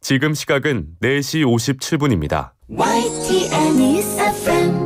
지금 시각은 4시 57분입니다. YTN News FM.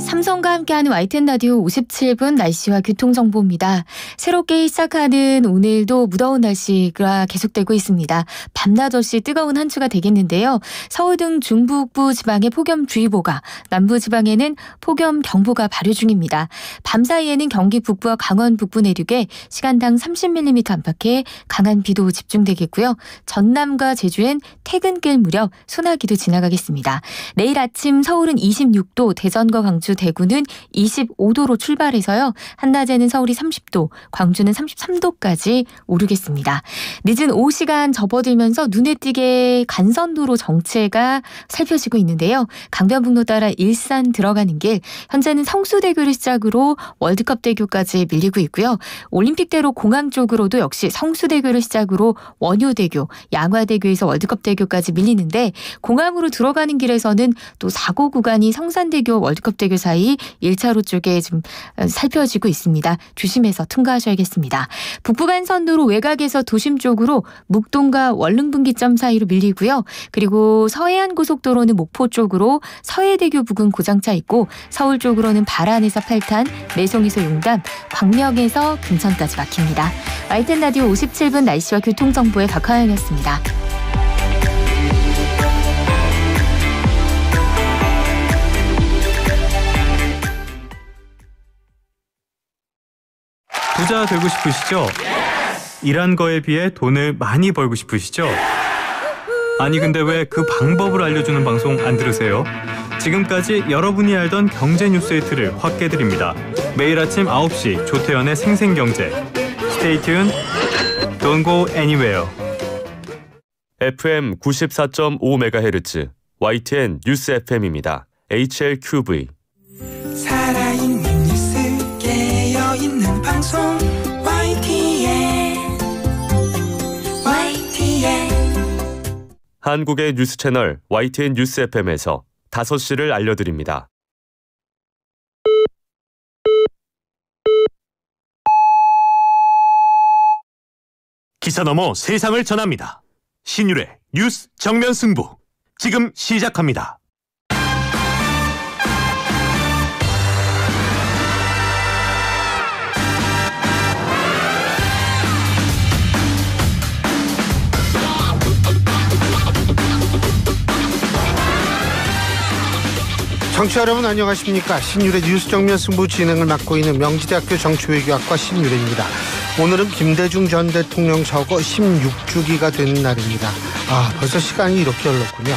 삼성과 함께하는 YTN 라디오 57분 날씨와 교통정보입니다. 새롭게 시작하는 오늘도 무더운 날씨가 계속되고 있습니다. 밤낮 없이 뜨거운 한 주가 되겠는데요. 서울 등 중북부 지방에 폭염주의보가, 남부지방에는 폭염경보가 발효 중입니다. 밤 사이에는 경기 북부와 강원 북부 내륙에 시간당 30mm 안팎의 강한 비도 집중되겠고요. 전남과 제주엔 퇴근길 무렵 소나기도 지나가겠습니다. 내일 아침 서울은 26도, 대전과 광주, 대구는 25도로 출발해서요. 한낮에는 서울이 30도, 광주는 33도까지 오르겠습니다. 늦은 오후 시간 접어들면서 눈에 띄게 간선도로 정체가 살펴지고 있는데요. 강변북로 따라 일산 들어가는 길, 현재는 성수대교를 시작으로 월드컵대교까지 밀리고 있고요. 올림픽대로 공항 쪽으로도 역시 성수대교를 시작으로 원효대교, 양화대교에서 월드컵대교까지 밀리는데, 공항으로 들어가는 길에서는 또 사고 구간이 성산대교, 월드컵대교 사이 1차로 쪽에 좀 살펴지고 있습니다. 조심해서 통과하셔야겠습니다. 북부간선도로 외곽에서 도심 쪽으로 묵동과 원릉분기점 사이로 밀리고요. 그리고 서해안고속도로는 목포 쪽으로 서해대교 부근 고장차 있고, 서울 쪽으로는 발안에서 팔탄, 매송에서 용담, 광명에서 금천까지 막힙니다. YTN 라디오 57분 날씨와 교통정보의 박하영이었습니다. 부자 되고 싶으시죠? 일한 거에 비해 돈을 많이 벌고 싶으시죠? 아니 근데 왜 그 방법을 알려주는 방송 안 들으세요? 지금까지 여러분이 알던 경제 뉴스의 틀을 확 깨드립니다. 매일 아침 9시 조태현의 생생경제. Stay tuned. Don't go anywhere. FM 94.5MHz YTN 뉴스 FM입니다. HLQV. 살아있는 뉴스, 깨어있는 방송 YTN. 한국의 뉴스 채널 YTN 뉴스 FM에서 5시를 알려드립니다. 기사 넘어 세상을 전합니다. 신율의 뉴스 정면 승부 지금 시작합니다. 청취자 여러분 안녕하십니까. 신율의 뉴스 정면 승부 진행을 맡고 있는 명지대학교 정치외교학과 신율입니다. 오늘은 김대중 전 대통령 서거 16주기가 되는 날입니다. 벌써 시간이 이렇게 흘렀군요.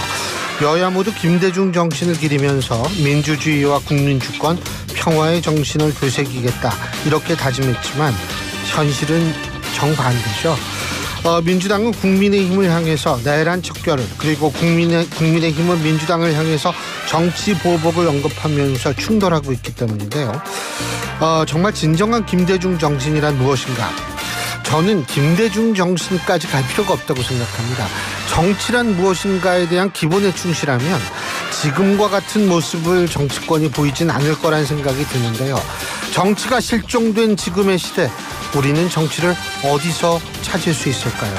여야 모두 김대중 정신을 기리면서 민주주의와 국민주권, 평화의 정신을 되새기겠다 이렇게 다짐했지만 현실은 정반대죠. 민주당은 국민의힘을 향해서 내란 척결을, 그리고 국민의힘은 민주당을 향해서 정치 보복을 언급하면서 충돌하고 있기 때문인데요. 정말 진정한 김대중 정신이란 무엇인가? 저는 김대중 정신까지 갈 필요가 없다고 생각합니다. 정치란 무엇인가에 대한 기본에 충실하면 지금과 같은 모습을 정치권이 보이진 않을 거란 생각이 드는데요. 정치가 실종된 지금의 시대, 우리는 정치를 어디서 찾을 수 있을까요?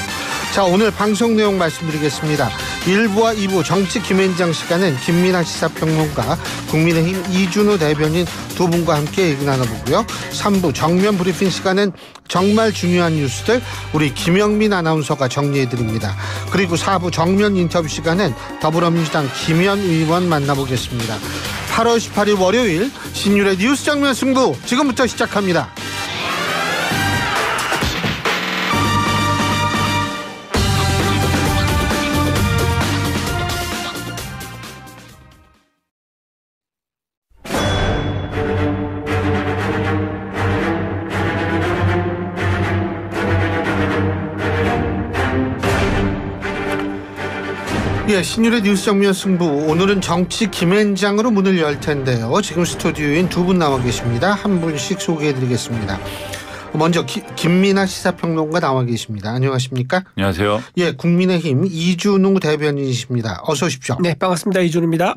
자, 오늘 방송 내용 말씀드리겠습니다. 1부와 2부 정치 김앤장 시간은 김민아 시사평론가, 국민의힘 이준우 대변인 두 분과 함께 얘기 나눠보고요. 3부 정면 브리핑 시간은 정말 중요한 뉴스들 우리 김영민 아나운서가 정리해드립니다. 그리고 4부 정면 인터뷰 시간은 더불어민주당 김현 의원 만나보겠습니다. 8월 18일 월요일 신율의 뉴스 정면 승부 지금부터 시작합니다. 신율의 뉴스 정면 승부, 오늘은 정치 김앤장으로 문을 열 텐데요. 지금 스튜디오엔 두 분 나와 계십니다. 한 분씩 소개해드리겠습니다. 먼저 김민아 시사평론가 나와 계십니다. 안녕하십니까? 안녕하세요. 국민의힘 이준우 대변인이십니다. 어서 오십시오. 네, 반갑습니다. 이준우입니다.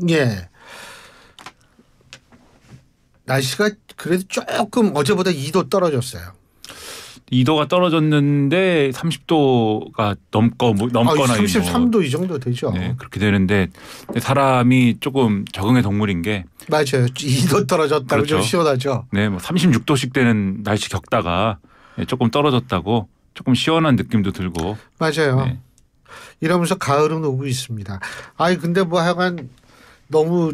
날씨가 그래도 조금 어제보다 2도 떨어졌어요. 2도가 떨어졌는데 30도가 넘거나 33도 이 정도 되죠. 네, 그렇게 되는데 사람이 조금 적응의 동물인 게 맞아요. 2도 떨어졌다고 그렇죠. 좀 시원하죠. 네, 뭐 36도씩 되는 날씨 겪다가 조금 떨어졌다고 조금 시원한 느낌도 들고 맞아요. 네. 이러면서 가을은 오고 있습니다. 아이 근데 뭐 하여간 너무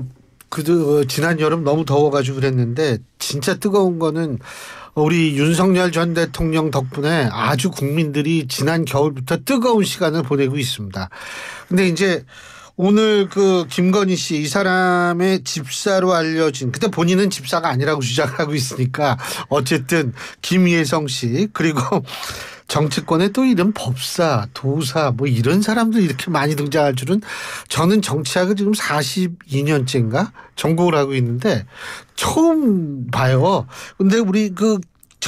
지난 여름 너무 더워가지고 그랬는데 진짜 뜨거운 거는 우리 윤석열 전 대통령 덕분에 아주 국민들이 지난 겨울부터 뜨거운 시간을 보내고 있습니다. 근데 이제 오늘 그 김건희 씨 이 사람의 집사로 알려진 근데 본인은 집사가 아니라고 주장하고 있으니까 어쨌든 김예성 씨 그리고 정치권에 또 이런 법사, 도사 뭐 이런 사람들 이렇게 많이 등장할 줄은 저는 정치학을 지금 42년째인가 전공을 하고 있는데 처음 봐요. 근데 우리 그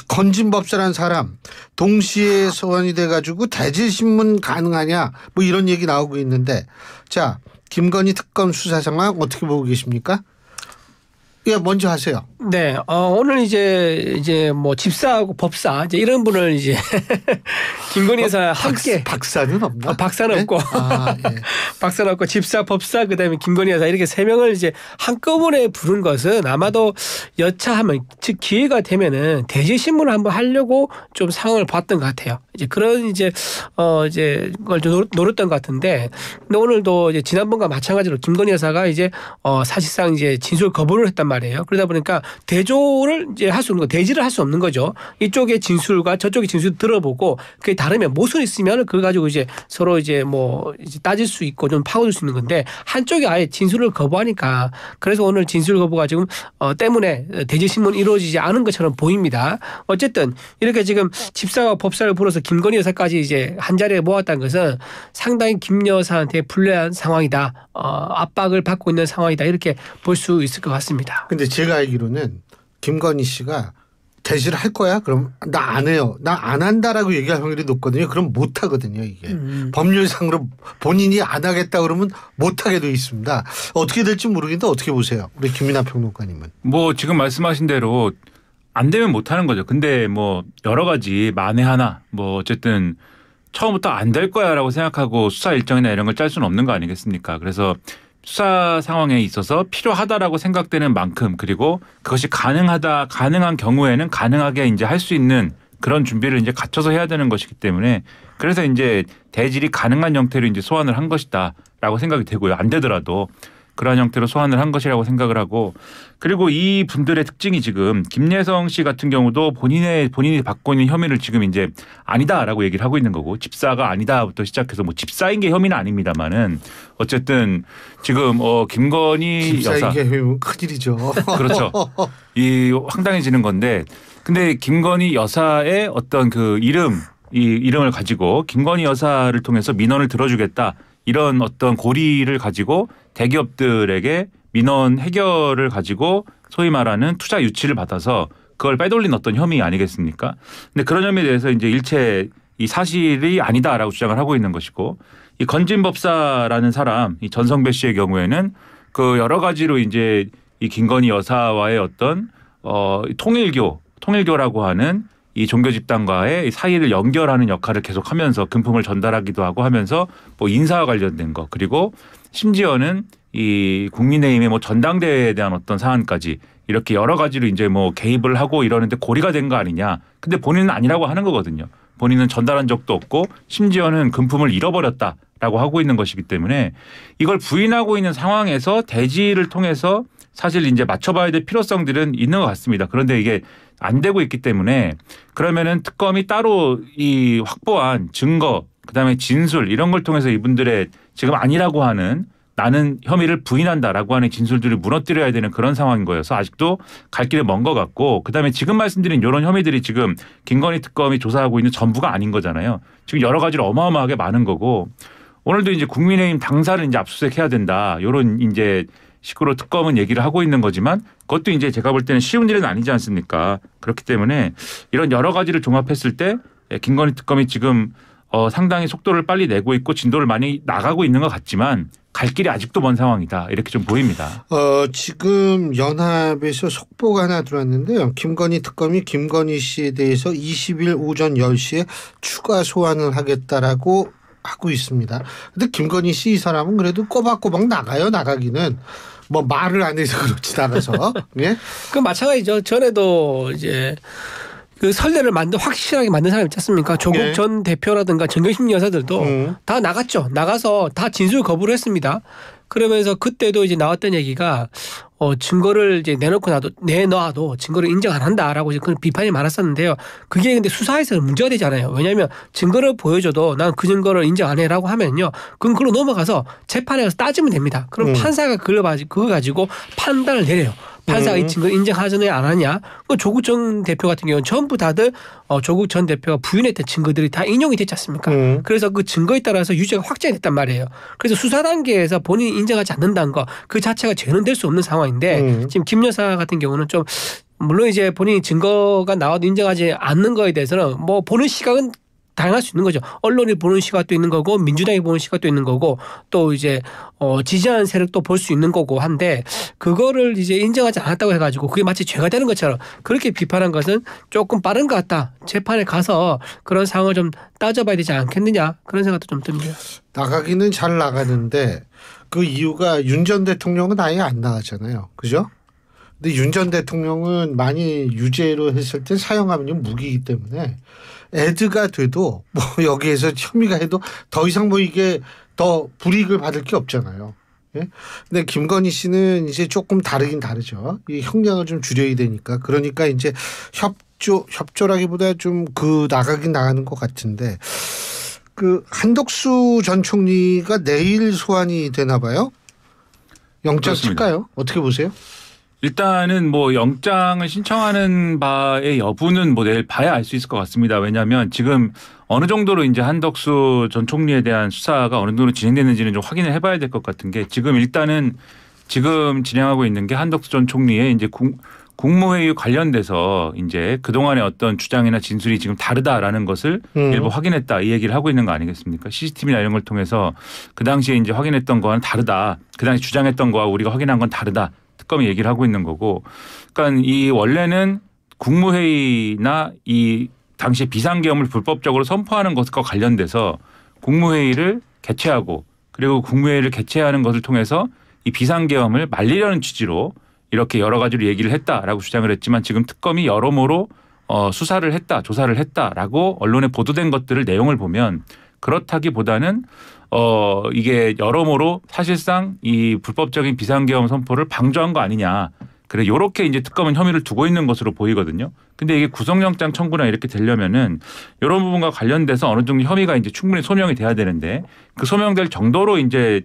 건진법사라는 사람 동시에 소환이 돼가지고 대질신문 가능하냐 뭐 이런 얘기 나오고 있는데 자 김건희 특검 수사 상황 어떻게 보고 계십니까? 예, 먼저 하세요. 네, 오늘 이제 뭐 집사하고 법사 이제 이런 분을 이제 김건희 여사 함께 박사는 없나? 박사는 네? 없고 예. 박사는 없고 집사, 법사 그다음에 김건희 여사 이렇게 세 명을 이제 한꺼번에 부른 것은 아마도 여차하면 즉 기회가 되면은 대질 신문을 한번 하려고 좀 상황을 봤던 것 같아요. 이제 그런 이제 그걸 좀 노렸던 것 같은데 근데 오늘도 이제 지난번과 마찬가지로 김건희 여사가 이제 사실상 이제 진술 거부를 했단 말이에요. 그러다 보니까 대조를 이제 할 수 없는 거, 대지를 할 수 없는 거죠. 이쪽의 진술과 저쪽의 진술 들어보고 그게 다르면 모순 있으면 그걸 가지고 이제 서로 이제 뭐 이제 따질 수 있고 좀 파고들 수 있는 건데 한쪽이 아예 진술을 거부하니까 그래서 오늘 진술 거부가 지금 때문에 대지 신문 이루어지지 않은 것처럼 보입니다. 어쨌든 이렇게 지금 집사와 법사를 불러서 김건희 여사까지 이제 한 자리에 모았다는 것은 상당히 김 여사한테 불리한 상황이다. 압박을 받고 있는 상황이다. 이렇게 볼 수 있을 것 같습니다. 근데 제가 알기로는 김건희 씨가 대시를 할 거야? 그럼 나 안 해요. 나 안 한다라고 얘기할 확률이 높거든요. 그럼 못 하거든요. 이게. 법률상으로 본인이 안 하겠다 그러면 못 하게 돼 있습니다. 어떻게 될지 모르겠는데 어떻게 보세요? 우리 김민하 평론가님은. 뭐 지금 말씀하신 대로 안 되면 못 하는 거죠. 근데 뭐 여러 가지 만에 하나 뭐 어쨌든 처음부터 안 될 거야라고 생각하고 수사 일정이나 이런 걸 짤 수는 없는 거 아니겠습니까? 그래서 수사 상황에 있어서 필요하다라고 생각되는 만큼 그리고 그것이 가능한 경우에는 가능하게 이제 할 수 있는 그런 준비를 이제 갖춰서 해야 되는 것이기 때문에 그래서 이제 대질이 가능한 형태로 이제 소환을 한 것이다라고 생각이 되고요. 안 되더라도 그러한 형태로 소환을 한 것이라고 생각을 하고 그리고 이 분들의 특징이 지금 김예성 씨 같은 경우도 본인이 받고 있는 혐의를 지금 이제 아니다라고 얘기를 하고 있는 거고 집사가 아니다부터 시작해서 뭐 집사인 게 혐의는 아닙니다만은 어쨌든 지금 김건희 여사 집사인 게 혐의면 큰일이죠. 그렇죠. 이 황당해지는 건데 근데 김건희 여사의 어떤 그 이름을 가지고 김건희 여사를 통해서 민원을 들어주겠다. 이런 어떤 고리를 가지고 대기업들에게 민원 해결을 가지고 소위 말하는 투자 유치를 받아서 그걸 빼돌린 어떤 혐의 아니겠습니까? 근데 그런 혐의에 대해서 이제 일체 이 사실이 아니다라고 주장을 하고 있는 것이고 이 건진법사라는 사람 이 전성배 씨의 경우에는 그 여러 가지로 이제 이 김건희 여사와의 어떤 통일교라고 하는 이 종교 집단과의 사이를 연결하는 역할을 계속하면서 금품을 전달하기도 하고 하면서 뭐 인사와 관련된 거 그리고 심지어는 이 국민의힘의 뭐 전당대회에 대한 어떤 사안까지 이렇게 여러 가지로 이제 뭐 개입을 하고 이러는데 고리가 된 거 아니냐. 근데 본인은 아니라고 하는 거거든요. 본인은 전달한 적도 없고 심지어는 금품을 잃어버렸다라고 하고 있는 것이기 때문에 이걸 부인하고 있는 상황에서 대지를 통해서 사실 이제 맞춰봐야 될 필요성들은 있는 것 같습니다. 그런데 이게 안 되고 있기 때문에 그러면은 특검이 따로 이 확보한 증거 그다음에 진술 이런 걸 통해서 이분들의 지금 아니라고 하는 나는 혐의를 부인한다라고 하는 진술들을 무너뜨려야 되는 그런 상황인 거여서 아직도 갈 길이 먼 것 같고 그다음에 지금 말씀드린 이런 혐의들이 지금 김건희 특검이 조사하고 있는 전부가 아닌 거잖아요. 지금 여러 가지로 어마어마하게 많은 거고 오늘도 이제 국민의힘 당사를 이제 압수수색해야 된다. 이런 이제 식으로 특검은 얘기를 하고 있는 거지만 그것도 이제 제가 볼 때는 쉬운 일은 아니지 않습니까? 그렇기 때문에 이런 여러 가지를 종합했을 때 김건희 특검이 지금 상당히 속도를 빨리 내고 있고 진도를 많이 나가고 있는 것 같지만 갈 길이 아직도 먼 상황이다. 이렇게 좀 보입니다. 지금 연합에서 속보가 하나 들어왔는데요. 김건희 특검이 김건희 씨에 대해서 20일 오전 10시에 추가 소환을 하겠다라고 하고 있습니다. 근데 김건희 씨 이 사람은 그래도 꼬박꼬박 나가기는 뭐 말을 안 해서 그렇지 나가서. 예? 그 마찬가지죠. 전에도 이제 그 선례를 확실하게 만든 사람 있지 않습니까? 조국 예. 전 대표라든가 정경심 여사들도 다 나갔죠. 나가서 다 진술 거부를 했습니다. 그러면서 그때도 이제 나왔던 얘기가 증거를 이제 내놔도 증거를 인정 안 한다라고 이제 그런 비판이 많았었는데요. 그게 근데 수사에서는 문제가 되잖아요. 왜냐하면 증거를 보여줘도 난 그 증거를 인정 안 해라고 하면요. 그럼 그걸로 넘어가서 재판에 가서 따지면 됩니다. 그럼 판사가 그거 가지고 판단을 내려요. 판사가 이 증거를 인정하느냐 안 하냐. 조국 전 대표 같은 경우는 전부 다들 조국 전 대표가 부인했던 증거들이 다 인용이 됐지 않습니까? 그래서 그 증거에 따라서 유죄가 확정됐단 말이에요. 그래서 수사 단계에서 본인이 인정하지 않는다는 거 그 자체가 죄는 될 수 없는 상황인데 지금 김 여사 같은 경우는 좀 물론 이제 본인이 증거가 나와도 인정하지 않는 거에 대해서는 뭐 보는 시각은 다양할 수 있는 거죠. 언론이 보는 시각도 있는 거고 민주당이 보는 시각도 있는 거고 또 이제 지지하는 세력도 볼 수 있는 거고 한데 그거를 이제 인정하지 않았다고 해가지고 그게 마치 죄가 되는 것처럼 그렇게 비판한 것은 조금 빠른 것 같다. 재판에 가서 그런 상황을 좀 따져봐야 되지 않겠느냐 그런 생각도 좀 듭니다. 나가기는 잘 나가는데 그 이유가 윤 전 대통령은 아예 안 나가잖아요. 그죠? 근데 윤 전 대통령은 많이 유죄로 했을 때 사형하면 무기이기 때문에 애드가 돼도 뭐 여기에서 혐의가 해도 더 이상 뭐 이게 더 불이익을 받을 게 없잖아요. 예? 근데 김건희 씨는 이제 조금 다르긴 다르죠. 이 형량을 좀 줄여야 되니까. 그러니까 이제 협조라기보다 좀 나가긴 나가는 것 같은데 그 한덕수 전 총리가 내일 소환이 되나 봐요. 영장 칠까요? 어떻게 보세요? 일단은 뭐 영장을 신청하는 바의 여부는 뭐 내일 봐야 알 수 있을 것 같습니다. 왜냐하면 지금 어느 정도로 이제 한덕수 전 총리에 대한 수사가 어느 정도로 진행되는지는 좀 확인을 해봐야 될 것 같은 게 지금 일단은 지금 진행하고 있는 게 한덕수 전 총리의 이제 국무회의 관련돼서 이제 그동안의 어떤 주장이나 진술이 지금 다르다라는 것을 일부 확인했다 이 얘기를 하고 있는 거 아니겠습니까? CCTV나 이런 걸 통해서 그 당시에 이제 확인했던 거와는 다르다. 그 당시 주장했던 거와 우리가 확인한 건 다르다. 특검이 얘기를 하고 있는 거고, 그러니까 이 원래는 국무회의나 이 당시 비상계엄을 불법적으로 선포하는 것과 관련돼서 국무회의를 개최하고 그리고 국무회의를 개최하는 것을 통해서 이 비상계엄을 말리려는 취지로 이렇게 여러 가지로 얘기를 했다라고 주장을 했지만 지금 특검이 여러모로 수사를 했다, 조사를 했다라고 언론에 보도된 것들을 내용을 보면 그렇다기보다는 이게 여러모로 사실상 이 불법적인 비상계엄 선포를 방조한 거 아니냐. 그래 요렇게 이제 특검은 혐의를 두고 있는 것으로 보이거든요. 근데 이게 구속영장 청구나 이렇게 되려면은 이런 부분과 관련돼서 어느 정도 혐의가 이제 충분히 소명이 돼야 되는데 그 소명될 정도로 이제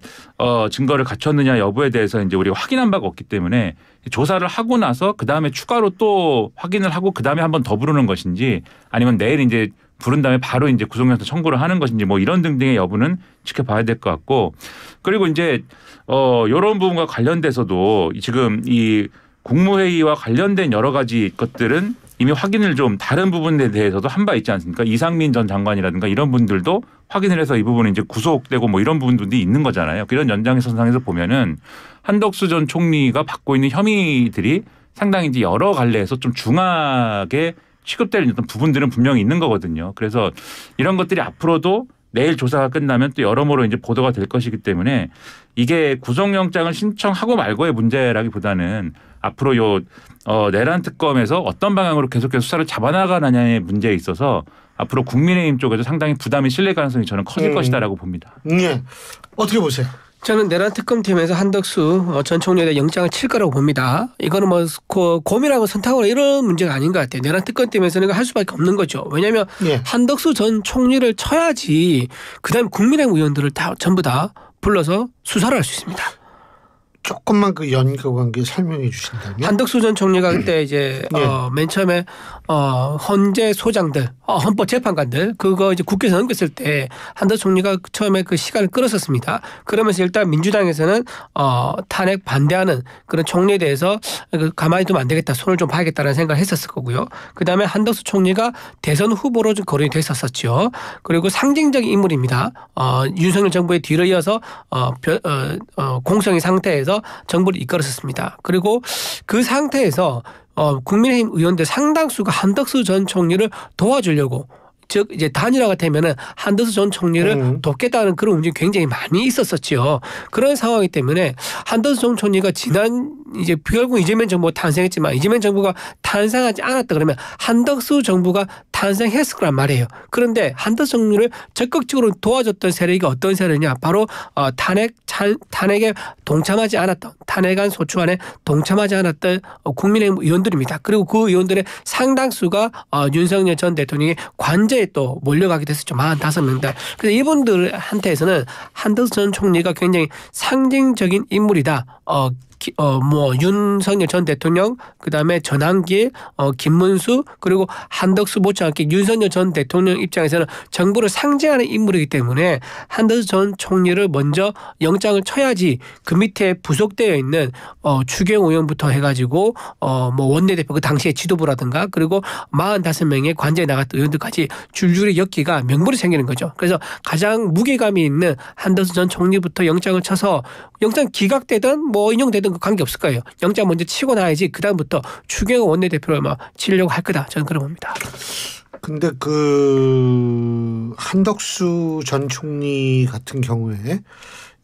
증거를 갖췄느냐 여부에 대해서 이제 우리가 확인한 바가 없기 때문에 조사를 하고 나서 그 다음에 추가로 또 확인을 하고 그 다음에 한 번 더 부르는 것인지 아니면 내일 이제 부른 다음에 바로 이제 구속영장 청구를 하는 것인지 뭐 이런 등등의 여부는 지켜봐야 될 것 같고 그리고 이제 이런 부분과 관련돼서도 지금 이 국무회의와 관련된 여러 가지 것들은 이미 확인을 좀 다른 부분에 대해서도 한 바 있지 않습니까? 이상민 전 장관이라든가 이런 분들도 확인을 해서 이 부분은 이제 구속되고 뭐 이런 부분들이 있는 거잖아요. 그런 연장선상에서 보면은 한덕수 전 총리가 받고 있는 혐의들이 상당히 이제 여러 갈래에서 좀 중하게 취급될 어떤 부분들은 분명히 있는 거거든요. 그래서 이런 것들이 앞으로도 내일 조사가 끝나면 또 여러모로 이제 보도가 될 것이기 때문에 이게 구속영장을 신청하고 말고의 문제라기보다는 앞으로 내란 특검에서 어떤 방향으로 계속해서 수사를 잡아나가느냐의 문제에 있어서 앞으로 국민의힘 쪽에서 상당히 부담이 실릴 가능성이 저는 커질 것이다라고 봅니다. 네. 어떻게 보세요? 저는 내란 특검팀에서 한덕수 전 총리에 대해 영장을 칠 거라고 봅니다. 이거는 뭐 고민하고 선택하거나 이런 문제가 아닌 것 같아요. 내란 특검팀에서는 이거 할 수밖에 없는 거죠. 왜냐하면 한덕수 전 총리를 쳐야지 그다음 국민의힘 의원들을 다 전부 다 불러서 수사를 할 수 있습니다. 조금만 그 연관계 설명해 주신다면. 한덕수 전 총리가 그때 이제 네. 맨 처음에 헌재 소장들, 헌법재판관들 그거 이제 국회에서 넘겼을 때 한덕수 총리가 처음에 그 시간을 끌었었습니다. 그러면서 일단 민주당에서는 탄핵 반대하는 그런 총리에 대해서 가만히 두면 안 되겠다, 손을 좀 봐야겠다는 생각을 했었을 거고요. 그다음에 한덕수 총리가 대선 후보로 좀 거론이 됐었었죠. 그리고 상징적인 인물입니다. 윤석열 정부의 뒤를 이어서 공성의 상태에서 정부를 이끌었었습니다. 그리고 그 상태에서 국민의힘 의원들 상당수가 한덕수 전 총리를 도와주려고, 즉 이제 단일화가 되면은 한덕수 전 총리를 돕겠다는 그런 움직임이 굉장히 많이 있었었죠. 그런 상황이기 때문에 한덕수 전 총리가 지난 이제 결국 이재명 정부가 탄생했지만 이재명 정부가 탄생하지 않았다 그러면 한덕수 정부가 탄생했을 거란 말이에요. 그런데 한덕수 정부를 적극적으로 도와줬던 세력이 어떤 세력이냐? 바로 탄핵에 동참하지 않았던, 탄핵안 소추안에 동참하지 않았던 국민의힘 의원들입니다. 그리고 그 의원들의 상당수가 윤석열 전 대통령의 관저에 또 몰려가게 됐었죠. 45명들. 그래서 이분들한테서는 한덕수 전 총리가 굉장히 상징적인 인물이다. 윤석열 전 대통령, 그다음에 전환기, 김문수, 그리고 한덕수 못지않게 윤석열 전 대통령 입장에서는 정부를 상징하는 인물이기 때문에 한덕수 전 총리를 먼저 영장을 쳐야지 그 밑에 부속되어 있는 추경 의원부터 해가지고 원내대표 그 당시의 지도부라든가 그리고 45명의 관저에 나갔던 의원들까지 줄줄이 엮기가 명분이 생기는 거죠. 그래서 가장 무게감이 있는 한덕수 전 총리부터 영장을 쳐서 영장 기각되든 인용되든 그 관계 없을 거예요. 영장 먼저 치고 나야지 그 다음부터 추경호 원내대표를 치려고 할 거다. 저는 그런 겁니다. 근데 그 한덕수 전 총리 같은 경우에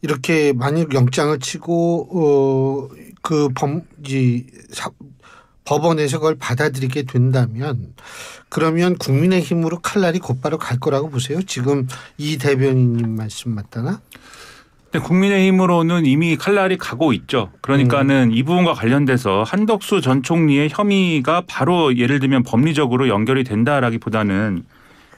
이렇게 만약 영장을 치고 법원에서 그걸 받아들이게 된다면 그러면 국민의힘으로 칼날이 곧바로 갈 거라고 보세요? 지금 이 대변인님 말씀 맞다나? 근데 국민의힘으로는 이미 칼날이 가고 있죠. 그러니까는 이 부분과 관련돼서 한덕수 전 총리의 혐의가 바로 예를 들면 법리적으로 연결이 된다라기보다는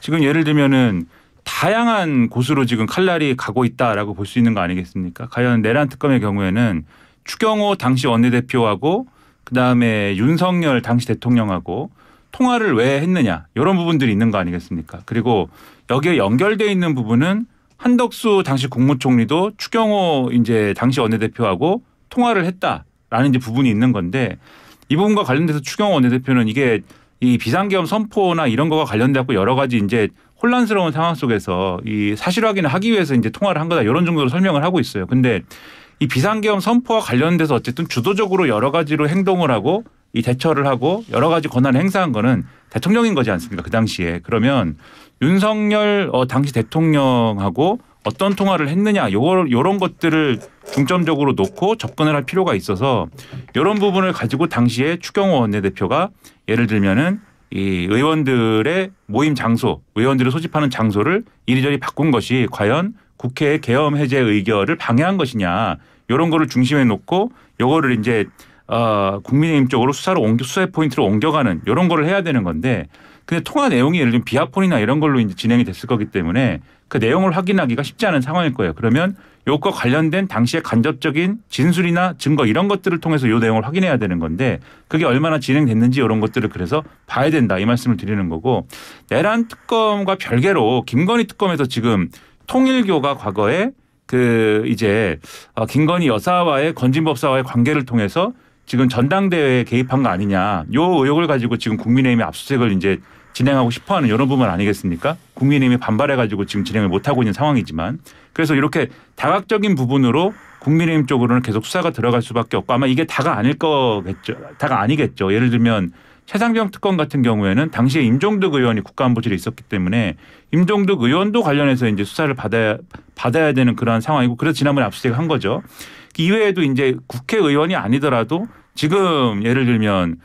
지금 예를 들면은 다양한 곳으로 지금 칼날이 가고 있다라고 볼 수 있는 거 아니겠습니까? 과연 내란 특검의 경우에는 추경호 당시 원내대표하고 그다음에 윤석열 당시 대통령하고 통화를 왜 했느냐 이런 부분들이 있는 거 아니겠습니까? 그리고 여기에 연결돼 있는 부분은 한덕수 당시 국무총리도 추경호 이제 당시 원내대표하고 통화를 했다라는 이제 부분이 있는 건데 이 부분과 관련돼서 추경호 원내대표는 이게 이 비상계엄 선포나 이런 거와 관련돼서 여러 가지 이제 혼란스러운 상황 속에서 이 사실 확인을 하기 위해서 이제 통화를 한 거다 이런 정도로 설명을 하고 있어요. 근데 이 비상계엄 선포와 관련돼서 어쨌든 주도적으로 여러 가지로 행동을 하고 이 대처를 하고 여러 가지 권한을 행사한 거는 대통령인 거지 않습니까? 그 당시에. 그러면 윤석열 당시 대통령하고 어떤 통화를 했느냐 이런 것들을 중점적으로 놓고 접근을 할 필요가 있어서 이런 부분을 가지고 당시에 추경호 원내대표가 예를 들면은 이 의원들의 모임 장소, 의원들을 소집하는 장소를 이리저리 바꾼 것이 과연 국회의 계엄 해제 의결을 방해한 것이냐 이런 거를 중심에 놓고 요거를 이제 국민의힘 쪽으로 수사의 포인트로 옮겨가는 이런 거를 해야 되는 건데 근데 통화 내용이 예를 들면 비아폰이나 이런 걸로 이제 진행이 됐을 거기 때문에 그 내용을 확인하기가 쉽지 않은 상황일 거예요. 그러면 요것과 관련된 당시의 간접적인 진술이나 증거 이런 것들을 통해서 요 내용을 확인해야 되는 건데 그게 얼마나 진행됐는지 이런 것들을 그래서 봐야 된다 이 말씀을 드리는 거고 내란 특검과 별개로 김건희 특검에서 지금 통일교가 과거에 그 이제 김건희 여사와의 건진법사와의 관계를 통해서 지금 전당대회에 개입한 거 아니냐. 요 의혹을 가지고 지금 국민의힘이 압수수색을 이제 진행하고 싶어하는 이런 부분 아니겠습니까? 국민의힘이 반발해가지고 지금 진행을 못하고 있는 상황이지만 그래서 이렇게 다각적인 부분으로 국민의힘 쪽으로는 계속 수사가 들어갈 수밖에 없고 아마 이게 다가 아닐 거겠죠. 다가 아니겠죠. 예를 들면 최상병 특검 같은 경우에는 당시에 임종득 의원이 국가안보실에 있었기 때문에 임종득 의원도 관련해서 이제 수사를 받아야 되는 그런 상황이고 그래서 지난번에 압수수색을 한 거죠. 이외에도 이제 국회의원이 아니더라도 지금 예를 들면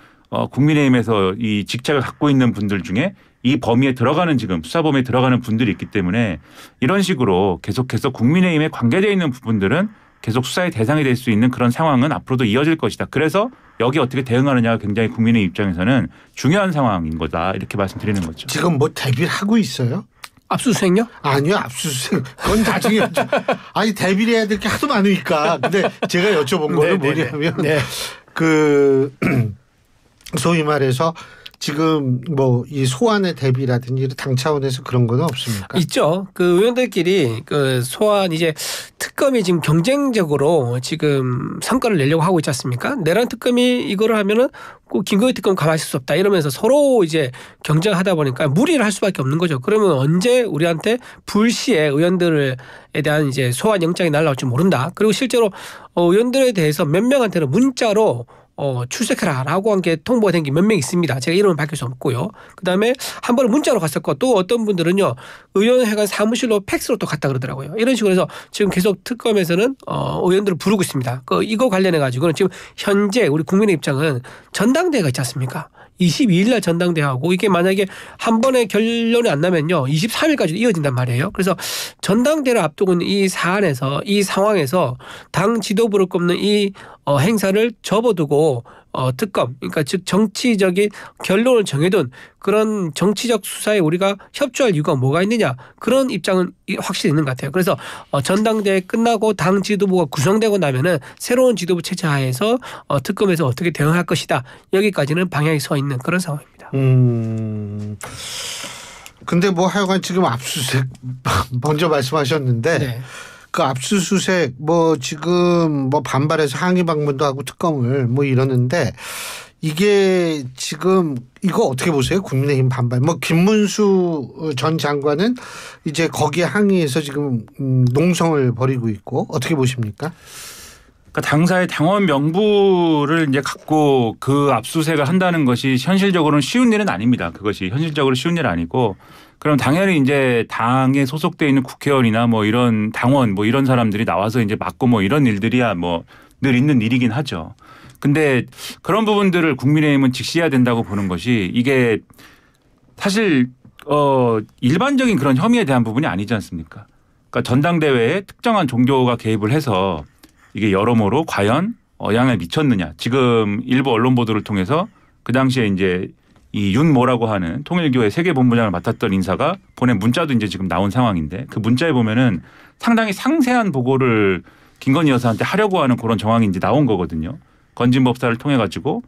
국민의힘에서 이 직책을 갖고 있는 분들 중에 이 범위에 들어가는 지금 수사 범위에 들어가는 분들이 있기 때문에 이런 식으로 계속해서 국민의힘에 관계되어 있는 부분들은 계속 수사의 대상이 될 수 있는 그런 상황은 앞으로도 이어질 것이다. 그래서 여기 어떻게 대응하느냐가 굉장히 국민의 입장에서는 중요한 상황인 거다. 이렇게 말씀드리는 거죠. 지금 뭐 대비를 하고 있어요? 압수수색요? 아니요, 압수수색. 그건 나중에. 아니, 대비를 해야 될 게 하도 많으니까. 근데 제가 여쭤본 거는 뭐냐면, 소위 말해서 지금 뭐 이 소환의 대비라든지 당 차원에서 그런 건 없습니까? 있죠. 그 의원들끼리 그 소환 이제 특검이 지금 경쟁적으로 지금 성과를 내려고 하고 있지 않습니까? 내란 특검이 이거를 하면은 그 김건희 특검 가만히 있을 수 없다 이러면서 서로 이제 경쟁하다 보니까 무리를 할 수밖에 없는 거죠. 그러면 언제 우리한테 불시에 의원들에 대한 이제 소환 영장이 날라올지 모른다. 그리고 실제로 의원들에 대해서 몇 명한테는 문자로 출석해라라고 한 게 통보가 된 게 몇 명 있습니다. 제가 이름은 밝힐 수 없고요. 그다음에 한 번은 문자로 갔었고 또 어떤 분들은요. 의원회관 사무실로 팩스로 또 갔다 그러더라고요. 이런 식으로 해서 지금 계속 특검에서는 의원들을 부르고 있습니다. 이거 관련해 가지고는 지금 현재 우리 국민의 입장은 전당대회가 있지 않습니까? 22일 날 전당대회하고 이게 만약에 한 번에 결론이 안 나면요. 23일까지 이어진단 말이에요. 그래서 전당대회를 앞두고 이 사안에서 이 상황에서 당 지도부를 꼽는 이 행사를 접어두고 특검 그러니까 즉 정치적인 결론을 정해둔 그런 정치적 수사에 우리가 협조할 이유가 뭐가 있느냐 그런 입장은 확실히 있는 것 같아요. 그래서 전당대회 끝나고 당 지도부가 구성되고 나면은 새로운 지도부 체제 하에서 특검에서 어떻게 대응할 것이다. 여기까지는 방향이 서 있는 그런 상황입니다. 근데 뭐 하여간 지금 압수수색 먼저 말씀하셨는데 네. 그 압수수색 뭐 지금 뭐 반발해서 항의 방문도 하고 특검을 뭐 이러는데 이게 지금 이거 어떻게 보세요? 국민의힘 반발. 뭐 김문수 전 장관은 이제 거기에 항의해서 지금 농성을 벌이고 있고 어떻게 보십니까? 그러니까 당사의 당원 명부를 이제 갖고 그 압수수색을 한다는 것이 현실적으로는 쉬운 일은 아닙니다. 그것이 현실적으로 쉬운 일 아니고 그럼 당연히 이제 당에 소속돼 있는 국회의원이나 뭐 이런 당원 뭐 이런 사람들이 나와서 이제 막고 뭐 이런 일들이야 뭐 늘 있는 일이긴 하죠. 근데 그런 부분들을 국민의힘은 직시해야 된다고 보는 것이 이게 사실 일반적인 그런 혐의에 대한 부분이 아니지 않습니까? 그러니까 전당대회에 특정한 종교가 개입을 해서 이게 여러모로 과연 영향을 미쳤느냐. 지금 일부 언론 보도를 통해서 그 당시에 이제 이 윤모라고 하는 통일교회 세계본부장을 맡았던 인사가 보낸 문자도 이제 지금 나온 상황인데 그 문자에 보면은 상당히 상세한 보고를 김건희 여사한테 하려고 하는 그런 정황이 이제 나온 거거든요. 건진법사를 통해 가지고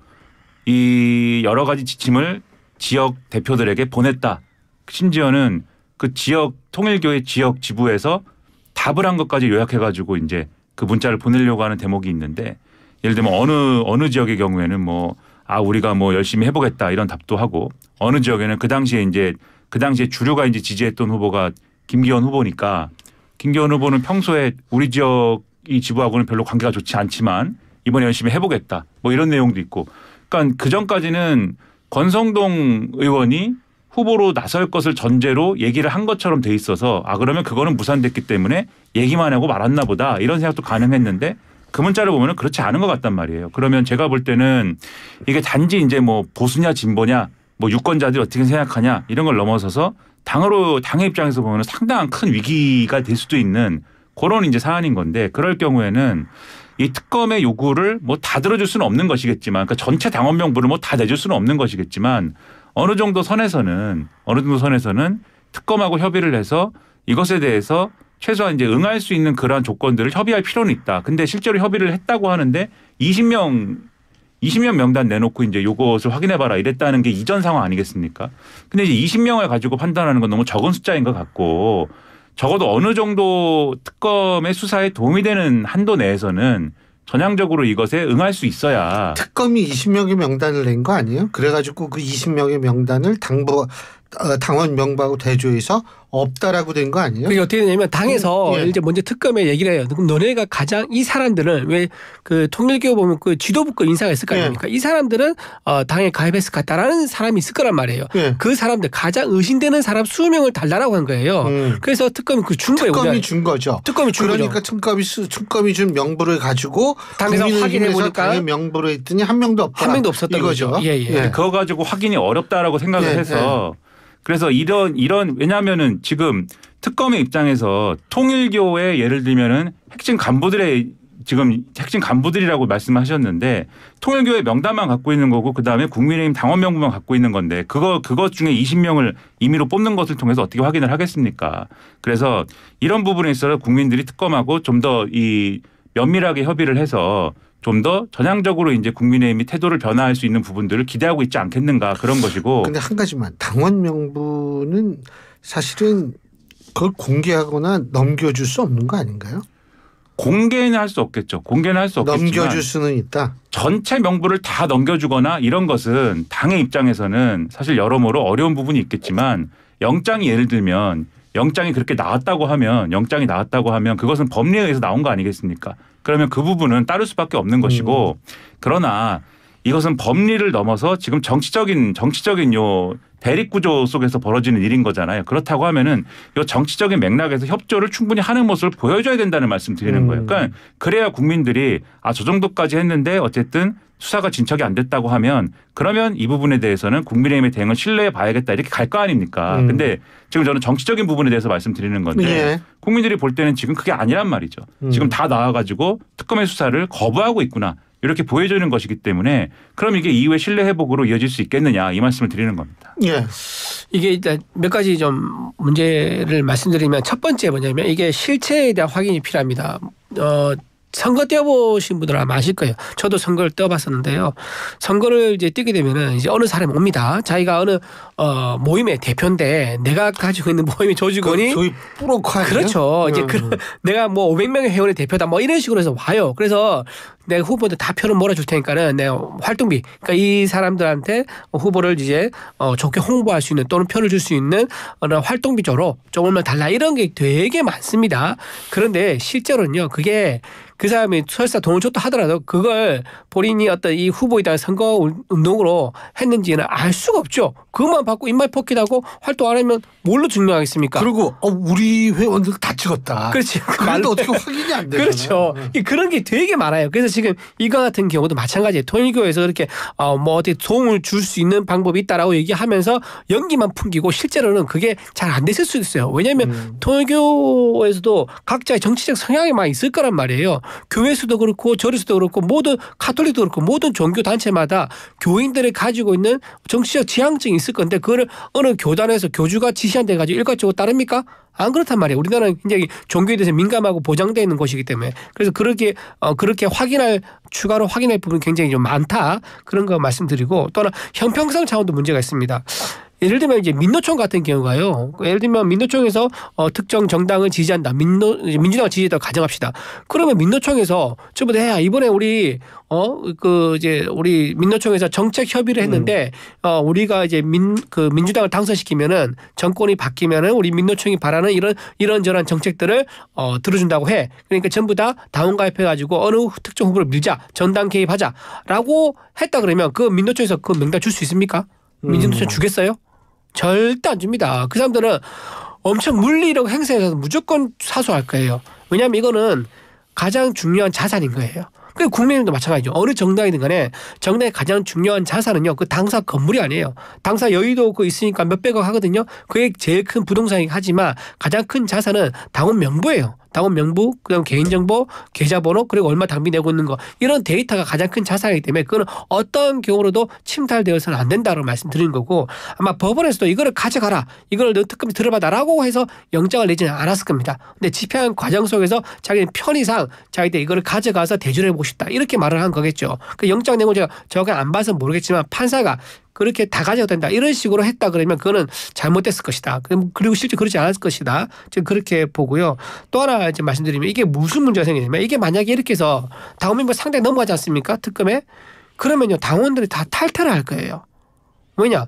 이 여러 가지 지침을 지역 대표들에게 보냈다. 심지어는 그 지역 통일교회 지역 지부에서 답을 한 것까지 요약해 가지고 이제 그 문자를 보내려고 하는 대목이 있는데 예를 들면 어느 지역의 경우에는 뭐 우리가 뭐 열심히 해보겠다 이런 답도 하고 어느 지역에는 그 당시에 주류가 이제 지지했던 후보가 김기현 후보니까 김기현 후보는 평소에 우리 지역 이 지부하고는 별로 관계가 좋지 않지만 이번에 열심히 해보겠다 뭐 이런 내용도 있고 그러니까 그 전까지는 권성동 의원이 후보로 나설 것을 전제로 얘기를 한 것처럼 돼 있어서 그러면 그거는 무산됐기 때문에 얘기만 하고 말았나 보다 이런 생각도 가능했는데 그 문자를 보면은 그렇지 않은 것 같단 말이에요. 그러면 제가 볼 때는 이게 단지 이제 뭐 보수냐 진보냐 뭐 유권자들이 어떻게 생각하냐 이런 걸 넘어서서 당의 입장에서 보면은 상당한 큰 위기가 될 수도 있는 그런 이제 사안인 건데 그럴 경우에는 이 특검의 요구를 뭐 다 들어줄 수는 없는 것이겠지만 그러니까 전체 당원 명부를 뭐 다 내줄 수는 없는 것이겠지만 어느 정도 선에서는 특검하고 협의를 해서 이것에 대해서 최소한 이제 응할 수 있는 그러한 조건들을 협의할 필요는 있다. 근데 실제로 협의를 했다고 하는데 20명 명단 내놓고 이제 요것을 확인해봐라 이랬다는 게 이전 상황 아니겠습니까? 근데 이제 20명을 가지고 판단하는 건 너무 적은 숫자인 것 같고 적어도 어느 정도 특검의 수사에 도움이 되는 한도 내에서는 전향적으로 이것에 응할 수 있어야. 특검이 20명의 명단을 낸 거 아니에요? 그래가지고 그 20명의 명단을 당원 명부하고 대조해서 없다라고 된 거 아니에요? 그게 어떻게 되냐면 당에서 이제 먼저 특검에 얘기를 해요. 그럼 너네가 가장 이 사람들은 왜 그 통일교 보면 그 지도부급 인사가 있을 거 아닙니까? 이 사람들은 당에 가입했을 것 같다라는 사람이 있을 거란 말이에요. 그 사람들 가장 의심되는 사람 20명을 달라고 한 거예요. 그래서 특검이 준 거예요. 특검이 준 거죠. 특검이 준 그러니까 거죠. 특검이 준 명부를 가지고 당에서 확인해 보니까 당의 명부를 했더니 한 명도 없다. 한 명도 없었던 이거죠. 거죠. 예. 그거 가지고 확인이 어렵다라고 생각을 해서 그래서 이런 왜냐하면은 지금 특검의 입장에서 통일교의 예를 들면은 핵심 간부들의 지금 핵심 간부들이라고 말씀하셨는데 통일교의 명단만 갖고 있는 거고 그다음에 국민의힘 당원 명부만 갖고 있는 건데 그것 중에 20명을 임의로 뽑는 것을 통해서 어떻게 확인을 하겠습니까? 그래서 이런 부분에 있어서 국민들이 특검하고 좀 더 이 면밀하게 협의를 해서 좀 더 전향적으로 이제 국민의힘이 태도를 변화할 수 있는 부분들을 기대하고 있지 않겠는가 그런 것이고. 근데 한 가지만 당원 명부는 사실은 그걸 공개하거나 넘겨줄 수 없는 거 아닌가요? 공개는 할 수 없겠죠. 공개는 할 수 없겠지만 넘겨줄 수는 있다. 전체 명부를 다 넘겨주거나 이런 것은 당의 입장에서는 사실 여러모로 어려운 부분이 있겠지만 영장이 예를 들면 영장이 그렇게 나왔다고 하면 그것은 법리에 의해서 나온 거 아니겠습니까? 그러면 그 부분은 따를 수밖에 없는 것이고 그러나 이것은 법리를 넘어서 지금 정치적인 요 대립 구조 속에서 벌어지는 일인 거잖아요. 그렇다고 하면은 이 정치적인 맥락에서 협조를 충분히 하는 모습을 보여줘야 된다는 말씀 드리는 거예요. 그러니까 그래야 국민들이 저 정도까지 했는데 어쨌든 수사가 진척이 안 됐다고 하면 그러면 이 부분에 대해서는 국민의힘의 대응을 신뢰해 봐야겠다 이렇게 갈 거 아닙니까? 근데 지금 저는 정치적인 부분에 대해서 말씀드리는 건데 예. 국민들이 볼 때는 지금 그게 아니란 말이죠. 지금 다 나와가지고 특검의 수사를 거부하고 있구나. 이렇게 보여주는 것이기 때문에 그럼 이게 이후에 신뢰 회복으로 이어질 수 있겠느냐 이 말씀을 드리는 겁니다. 예. 이게 일단 몇 가지 좀 문제를 말씀드리면 첫 번째 뭐냐면 이게 실체에 대한 확인이 필요합니다. 선거 뛰어보신 분들 아마 아실 거예요. 저도 선거를 뛰어봤었는데요. 선거를 이제 뛰게 되면은 이제 어느 사람이 옵니다. 자기가 어느 모임의 대표인데 내가 가지고 있는 모임의 조직원이 소위 뿌로커 아니에요? 그렇죠. 이제 내가 뭐 500명의 회원의 대표다 뭐 이런 식으로 해서 와요. 그래서 내가 후보들 다 표를 몰아줄 테니까는 내가 활동비, 그러니까 이 사람들한테 후보를 이제 좋게 홍보할 수 있는 또는 표를 줄 수 있는 어느 활동비 조로 조금만 달라 이런 게 되게 많습니다. 그런데 실제로는요, 그게 그 사람이 설사 돈을 줬다 하더라도 그걸 본인이 어떤 이 후보에 대한 선거 운동으로 했는지는 알 수가 없죠. 그것만 받고 입맛 포켓하고 활동 안 하면 뭘로 증명하겠습니까? 그리고 우리 회원들 다 찍었다. 그렇지. 그런데 어떻게 확인이 안 되잖아요. 그렇죠. 그런 게 되게 많아요. 그래서 지금 이거 같은 경우도 마찬가지예요. 통일교에서 그렇게 뭐 어떻게 도움을 줄 수 있는 방법이 있다라고 얘기하면서 연기만 풍기고 실제로는 그게 잘 안 됐을 수 있어요. 왜냐하면 통일교에서도 각자의 정치적 성향이 많이 있을 거란 말이에요. 교회에서도 그렇고 절에서도 그렇고 모든 카톨릭도 그렇고 모든 종교 단체마다 교인들이 가지고 있는 정치적 지향증이 있을 건데 그거를 어느 교단에서 교주가 지시한 데 가지고 일괄적으로 따릅니까? 안 그렇단 말이에요. 우리나라는 굉장히 종교에 대해서 민감하고 보장되어 있는 것이기 때문에 그래서 그렇게 추가로 확인할 부분이 굉장히 좀 많다. 그런 거 말씀드리고 또 하나 형평성 차원도 문제가 있습니다. 예를 들면 이제 민노총 같은 경우가요. 예를 들면 민노총에서 특정 정당을 지지한다. 민주당을 지지했다고 가정합시다. 그러면 민노총에서 저번에 이번에 우리 우리 민노총에서 정책 협의를 했는데 우리가 이제 민주당을 당선시키면은 정권이 바뀌면은 우리 민노총이 바라는 이런저런 정책들을 들어준다고 해. 그러니까 전부 다 당원 가입해가지고 어느 특정 후보를 밀자. 전당 개입하자라고 했다 그러면 그 민노총에서 그 명단 줄 수 있습니까? 민주노총 주겠어요? 절대 안 줍니다. 그 사람들은 엄청 물리력 행사에서 무조건 사수할 거예요. 왜냐하면 이거는 가장 중요한 자산인 거예요. 그리고 국민의힘도 마찬가지죠. 어느 정당이든 간에 정당의 가장 중요한 자산은요. 그 당사 건물이 아니에요. 당사 여의도 있으니까 몇백억 하거든요. 그게 제일 큰 부동산이긴 하지만 가장 큰 자산은 당원 명부예요. 당원 명부, 그다음 개인정보, 계좌번호, 그리고 얼마 당비 내고 있는 거 이런 데이터가 가장 큰 자산이기 때문에 그건 어떤 경우로도 침탈되어서는 안 된다고 말씀드리는 거고 아마 법원에서도 이거를 가져가라, 이걸 너 특검이 들어봐달라고 해서 영장을 내지는 않았을 겁니다. 근데 집행한 과정 속에서 자기는 편의상 자기들 이거를 가져가서 대조를 해보고 싶다 이렇게 말을 한 거겠죠. 그 영장 내용 제가 정확히 안 봐서 모르겠지만 판사가 그렇게 다 가져도 된다 이런 식으로 했다 그러면 그거는 잘못됐을 것이다. 그리고 실제 그렇지 않았을 것이다. 지금 그렇게 보고요. 또 하나 이제 말씀드리면 이게 무슨 문제가 생기냐면 이게 만약에 이렇게 해서 당원 명부 상당히 넘어가지 않습니까? 특검에. 그러면요 당원들이 다 탈퇴를 할 거예요. 왜냐?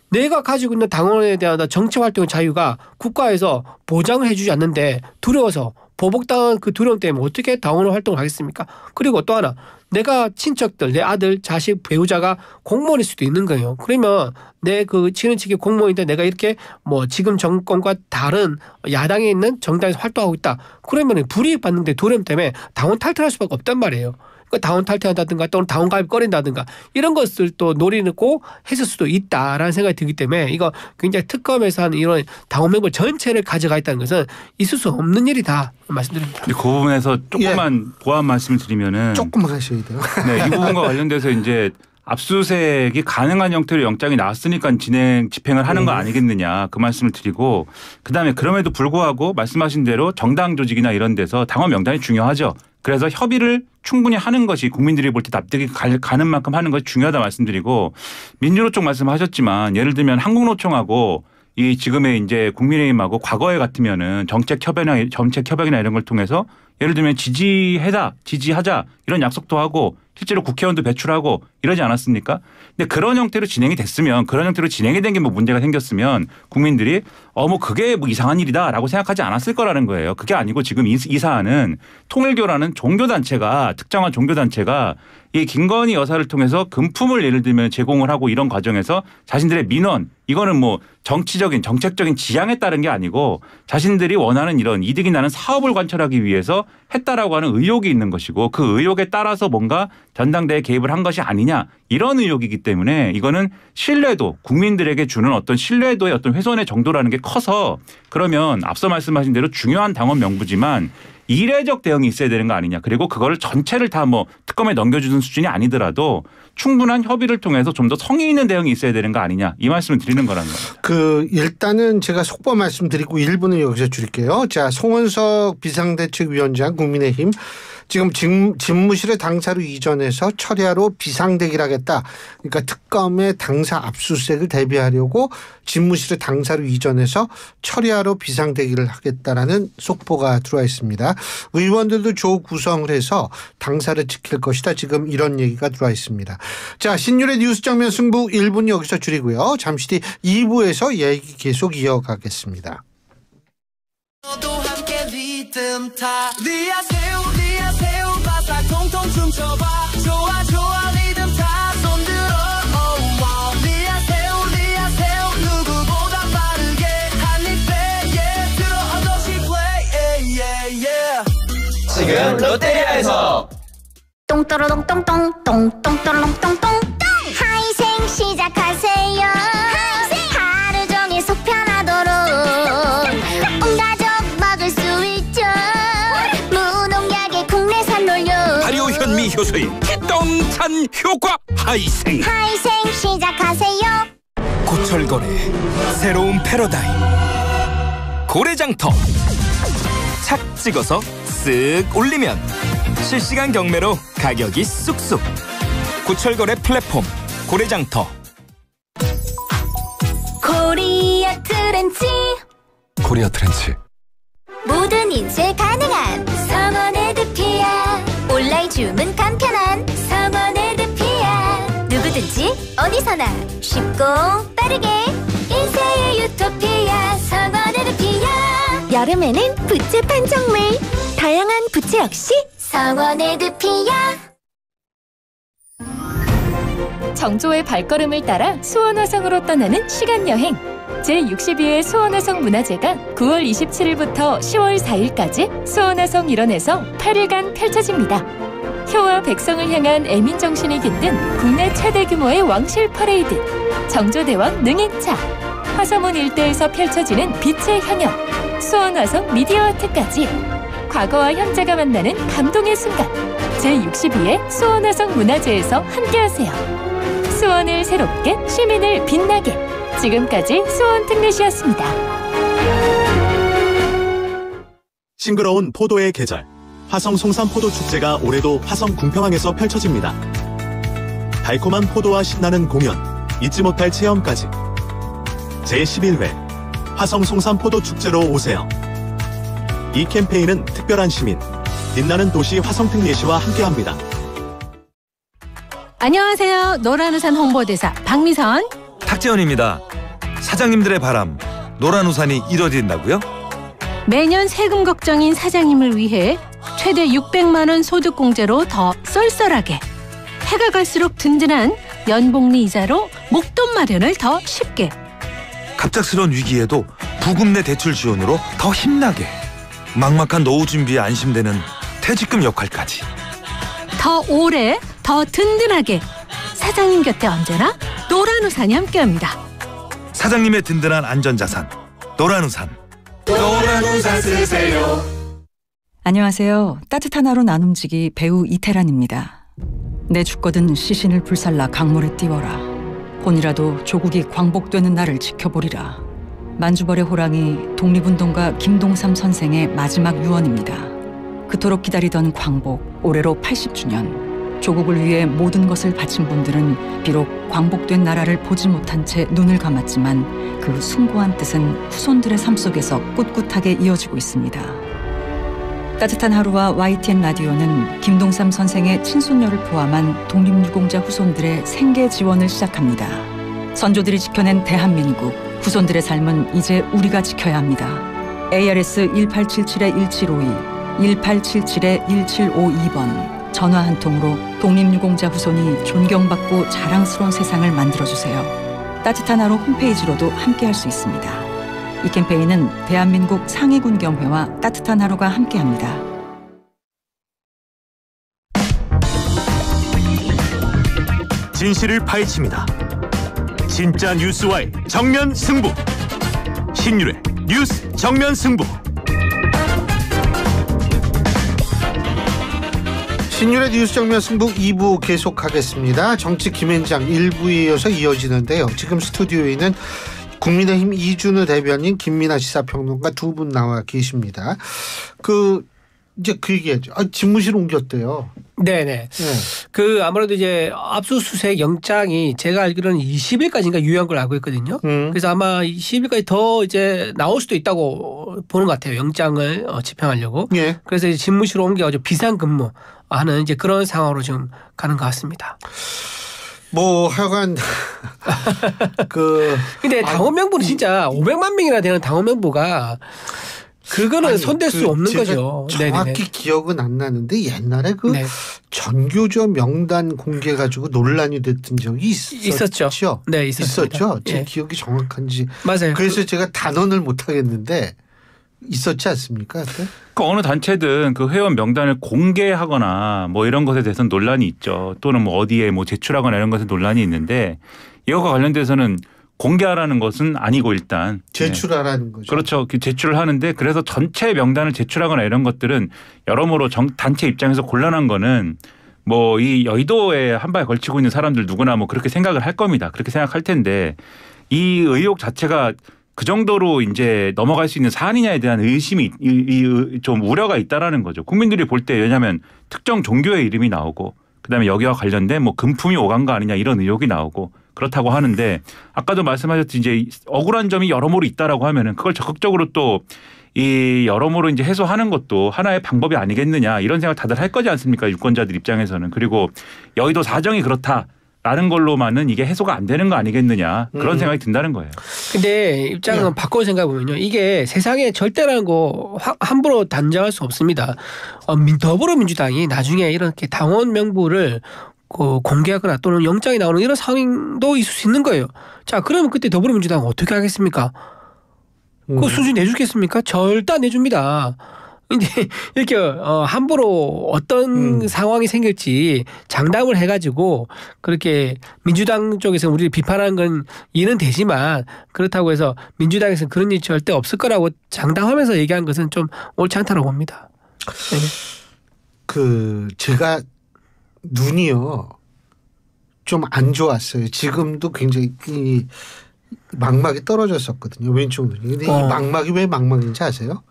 내가 가지고 있는 당원에 대한 정치활동의 자유가 국가에서 보장을 해주지 않는데 두려워서 보복당한 그 두려움 때문에 어떻게 당원 활동을 하겠습니까? 그리고 또 하나 내가 친척들, 내 아들, 자식, 배우자가 공무원일 수도 있는 거예요. 그러면 내 그 친인척이 공무원인데 내가 이렇게 뭐 지금 정권과 다른 야당에 있는 정당에서 활동하고 있다. 그러면 불이익 받는데 두려움 때문에 당원 탈퇴할 수밖에 없단 말이에요. 다운 탈퇴한다든가 또는 다운 가입 꺼린다든가 이런 것을 또 노리고 했을 수도 있다라는 생각이 들기 때문에 이거 굉장히 특검에서 하는 이런 당원 멤버 전체를 가져가 있다는 것은 있을 수 없는 일이다 말씀드립니다. 그 부분에서 조금만 보완 말씀을 드리면은 조금만 하셔야 돼요. 네, 이 부분과 관련돼서 이제 압수수색이 가능한 형태로 영장이 나왔으니까 집행을 하는 거 아니겠느냐 그 말씀을 드리고 그다음에 그럼에도 불구하고 말씀하신 대로 정당 조직이나 이런 데서 당원 명단이 중요하죠. 그래서 협의를 충분히 하는 것이 국민들이 볼 때 납득이 가는 만큼 하는 것이 중요하다 말씀드리고 민주노 쪽 말씀하셨지만 예를 들면 한국노총하고 이 지금의 이제 국민의힘하고 과거에 같으면은 정책 협약이나 이런 걸 통해서 예를 들면 지지하자 이런 약속도 하고 실제로 국회의원도 배출하고 이러지 않았습니까? 근데 그런 형태로 진행이 됐으면 그런 형태로 진행이 된 게 뭐 문제가 생겼으면 국민들이 뭐 그게 뭐 이상한 일이다라고 생각하지 않았을 거라는 거예요. 그게 아니고 지금 이 사안은 통일교라는 종교단체가 특정한 종교단체가 이 김건희 여사를 통해서 금품을 예를 들면 제공을 하고 이런 과정에서 자신들의 민원 이거는 뭐 정치적인 정책적인 지향에 따른 게 아니고 자신들이 원하는 이런 이득이 나는 사업을 관철하기 위해서 했다라고 하는 의혹이 있는 것이고 그 의혹에 따라서 뭔가 전당대회에 개입을 한 것이 아니냐 이런 의혹이기 때문에 이거는 신뢰도 국민들에게 주는 어떤 신뢰도의 어떤 훼손의 정도라는 게 커서 그러면 앞서 말씀하신 대로 중요한 당원 명부지만 이례적 대응이 있어야 되는 거 아니냐. 그리고 그거를 전체를 다 뭐 특검에 넘겨주는 수준이 아니더라도 충분한 협의를 통해서 좀 더 성의 있는 대응이 있어야 되는 거 아니냐. 이 말씀을 드리는 거라는 겁니다. 일단은 제가 속보 말씀드리고 1분을 여기서 줄일게요. 자, 송원석 비상대책위원장 국민의힘 지금 집무실의 당사로 이전해서 철야로 비상대기를 하겠다. 그러니까 특검의 당사 압수수색을 대비하려고 집무실의 당사로 이전해서 철야로 비상대기를 하겠다라는 속보가 들어와 있습니다. 의원들도 조구성을 해서 당사를 지킬 것이다. 지금 이런 얘기가 들어와 있습니다. 자, 신율의 뉴스 정면 승부 1분 여기서 줄이고요. 잠시 뒤 2부에서 얘기 계속 이어가겠습니다. 너도 함께 리듬 타 리아세우 바싹 통통 춤춰봐 좋아 리듬 타 손들어 oh wow 리아세우 누구보다 빠르게 한입 yeah 들어 어도시 play yeah 지금 롯데리아에서 똥또로똥똥똥 똥똥또로똥똥똥 하이생 시작하세요. 하루 종일 속 편하도록 온 가족 먹을 수 있죠. 무농약의 국내산 논료 발효 현미 효소인 기똥찬 효과 하이생 시작하세요. 고철거래 새로운 패러다임 고래장터 착 찍어서 쓱 올리면 실시간 경매로 가격이 쑥쑥 고철거래 플랫폼 고래장터 코리아 트렌치 모든 인쇄 가능한 성원에드피아 온라인 주문 간편한 성원에드피아 누구든지 어디서나 쉽고 빠르게 인쇄의 유토피아 성원에드피아 여름에는 부채 판촉물 다양한 부채 역시 성원에드피아 정조의 발걸음을 따라 수원화성으로 떠나는 시간여행 제62회 수원화성 문화제가 9월 27일부터 10월 4일까지 수원화성 일원에서 8일간 펼쳐집니다. 효와 백성을 향한 애민정신이 깃든 국내 최대 규모의 왕실 퍼레이드 정조대왕 능행차 화서문 일대에서 펼쳐지는 빛의 현역 수원화성 미디어 아트까지 과거와 현재가 만나는 감동의 순간 제62회 수원화성 문화제에서 함께하세요. 수원을 새롭게 시민을 빛나게 지금까지 수원 특례시였습니다. 싱그러운 포도의 계절 화성 송산포도축제가 올해도 화성 궁평항에서 펼쳐집니다. 달콤한 포도와 신나는 공연 잊지 못할 체험까지 제11회 화성 송산포도축제로 오세요. 이 캠페인은 특별한 시민 빛나는 도시 화성특례시와 함께합니다. 안녕하세요. 노란우산 홍보대사 박미선 탁재원입니다. 사장님들의 바람 노란우산이 이뤄진다고요? 매년 세금 걱정인 사장님을 위해 최대 600만 원 소득공제로 더 쏠쏠하게 해가 갈수록 든든한 연복리 이자로 목돈 마련을 더 쉽게 갑작스러운 위기에도 부금 내 대출 지원으로 더 힘나게 막막한 노후 준비에 안심되는 퇴직금 역할까지 더 오래, 더 든든하게 사장님 곁에 언제나 노란우산이 함께합니다. 사장님의 든든한 안전자산 노란우산. 노란우산 쓰세요. 안녕하세요. 따뜻한 하루 나눔지기 배우 이태란입니다. 내 죽거든 시신을 불살라 강물에 띄워라. 혼이라도 조국이 광복되는 날을 지켜보리라. 만주벌의 호랑이 독립운동가 김동삼 선생의 마지막 유언입니다. 그토록 기다리던 광복, 올해로 80주년. 조국을 위해 모든 것을 바친 분들은 비록 광복된 나라를 보지 못한 채 눈을 감았지만 그 숭고한 뜻은 후손들의 삶 속에서 꿋꿋하게 이어지고 있습니다. 따뜻한 하루와 YTN 라디오는 김동삼 선생의 친손녀를 포함한 독립유공자 후손들의 생계 지원을 시작합니다. 선조들이 지켜낸 대한민국, 후손들의 삶은 이제 우리가 지켜야 합니다. ARS 1877-1752, 1877-1752번 전화 한 통으로 독립유공자 후손이 존경받고 자랑스러운 세상을 만들어주세요. 따뜻한 하루 홈페이지로도 함께할 수 있습니다. 이 캠페인은 대한민국 상해군경회와 따뜻한 하루가 함께합니다. 진실을 파헤칩니다. 진짜 뉴스와의 정면 승부. 신유래 뉴스 정면 승부. 신유래 뉴스 정면 승부 2부 계속하겠습니다. 정치 김앤장 1부에 이어서 이어지는데요. 지금 스튜디오에 있는 국민의힘 이준우 대변인, 김민아 시사평론가 두 분 나와 계십니다. 이제 그 얘기하죠. 집무실 옮겼대요. 네네. 아무래도 이제 압수수색 영장이 제가 알기로는 20일까지인가 유효한 걸 알고 있거든요. 그래서 아마 20일까지 더 이제 나올 수도 있다고 보는 것 같아요. 영장을 집행하려고. 예. 그래서 이제 집무실로 옮겨가지고 비상근무하는 이제 그런 상황으로 지금 가는 것 같습니다. 하여간 근데 당원 명부는 진짜 500만 명이나 되는 당원 명부가 그거는 손댈 수 없는 거죠. 정확히 네네네. 기억은 안 나는데 옛날에 전교조 명단 공개 가지고 논란이 됐던 적이 있었죠. 네, 있었죠. 제 예. 기억이 정확한지. 맞아요. 그래서 제가 단언을 못 하겠는데 있었지 않습니까? 그 어느 단체든 그 회원 명단을 공개하거나 뭐 이런 것에 대해서는 논란이 있죠. 또는 뭐 어디에 뭐 제출하거나 이런 것에 논란이 있는데 이거와 관련돼서는 공개하라는 것은 아니고 일단 제출하라는 거죠. 그렇죠. 제출을 하는데 그래서 전체 명단을 제출하거나 이런 것들은 여러모로 단체 입장에서 곤란한 거는 뭐 이 여의도에 한 발 걸치고 있는 사람들 누구나 뭐 그렇게 생각을 할 겁니다. 그렇게 생각할 텐데 이 의혹 자체가 그 정도로 이제 넘어갈 수 있는 사안이냐에 대한 의심이 좀 우려가 있다라는 거죠. 국민들이 볼 때 왜냐하면 특정 종교의 이름이 나오고 그다음에 여기와 관련된 뭐 금품이 오간 거 아니냐 이런 의혹이 나오고 그렇다고 하는데 아까도 말씀하셨듯이 이제 억울한 점이 여러모로 있다라고 하면은 그걸 적극적으로 또 이 여러모로 이제 해소하는 것도 하나의 방법이 아니겠느냐 이런 생각 다들 할 거지 않습니까? 유권자들 입장에서는. 그리고 여의도 사정이 그렇다라는 걸로만은 이게 해소가 안 되는 거 아니겠느냐 그런 생각이 든다는 거예요. 근데 입장은 바꿔 생각해 보면요. 이게 세상에 절대라는 거 함부로 단정할 수 없습니다. 더불어민주당이 나중에 이렇게 당원 명부를 공개하거나 또는 영장이 나오는 이런 상황도 있을 수 있는 거예요. 자, 그러면 그때 더불어민주당은 어떻게 하겠습니까? 그 수준 내주겠습니까? 절대 안 내줍니다. 근데 이렇게 함부로 어떤 상황이 생길지 장담을 해가지고 그렇게 민주당 쪽에서 우리를 비판하는 건 이해는 되지만 그렇다고 해서 민주당에서는 그런 일이 절대 없을 거라고 장담하면서 얘기한 것은 좀 옳지 않다고 봅니다. 네. 제가 눈이요 좀 안 좋았어요. 지금도 굉장히 망막이 떨어졌었거든요. 왼쪽 눈이. 근데 이 망막이 왜 망막인지 아세요?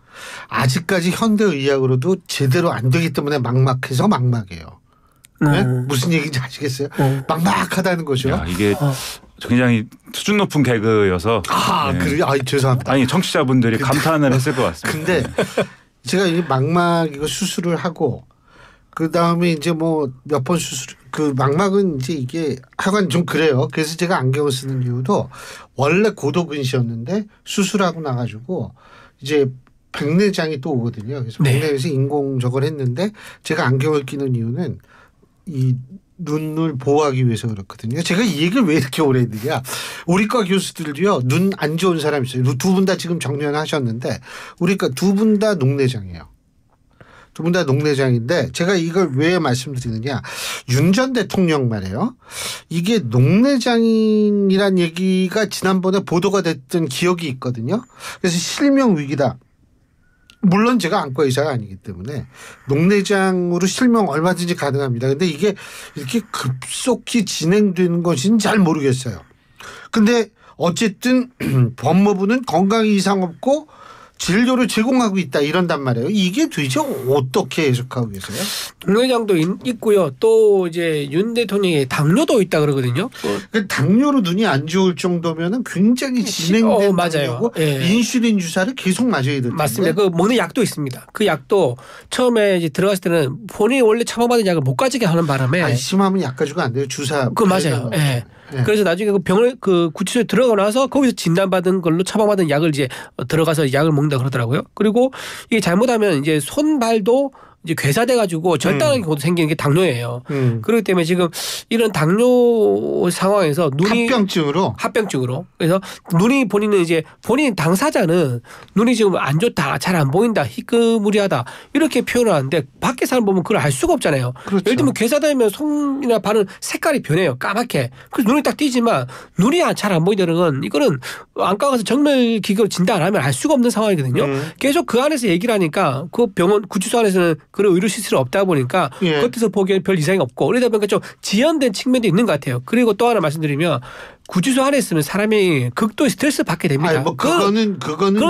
아직까지 현대의학으로도 제대로 안 되기 때문에 막막해서 막막이에요. 네? 무슨 얘기인지 아시겠어요? 막막하다는 거죠. 야, 이게 굉장히 수준 높은 개그여서. 네. 그래요? 죄송합니다. 아니 청취자분들이 감탄을 했을 것 같습니다. 근데 제가 이 막막 이거 수술을 하고 그 다음에 이제 뭐 몇 번 막막은 이제 이게 하여간 좀 그래요. 그래서 제가 안경을 쓰는 이유도 원래 고도근시였는데 수술하고 나가지고 이제 백내장이 또 오거든요. 그래서 백내에서 인공 저걸 했는데 제가 안경을 끼는 이유는 이 눈을 보호하기 위해서 그렇거든요. 제가 이 얘기를 왜 이렇게 오래 했느냐. 우리과 교수들도요. 눈 안 좋은 사람 있어요. 두 분 다 지금 정년하셨는데 우리과 두 분 다 녹내장이에요. 두 분 다 농내장인데 제가 이걸 왜 말씀드리느냐. 윤 전 대통령 말이에요. 이게 농내장이란 얘기가 지난번에 보도가 됐던 기억이 있거든요. 그래서 실명 위기다. 물론 제가 안과 의사가 아니기 때문에 농내장으로 실명 얼마든지 가능합니다. 근데 이게 이렇게 급속히 진행되는 것인지 잘 모르겠어요. 근데 어쨌든 법무부는 건강 이상 없고 진료를 제공하고 있다 이런단 말이에요. 이게 도대체 어떻게 해석하고 계세요? 농내장도 있고요. 또 이제 윤 대통령의 당뇨도 있다 그러거든요. 그 당뇨로 눈이 안 좋을 정도면은 굉장히 진행된 맞아요. 예. 인슐린 주사를 계속 맞아야 되는데. 맞습니다. 그 먹는 약도 있습니다. 그 약도 처음에 이제 들어갔을 때는 본인이 원래 처방받은 약을 못 가지게 하는 바람에 심하면 약 가지고 안 돼요. 주사. 그 맞아요. 예. 네. 그래서 나중에 그 병을 그 구치소에 들어가고 나서 거기서 진단받은 걸로 처방받은 약을 이제 들어가서 약을 먹는다 그러더라고요. 그리고 이게 잘못하면 이제 손발도 이제 괴사돼 가지고 절단하는 경우도 생기는 게 당뇨예요. 그렇기 때문에 지금 이런 당뇨 상황에서 눈이 합병증으로 그래서 눈이 본인은 이제 본인 당사자는 눈이 지금 안 좋다, 잘 안 보인다, 희끄무리하다 이렇게 표현을 하는데 밖에 사람 보면 그걸 알 수가 없잖아요. 그렇죠. 예를 들면 괴사되면 손이나 발은 색깔이 변해요, 까맣게. 그래서 눈이 딱 띄지만 눈이 잘 안 보인다는 건 이거는 안과 가서 정밀 기계로 진단 안 하면 알 수가 없는 상황이거든요. 계속 그 안에서 얘기를 하니까 그 병원 구치소 안에서는 그런 의료 시설이 없다 보니까 겉에서 보기에는 별 이상이 없고 그러다 보니까 좀 지연된 측면도 있는 것 같아요. 그리고 또 하나 말씀드리면 구치소 안에 있으면 사람이 극도의 스트레스 받게 됩니다. 아니, 뭐 그거는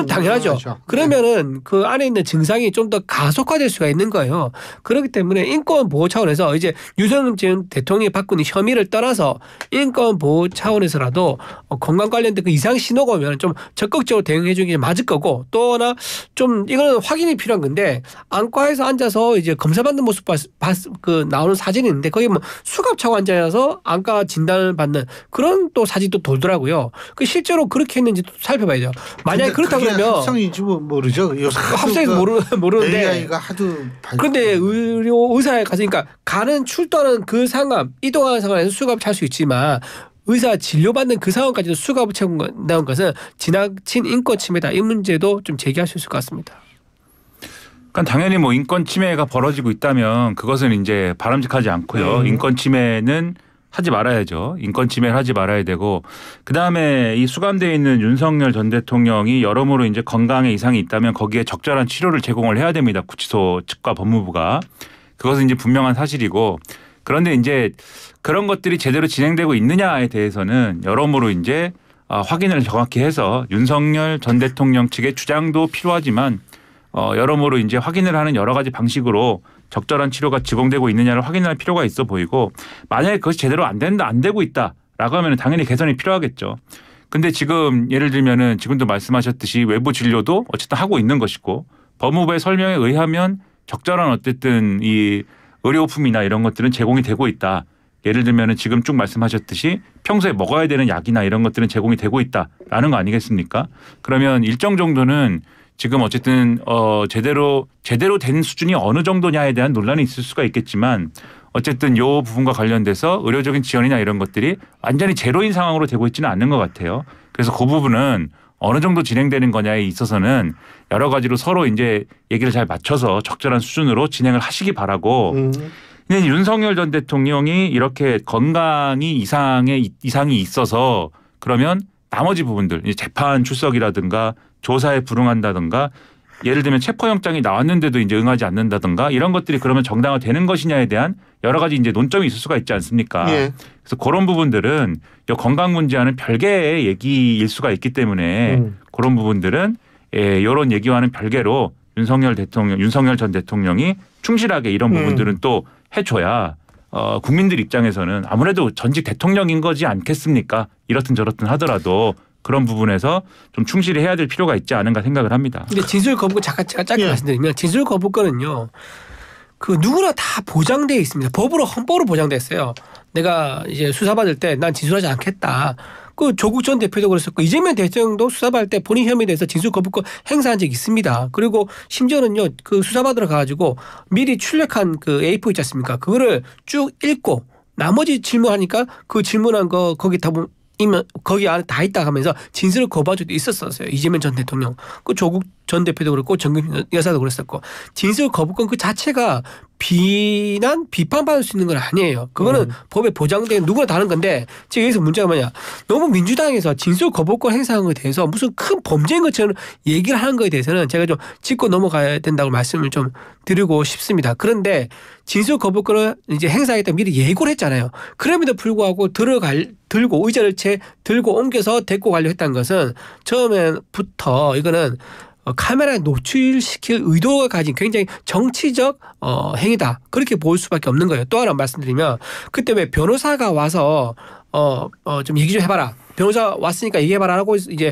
당연하죠. 그러면은 그 안에 있는 증상이 좀 더 가속화될 수가 있는 거예요. 그렇기 때문에 인권 보호 차원에서 이제 윤석열 전 대통령이 받고 있는 혐의를 떠나서 인권 보호 차원에서라도 건강 관련된 그 이상 신호가 오면 좀 적극적으로 대응해 주는 게 맞을 거고 또 하나 좀 이거는 확인이 필요한 건데 안과에서 앉아서 이제 검사받는 모습 그 나오는 사진이 있는데 거기 뭐 수갑차고 앉아서 안과 진단을 받는 그런 또 사진도 돌더라고요. 그 실제로 그렇게 했는지 살펴봐야 돼요. 만약에 그렇다 그러면 합성인지 모르죠. 합성해서 모르는데 AI가 하도 그런데 의사에 갔으니까 가는 출도하는 그 상황 이동하는 상황에서 수갑을 찰 수 있지만 의사 진료받는 그 상황까지도 수갑을 채운 나온 것은 지나친 인권 침해다. 이 문제도 좀 제기할 수 있을 것 같습니다. 그러니까 당연히 뭐 인권 침해가 벌어지고 있다면 그것은 이제 바람직하지 않고요. 인권 침해는 하지 말아야죠. 인권 침해를 하지 말아야 되고 그다음에 이 수감되어 있는 윤석열 전 대통령이 여러모로 이제 건강에 이상이 있다면 거기에 적절한 치료를 제공을 해야 됩니다. 구치소 측과 법무부가. 그것은 이제 분명한 사실이고 그런데 이제 그런 것들이 제대로 진행되고 있느냐에 대해서는 여러모로 이제 확인을 정확히 해서 윤석열 전 대통령 측의 주장도 필요하지만 여러모로 이제 확인을 하는 여러 가지 방식으로 적절한 치료가 제공되고 있느냐를 확인할 필요가 있어 보이고 만약에 그것이 제대로 안 되고 있다라고 하면 당연히 개선이 필요하겠죠. 근데 지금 예를 들면은 지금도 말씀하셨듯이 외부 진료도 어쨌든 하고 있는 것이고 법무부의 설명에 의하면 적절한 어쨌든 이 의료품이나 이런 것들은 제공이 되고 있다. 예를 들면은 지금 쭉 말씀하셨듯이 평소에 먹어야 되는 약이나 이런 것들은 제공이 되고 있다라는 거 아니겠습니까? 그러면 일정 정도는 지금 어쨌든 제대로 된 수준이 어느 정도냐에 대한 논란이 있을 수가 있겠지만 어쨌든 이 부분과 관련돼서 의료적인 지원이나 이런 것들이 완전히 제로인 상황으로 되고 있지는 않는 것 같아요. 그래서 그 부분은 어느 정도 진행되는 거냐에 있어서는 여러 가지로 서로 이제 얘기를 잘 맞춰서 적절한 수준으로 진행을 하시기 바라고. 근데 윤석열 전 대통령이 이렇게 건강이 이상이 있어서 그러면 나머지 부분들 재판 출석이라든가 조사에 불응한다든가 예를 들면 체포영장이 나왔는데도 이제 응하지 않는다든가 이런 것들이 그러면 정당화되는 것이냐에 대한 여러 가지 이제 논점이 있을 수가 있지 않습니까? 예. 그래서 그런 부분들은 건강 문제와는 별개의 얘기일 수가 있기 때문에 그런 부분들은 이런 얘기와는 별개로 윤석열 전 대통령이 충실하게 이런 부분들은 또 해줘야 국민들 입장에서는 아무래도 전직 대통령인 거지 않겠습니까? 이렇든 저렇든 하더라도 그런 부분에서 좀 충실히 해야 될 필요가 있지 않은가 생각을 합니다. 근데 진술 거부권 제가 짧게 말씀드리면 진술 거부권은요. 그 누구나 다 보장되어 있습니다. 헌법으로 보장됐어요. 내가 이제 수사받을 때 난 진술하지 않겠다. 그 조국 전 대표도 그랬었고 이재명 대통령도 수사받을 때 본인 혐의에 대해서 진술 거부권 행사한 적이 있습니다. 그리고 심지어는요 그 수사받으러 가가지고 미리 출력한 그 A4 있지 않습니까? 그거를 쭉 읽고 나머지 질문하니까 그 질문한 거 거기 다 보면 거기 안에 다 있다 하면서 진술을 거부한 적도 있었어요. 이재명 전 대통령, 그 조국 전 대표도 그렇고 정경심 여사도 그랬었고 진술 거부권 그 자체가 비판받을 수 있는 건 아니에요. 그거는 법에 보장된 누구나 다른 건데 지금 여기서 문제가 뭐냐. 너무 민주당에서 진술 거부권 행사한 것에 대해서 무슨 큰 범죄인 것처럼 얘기를 하는 것에 대해서는 제가 좀 짚고 넘어가야 된다고 말씀을 좀 드리고 싶습니다. 그런데 진술 거부권을 이제 행사하겠다 미리 예고를 했잖아요. 그럼에도 불구하고 들고 의자를 들고 옮겨서 데리고 가려고 했다는 것은 처음부터 이거는 카메라에 노출시킬 의도가 가진 굉장히 정치적 행위다. 그렇게 볼 수밖에 없는 거예요. 또 하나 말씀드리면 그때 왜 변호사가 와서 좀 얘기 좀 해봐라. 변호사 왔으니까 얘기해봐라라고 이제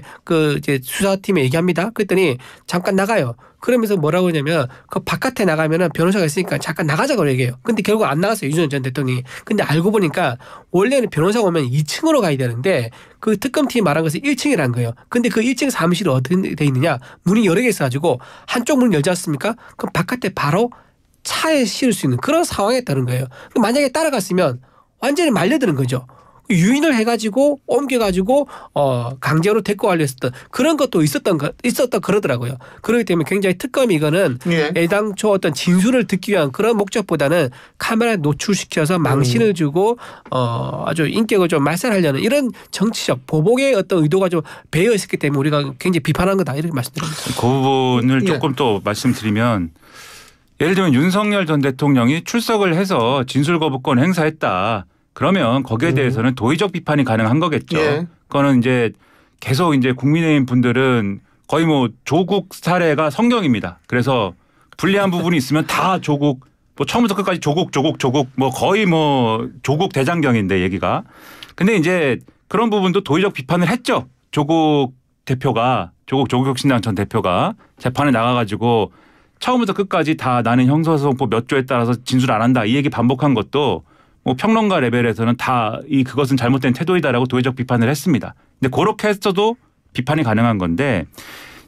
수사팀에 얘기합니다. 그랬더니 잠깐 나가요. 그러면서 뭐라고 하냐면 그 바깥에 나가면은 변호사가 있으니까 잠깐 나가자고 얘기해요. 근데 결국 안 나갔어요. 유승열 전 대통령이. 근데 알고 보니까 원래는 변호사가 오면 2층으로 가야 되는데 그 특검팀이 말한 것은 1층이라는 거예요. 근데 그 1층 사무실이 어떻게 돼 있느냐. 문이 여러 개 있어가지고 한쪽 문을 열지 않습니까? 그럼 바깥에 바로 차에 실을 수 있는 그런 상황에 따른 거예요. 만약에 따라갔으면 완전히 말려드는 거죠. 유인을 해가지고 옮겨가지고 강제로 데리고 가려 했었던 그런 것도 있었다 그러더라고요. 그렇기 때문에 굉장히 특검이 이거는 애당초 어떤 진술을 듣기 위한 그런 목적보다는 카메라에 노출시켜서 망신을 주고 아주 인격을 좀 말살하려는 이런 정치적 보복의 어떤 의도가 좀 배어 있었기 때문에 우리가 굉장히 비판한 거다 이렇게 말씀드립니다. 그 부분을 조금 또 말씀드리면 예를 들면 윤석열 전 대통령이 출석을 해서 진술 거부권 행사했다. 그러면 거기에 대해서는 도의적 비판이 가능한 거겠죠. 그거는 이제 계속 이제 국민의힘 분들은 거의 뭐 조국 사례가 성경입니다. 그래서 불리한 부분이 있으면 다 조국, 뭐 처음부터 끝까지 조국 뭐 거의 뭐 조국 대장경인데 얘기가. 근데 이제 그런 부분도 도의적 비판을 했죠. 조국 혁신당 전 대표가 재판에 나가가지고 처음부터 끝까지 다 나는 형사소송법 몇 조에 따라서 진술 안 한다 이 얘기 반복한 것도 뭐 평론가 레벨에서는 다 그것은 잘못된 태도이다라고 도의적 비판을 했습니다. 근데 그렇게 했어도 비판이 가능한 건데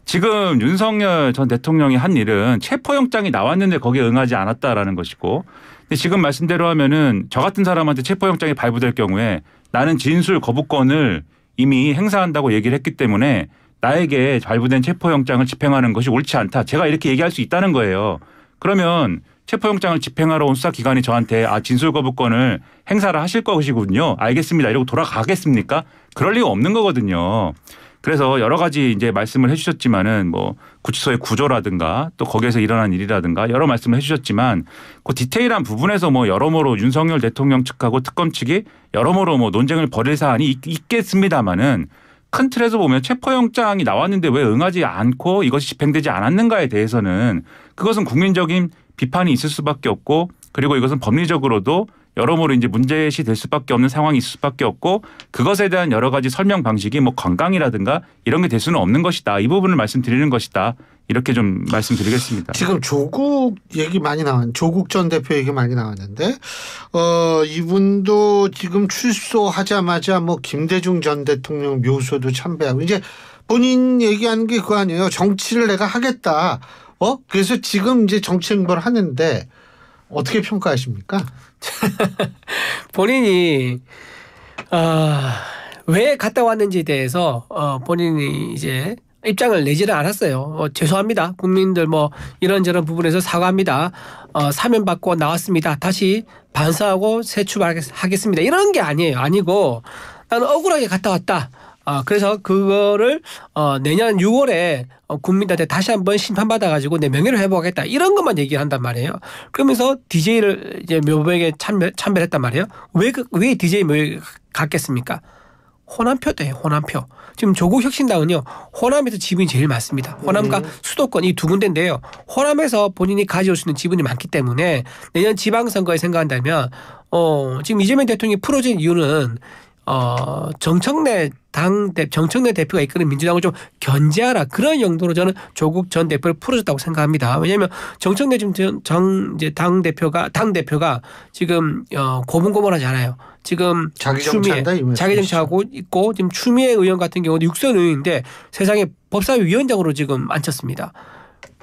지금 윤석열 전 대통령이 한 일은 체포영장이 나왔는데 거기에 응하지 않았다라는 것이고 근데 지금 말씀대로 하면은 저 같은 사람한테 체포영장이 발부될 경우에 나는 진술 거부권을 이미 행사한다고 얘기를 했기 때문에 나에게 발부된 체포영장을 집행하는 것이 옳지 않다. 제가 이렇게 얘기할 수 있다는 거예요. 그러면 체포영장을 집행하러 온 수사기관이 저한테 진술 거부권을 행사를 하실 것이군요. 알겠습니다. 이러고 돌아가겠습니까? 그럴 리가 없는 거거든요. 그래서 여러 가지 이제 말씀을 해 주셨지만은 뭐 구치소의 구조라든가 또 거기에서 일어난 일이라든가 여러 말씀을 해 주셨지만 그 디테일한 부분에서 뭐 여러모로 윤석열 대통령 측하고 특검 측이 여러모로 뭐 논쟁을 벌일 사안이 있겠습니다마는 큰 틀에서 보면 체포영장이 나왔는데 왜 응하지 않고 이것이 집행되지 않았는가에 대해서는 그것은 국민적인 비판이 있을 수밖에 없고 그리고 이것은 법리적으로도 여러모로 이제 문제시 될 수밖에 없는 상황이 있을 수밖에 없고 그것에 대한 여러 가지 설명 방식이 뭐 관광이라든가 이런 게 될 수는 없는 것이다. 이 부분을 말씀드리는 것이다. 이렇게 좀 말씀드리겠습니다. 지금 조국 얘기 많이 조국 전 대표 얘기 많이 나왔는데 이분도 지금 출소하자마자 뭐 김대중 전 대통령 묘소도 참배하고 이제 본인 얘기하는 게 그거 아니에요. 정치를 내가 하겠다. 그래서 지금 이제 정치 행보를 하는데 어떻게 평가하십니까? 본인이 왜 갔다 왔는지에 대해서 본인이 이제 입장을 내지를 않았어요. 죄송합니다. 국민들 뭐 이런저런 부분에서 사과합니다. 사면 받고 나왔습니다. 다시 반성하고 새 출발하겠습니다. 이런 게 아니고 나는 억울하게 갔다 왔다. 그래서 그거를 내년 6월에 국민들한테 다시 한번 심판받아가지고 내 명예를 회복하겠다. 이런 것만 얘기한단 말이에요. 그러면서 DJ를 이제 묘백에 참배했단 말이에요. 왜 DJ 묘백에 갔겠습니까? 호남표 때예요. 호남표. 지금 조국 혁신당은요. 호남에서 지분이 제일 많습니다. 호남과 수도권 이 두 군데인데요. 호남에서 본인이 가져올 수 있는 지분이 많기 때문에 내년 지방선거에 생각한다면 지금 이재명 대통령이 풀어진 이유는 정청래 대표가 이끄는 민주당을 좀 견제하라 그런 용도로 저는 조국 전 대표를 풀어줬다고 생각합니다. 왜냐하면 정청래 당 대표가 지금 고분고분하지 않아요. 지금 자기 정치하고 있고 지금 추미애 의원 같은 경우도 육선 의원인데 세상에 법사위 위원장으로 지금 앉혔습니다.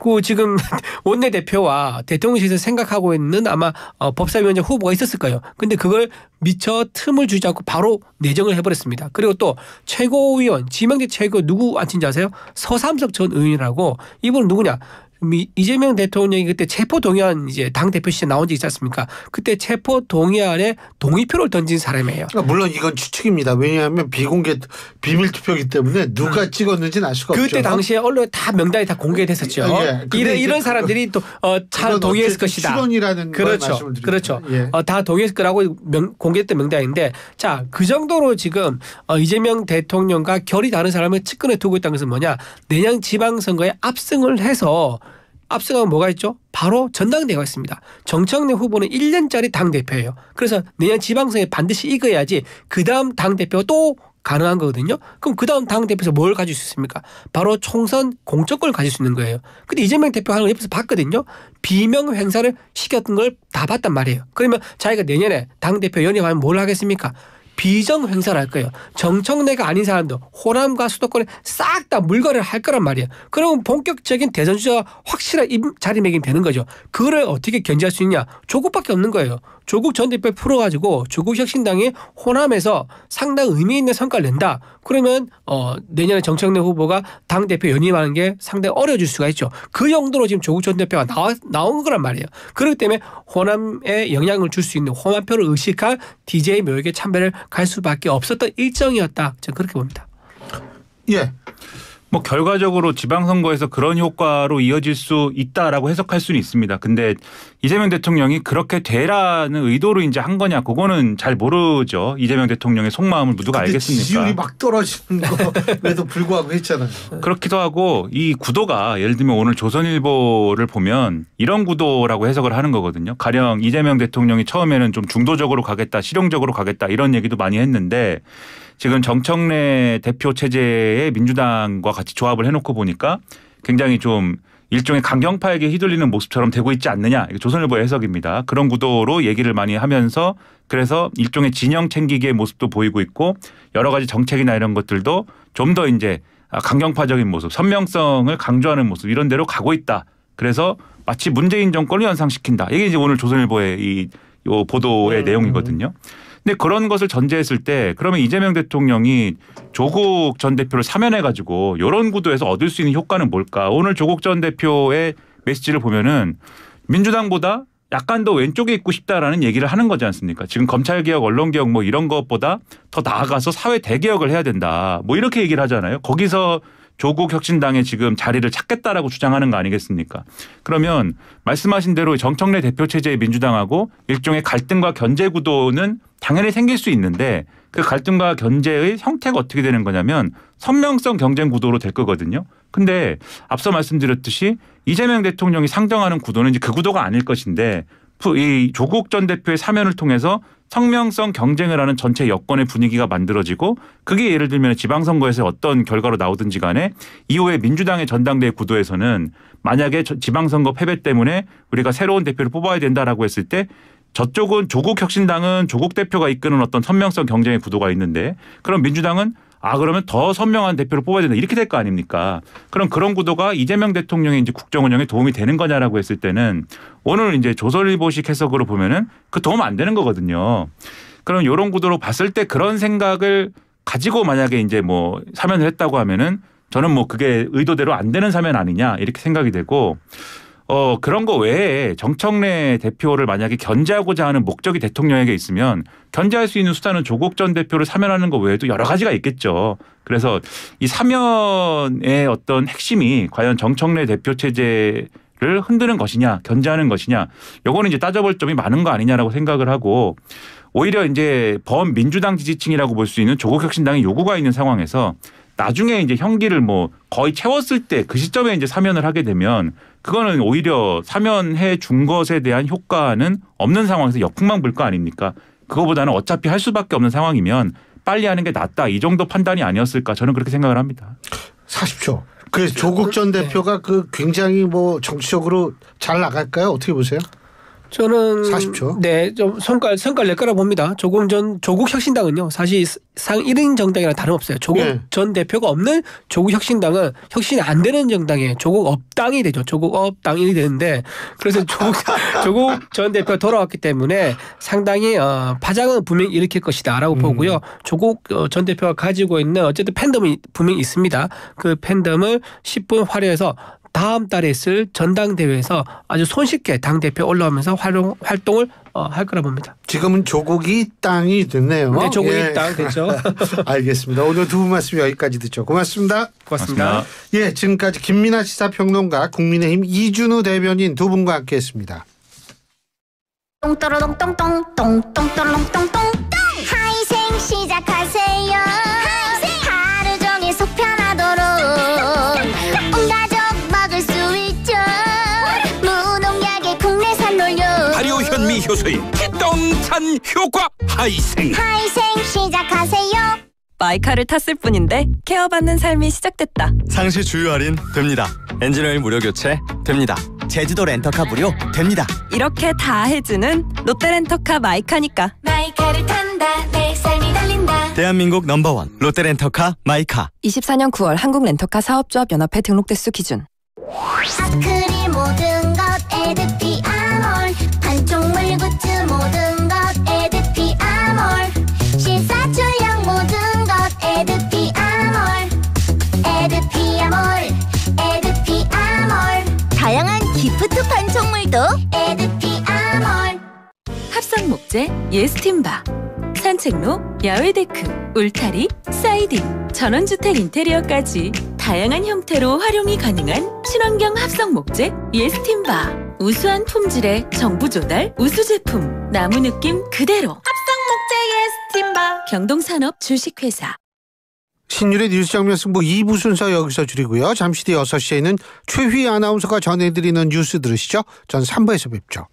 그 지금 원내대표와 대통령실에서 생각하고 있는 아마 법사위원장 후보가 있었을 거예요. 근데 그걸 미처 틈을 주지 않고 바로 내정을 해버렸습니다. 그리고 또 최고위원 지명직 최고 누구 앉힌지 아세요? 서삼석 전 의원이라고. 이분은 누구냐? 이재명 대통령이 그때 체포동의안 이제 당대표 시절에 나온 적 있지 않습니까? 그때 체포동의안에 동의표를 던진 사람이에요. 물론 이건 추측입니다. 왜냐하면 비공개 비밀투표이기 때문에 누가 찍었는지는 알 수가 없죠. 그때 당시에 언론에 다 명단이 다 공개됐었죠. 이런 사람들이 또 잘 동의했을 것이다. 추론이라는 걸 말씀을 그렇죠. 다 동의했을 거라고 공개했던 명단인데 자, 그 정도로 지금 이재명 대통령과 결이 다른 사람을 측근에 두고 있다는 것은 뭐냐? 내년 지방선거에 압승을 해서 압승하면 뭐가 있죠? 바로 전당대회가 있습니다. 정청래 후보는 1년짜리 당대표예요. 그래서 내년 지방선거에 반드시 이겨야지 그다음 당대표가 또 가능한 거거든요. 그럼 그다음 당대표에서 뭘 가질 수 있습니까? 바로 총선 공천권을 가질 수 있는 거예요. 근데 이재명 대표 하는 걸 옆에서 봤거든요. 비명 행사를 시켰던 걸 다 봤단 말이에요. 그러면 자기가 내년에 당대표 연임하면 뭘 하겠습니까? 비정 행사를 할 거예요. 정청래가 아닌 사람도 호남과 수도권에 싹 다 물거리를 할 거란 말이에요. 그러면 본격적인 대선 주자가 확실한 자리매김이 되는 거죠. 그거를 어떻게 견제할 수 있냐? 조국밖에 없는 거예요. 조국 전 대표 풀어가지고 조국혁신당이 호남에서 상당히 의미 있는 성과를 낸다. 그러면 내년에 정청래 후보가 당대표 연임하는 게 상당히 어려워질 수가 있죠. 그 정도로 지금 조국 전 대표가 나온 거란 말이에요. 그렇기 때문에 호남에 영향을 줄 수 있는 호남표를 의식한 DJ 묘역의 참배를 갈 수밖에 없었던 일정이었다. 저는 그렇게 봅니다. 예. 뭐 결과적으로 지방선거에서 그런 효과로 이어질 수 있다라고 해석할 수는 있습니다. 근데 이재명 대통령이 그렇게 되라는 의도로 이제 한 거냐, 그거는 잘 모르죠. 이재명 대통령의 속마음을 누가 알겠습니까? 지지율이 막 떨어지는 거에도 불구하고 했잖아요. 그렇기도 하고 이 구도가 예를 들면 오늘 조선일보를 보면 이런 구도라고 해석을 하는 거거든요. 가령 이재명 대통령이 처음에는 좀 중도적으로 가겠다, 실용적으로 가겠다 이런 얘기도 많이 했는데 지금 정청래 대표 체제의 민주당과 같이 조합을 해놓고 보니까 굉장히 좀 일종의 강경파에게 휘둘리는 모습처럼 되고 있지 않느냐. 이게 조선일보의 해석입니다. 그런 구도로 얘기를 많이 하면서 그래서 일종의 진영 챙기기의 모습도 보이고 있고 여러 가지 정책이나 이런 것들도 좀 더 이제 강경파적인 모습, 선명성을 강조하는 모습 이런 데로 가고 있다. 그래서 마치 문재인 정권을 연상시킨다. 이게 이제 오늘 조선일보의 이 보도의 내용이거든요. 근데 그런 것을 전제했을 때 그러면 이재명 대통령이 조국 전 대표를 사면해가지고 이런 구도에서 얻을 수 있는 효과는 뭘까? 오늘 조국 전 대표의 메시지를 보면은 민주당보다 약간 더 왼쪽에 있고 싶다라는 얘기를 하는 거지 않습니까? 지금 검찰개혁, 언론개혁 뭐 이런 것보다 더 나아가서 사회 대개혁을 해야 된다. 뭐 이렇게 얘기를 하잖아요. 거기서 조국 혁신당에 지금 자리를 찾겠다라고 주장하는 거 아니겠습니까? 그러면 말씀하신 대로 정청래 대표 체제의 민주당하고 일종의 갈등과 견제 구도는 당연히 생길 수 있는데 그 갈등과 견제의 형태가 어떻게 되는 거냐면 선명성 경쟁 구도로 될 거거든요. 근데 앞서 말씀드렸듯이 이재명 대통령이 상정하는 구도는 이제 그 구도가 아닐 것인데 이 조국 전 대표의 사면을 통해서 성명성 경쟁을 하는 전체 여권의 분위기가 만들어지고 그게 예를 들면 지방선거에서 어떤 결과로 나오든지 간에 이후에 민주당의 전당대회 구도에서는 만약에 지방선거 패배 때문에 우리가 새로운 대표를 뽑아야 된다라고 했을 때 저쪽은 조국 혁신당은 조국 대표가 이끄는 어떤 선명성 경쟁의 구도가 있는데 그럼 민주당은 그러면 더 선명한 대표를 뽑아야 된다 이렇게 될 거 아닙니까? 그럼 그런 구도가 이재명 대통령의 이제 국정 운영에 도움이 되는 거냐라고 했을 때는 오늘 이제 조선일보식 해석으로 보면은 그 도움 안 되는 거거든요. 그럼 이런 구도로 봤을 때 그런 생각을 가지고 만약에 이제 뭐 사면을 했다고 하면은 저는 뭐 그게 의도대로 안 되는 사면 아니냐 이렇게 생각이 되고 그런 거 외에 정청래 대표를 만약에 견제하고자 하는 목적이 대통령에게 있으면 견제할 수 있는 수단은 조국 전 대표를 사면하는 거 외에도 여러 가지가 있겠죠. 그래서 이 사면의 어떤 핵심이 과연 정청래 대표 체제를 흔드는 것이냐 견제하는 것이냐 요거는 이제 따져볼 점이 많은 거 아니냐라고 생각을 하고 오히려 이제 범민주당 지지층이라고 볼 수 있는 조국 혁신당의 요구가 있는 상황에서 나중에 이제 형기를 뭐 거의 채웠을 때 그 시점에 이제 사면을 하게 되면 그거는 오히려 사면해 준 것에 대한 효과는 없는 상황에서 역풍만 불 거 아닙니까? 그거보다는 어차피 할 수밖에 없는 상황이면 빨리 하는 게 낫다. 이 정도 판단이 아니었을까? 저는 그렇게 생각을 합니다. 40초. 그래서 조국 전 대표가 그 굉장히 뭐 정치적으로 잘 나갈까요? 어떻게 보세요? 저는 40초. 네, 좀 성과를 낼 거라 봅니다. 조국 혁신당은요, 사실상 1인 정당이랑 다름없어요. 조국 전 대표가 없는 조국 혁신당은 혁신이 안 되는 정당이에요. 조국 업당이 되죠. 조국 업당이 되는데, 그래서 조국 전 대표가 돌아왔기 때문에 상당히 파장은 분명히 일으킬 것이다라고 보고요. 조국 전 대표가 가지고 있는 어쨌든 팬덤이 분명히 있습니다. 그 팬덤을 10분 활용해서 다음 달에 있을 전당대회에서 아주 손쉽게 당대표 올라오면서 활동을 할 거라 봅니다. 지금은 조국이 땅이 됐네요. 네, 조국이 땅 됐죠. 알겠습니다. 오늘 두 분 말씀 여기까지 듣죠. 고맙습니다. 고맙습니다. 예, 지금까지 김민아 시사평론가, 국민의힘 이준우 대변인 두 분과 함께했습니다. 똥또로똥똥똥똥똥또롱똥똥 하이생 시작하세요. 하루 종일 속 편하도록 온 가족 먹을 수 있죠. 무농약의 국내산 논료 발효 현미 효소의 기똥찬 효과. 하이생 시작하세요. 마이카를 탔을 뿐인데 케어받는 삶이 시작됐다. 상시 주유 할인 됩니다. 엔진오일 무료 교체 됩니다. 제주도 렌터카 무료 됩니다. 이렇게 다 해주는 롯데렌터카 마이카니까. 마이카를 탄다 내 삶이 달린다. 대한민국 넘버원 롯데렌터카 마이카. 24년 9월 한국렌터카 사업조합 연합회 등록 대수 기준. 아크릴 모든 것 에드피 아몰, 반쪽물 굿즈 모든 것 에드피 아몰, 실사출력 모든 것 에드피 아몰, 에드피 아몰, 에드피 아몰, 다양한 기프트 반쪽물도 에드피 아몰. 합성 목재, 예스팀바, 산책로, 야외 데크, 울타리, 사이딩, 전원주택 인테리어까지 다양한 형태로 활용이 가능한 친환경 합성 목재 예스팀바. 우수한 품질의 정부 조달 우수 제품, 나무 느낌 그대로. 합성 목재 예스팀바. 경동산업 주식회사. 신율의 뉴스 정면 승부 2부 순서 여기서 줄이고요. 잠시 뒤 6시에는 최휘 아나운서가 전해드리는 뉴스 들으시죠. 전 3부에서 뵙죠.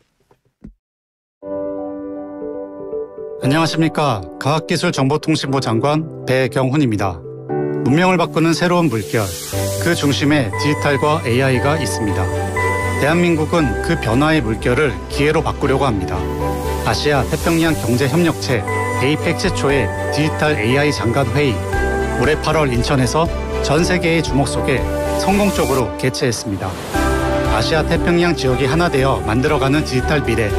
안녕하십니까. 과학기술정보통신부 장관 배경훈입니다. 문명을 바꾸는 새로운 물결, 그 중심에 디지털과 AI가 있습니다. 대한민국은 그 변화의 물결을 기회로 바꾸려고 합니다. 아시아 태평양 경제협력체 APEC 최초의 디지털 AI 장관회의, 올해 8월 인천에서 전 세계의 주목 속에 성공적으로 개최했습니다. 아시아 태평양 지역이 하나 되어 만들어가는 디지털 미래,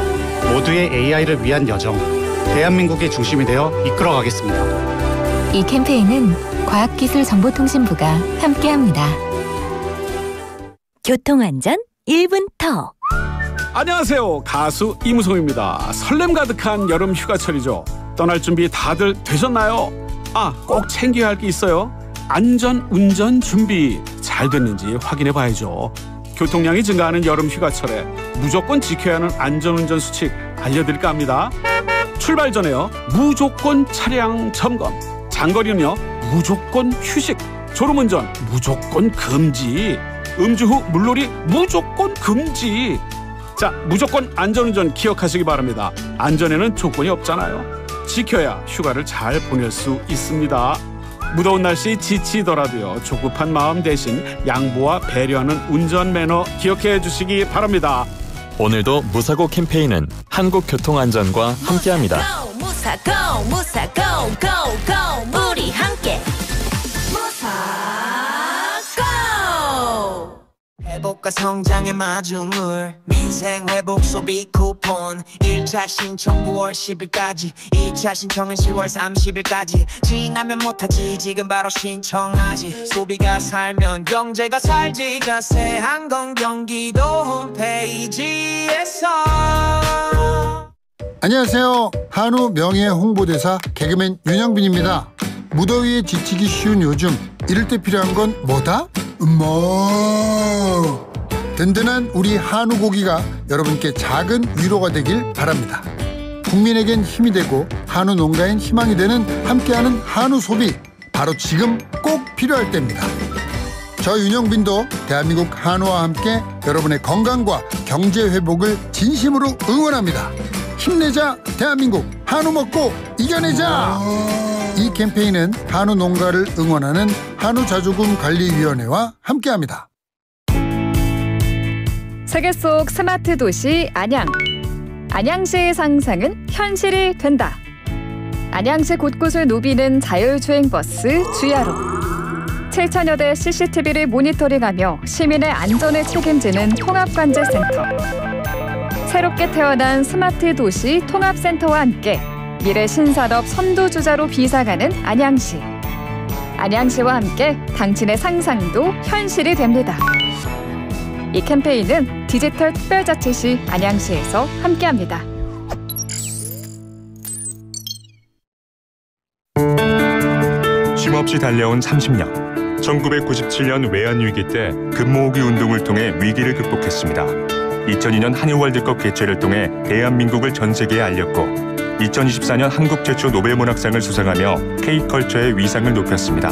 모두의 AI를 위한 여정, 대한민국이 중심이 되어 이끌어가겠습니다. 이 캠페인은 과학기술정보통신부가 함께합니다. 교통안전 1분 더. 안녕하세요. 가수 이무송입니다. 설렘 가득한 여름 휴가철이죠. 떠날 준비 다들 되셨나요? 꼭 챙겨야 할 게 있어요. 안전 운전 준비 잘 됐는지 확인해 봐야죠. 교통량이 증가하는 여름 휴가철에 무조건 지켜야 하는 안전운전 수칙 알려드릴까 합니다. 출발 전에요, 무조건 차량 점검. 장거리는요, 무조건 휴식. 졸음운전 무조건 금지. 음주 후 물놀이 무조건 금지. 자, 무조건 안전운전 기억하시기 바랍니다. 안전에는 조건이 없잖아요. 지켜야 휴가를 잘 보낼 수 있습니다. 무더운 날씨 지치더라도요, 조급한 마음 대신 양보와 배려하는 운전 매너 기억해 주시기 바랍니다. 오늘도 무사고 캠페인은 한국교통안전과 함께합니다. 무사고 우리 함께 무사고. 회복과 성장의 마중물, 민생 회복 소비 쿠폰. 1차 신청 9월 10일까지, 2차 신청은 10월 30일까지. 지나면 못하지, 지금 바로 신청하지. 소비가 살면 경제가 살지. 자세한 경기도 홈페이지에서. 안녕하세요. 한우 명예 홍보대사 개그맨 윤영빈입니다. 무더위에 지치기 쉬운 요즘, 이럴 때 필요한 건 뭐다? 든든한 우리 한우 고기가 여러분께 작은 위로가 되길 바랍니다. 국민에겐 힘이 되고 한우 농가엔 희망이 되는 함께하는 한우 소비, 바로 지금 꼭 필요할 때입니다. 저 윤영빈도 대한민국 한우와 함께 여러분의 건강과 경제 회복을 진심으로 응원합니다. 힘내자 대한민국, 한우 먹고 이겨내자. 이 캠페인은 한우 농가를 응원하는 한우자조금관리위원회와 함께합니다. 세계 속 스마트 도시 안양. 안양시의 상상은 현실이 된다. 안양시 곳곳을 누비는 자율주행버스 주야로. 7천여 대 CCTV를 모니터링하며 시민의 안전을 책임지는 통합관제센터. 새롭게 태어난 스마트 도시 통합센터와 함께 미래 신산업 선두주자로 비상하는 안양시. 안양시와 함께 당신의 상상도 현실이 됩니다. 이 캠페인은 디지털 특별자치시 안양시에서 함께합니다. 쉼없이 달려온 30년. 1997년 외환위기 때 금모으기 운동을 통해 위기를 극복했습니다. 2002년 한일 월드컵 개최를 통해 대한민국을 전 세계에 알렸고 2024년 한국 최초 노벨문학상을 수상하며 K컬처의 위상을 높였습니다.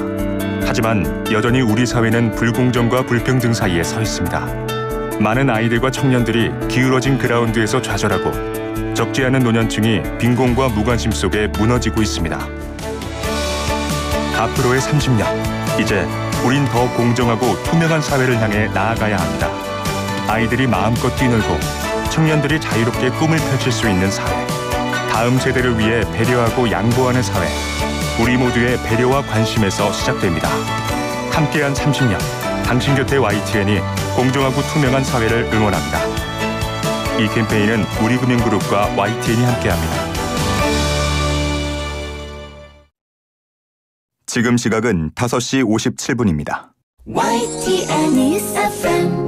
하지만 여전히 우리 사회는 불공정과 불평등 사이에 서 있습니다. 많은 아이들과 청년들이 기울어진 그라운드에서 좌절하고 적지 않은 노년층이 빈곤과 무관심 속에 무너지고 있습니다. 앞으로의 30년, 이제 우린 더 공정하고 투명한 사회를 향해 나아가야 합니다. 아이들이 마음껏 뛰놀고 청년들이 자유롭게 꿈을 펼칠 수 있는 사회. 다음 세대를 위해 배려하고 양보하는 사회. 우리 모두의 배려와 관심에서 시작됩니다. 함께한 30년, 당신 곁에 YTN이 공정하고 투명한 사회를 응원합니다. 이 캠페인은 우리금융그룹과 YTN이 함께합니다. 지금 시각은 5시 57분입니다. YTN News FM.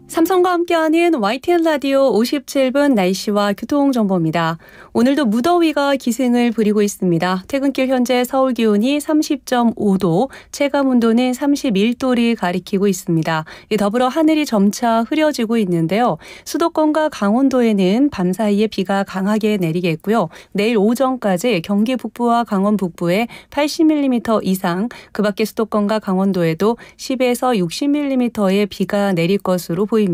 삼성과 함께하는 YTN 라디오 57분 날씨와 교통정보입니다. 오늘도 무더위가 기승을 부리고 있습니다. 퇴근길 현재 서울 기온이 30.5도, 체감온도는 31도를 가리키고 있습니다. 더불어 하늘이 점차 흐려지고 있는데요. 수도권과 강원도에는 밤사이에 비가 강하게 내리겠고요. 내일 오전까지 경기 북부와 강원 북부에 80mm 이상, 그 밖에 수도권과 강원도에도 10에서 60mm의 비가 내릴 것으로 보입니다.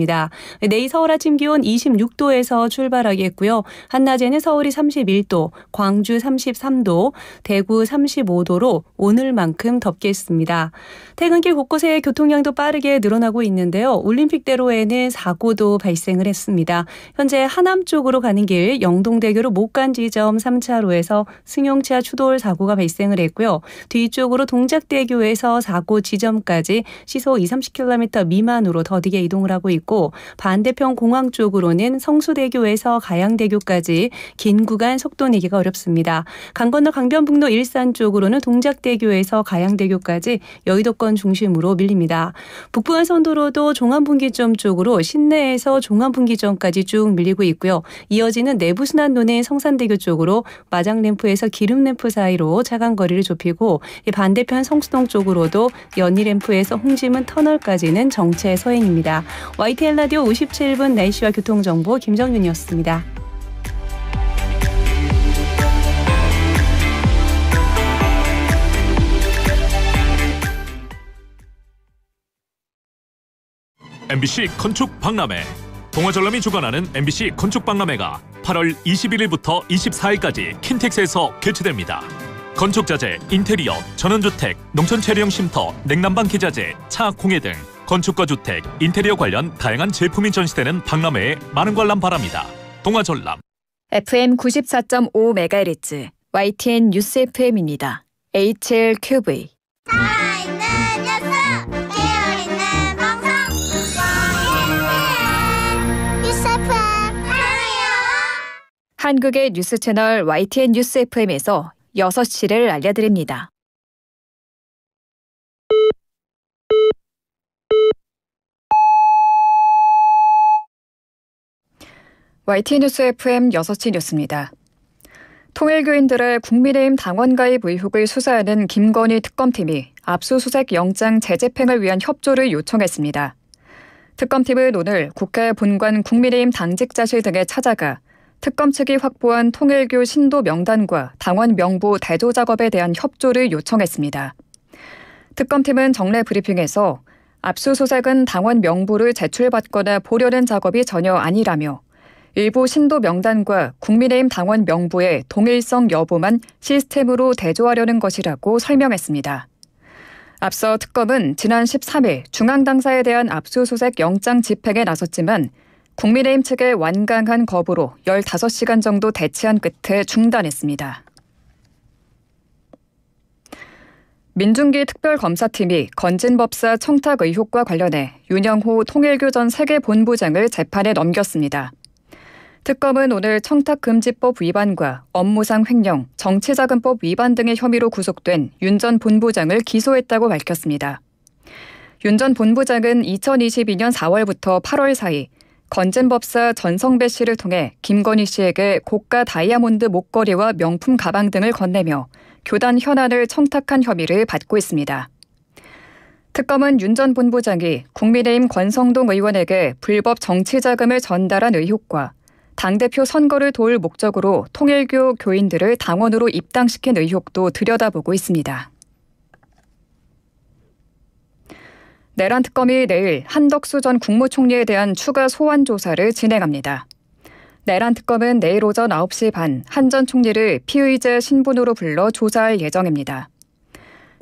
내일 서울 아침 기온 26도에서 출발하겠고요. 한낮에는 서울이 31도, 광주 33도, 대구 35도로 오늘만큼 덥겠습니다. 퇴근길 곳곳에 교통량도 빠르게 늘어나고 있는데요. 올림픽대로에는 사고도 발생을 했습니다. 현재 하남 쪽으로 가는 길 영동대교로 못 간 지점 3차로에서 승용차 추돌 사고가 발생을 했고요. 뒤쪽으로 동작대교에서 사고 지점까지 시속 20-30km 미만으로 더디게 이동을 하고 있고 반대편 공항 쪽으로는 성수대교에서 가양대교까지 긴 구간 속도 내기가 어렵습니다. 강 건너 강변북로 일산 쪽으로는 동작대교에서 가양대교까지 여의도권 중심으로 밀립니다. 북부간선도로도 종암분기점 쪽으로 신내에서 종암분기점까지 쭉 밀리고 있고요. 이어지는 내부순환로는 성산대교 쪽으로 마장램프에서 기름램프 사이로 차간 거리를 좁히고 반대편 성수동 쪽으로도 연희램프에서 홍지문 터널까지는 정체 서행입니다. YTN 라디오 57분 날씨와 교통정보 김정윤이었습니다. MBC 건축박람회. 동아전람이 주관하는 MBC 건축박람회가 8월 21일부터 24일까지 킨텍스에서 개최됩니다. 건축자재, 인테리어, 전원주택, 농촌체류형 쉼터, 냉난방 기자재, 차, 공예 등 건축과 주택, 인테리어 관련 다양한 제품이 전시되는 박람회에 많은 관람 바랍니다. 동아전람. FM 94.5MHz YTN 뉴스 FM입니다. HLQV. 한국의 뉴스 채널 YTN 뉴스 FM에서 6시를 알려드립니다. YTN 뉴스 FM 6시 뉴스입니다. 통일교인들의 국민의힘 당원 가입 의혹을 수사하는 김건희 특검팀이 압수수색 영장 재집행을 위한 협조를 요청했습니다. 특검팀은 오늘 국회 본관 국민의힘 당직자실 등에 찾아가 특검 측이 확보한 통일교 신도 명단과 당원 명부 대조 작업에 대한 협조를 요청했습니다. 특검팀은 정례 브리핑에서 압수수색은 당원 명부를 제출받거나 보려는 작업이 전혀 아니라며 일부 신도 명단과 국민의힘 당원 명부의 동일성 여부만 시스템으로 대조하려는 것이라고 설명했습니다. 앞서 특검은 지난 13일 중앙당사에 대한 압수수색 영장 집행에 나섰지만 국민의힘 측의 완강한 거부로 15시간 정도 대치한 끝에 중단했습니다. 민중기 특별검사팀이 건진법사 청탁 의혹과 관련해 윤영호 통일교 전 세계본부장을 재판에 넘겼습니다. 특검은 오늘 청탁금지법 위반과 업무상 횡령, 정치자금법 위반 등의 혐의로 구속된 윤 전 본부장을 기소했다고 밝혔습니다. 윤 전 본부장은 2022년 4월부터 8월 사이 건진법사 전성배 씨를 통해 김건희 씨에게 고가 다이아몬드 목걸이와 명품 가방 등을 건네며 교단 현안을 청탁한 혐의를 받고 있습니다. 특검은 윤 전 본부장이 국민의힘 권성동 의원에게 불법 정치자금을 전달한 의혹과 당대표 선거를 도울 목적으로 통일교 교인들을 당원으로 입당시킨 의혹도 들여다보고 있습니다. 내란 특검이 내일 한덕수 전 국무총리에 대한 추가 소환 조사를 진행합니다. 내란 특검은 내일 오전 9시 반 한 전 총리를 피의자 신분으로 불러 조사할 예정입니다.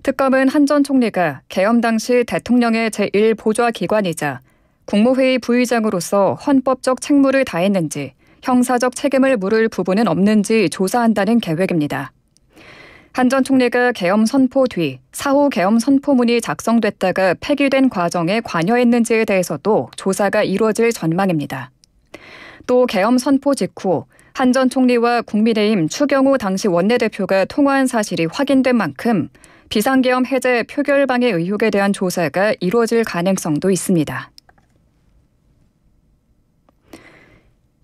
특검은 한 전 총리가 계엄 당시 대통령의 제1보좌 기관이자 국무회의 부의장으로서 헌법적 책무를 다했는지 형사적 책임을 물을 부분은 없는지 조사한다는 계획입니다. 한 전 총리가 계엄 선포 뒤 사후 계엄 선포문이 작성됐다가 폐기된 과정에 관여했는지에 대해서도 조사가 이루어질 전망입니다. 또 계엄 선포 직후 한 전 총리와 국민의힘 추경호 당시 원내대표가 통화한 사실이 확인된 만큼 비상계엄 해제 표결방해 의혹에 대한 조사가 이루어질 가능성도 있습니다.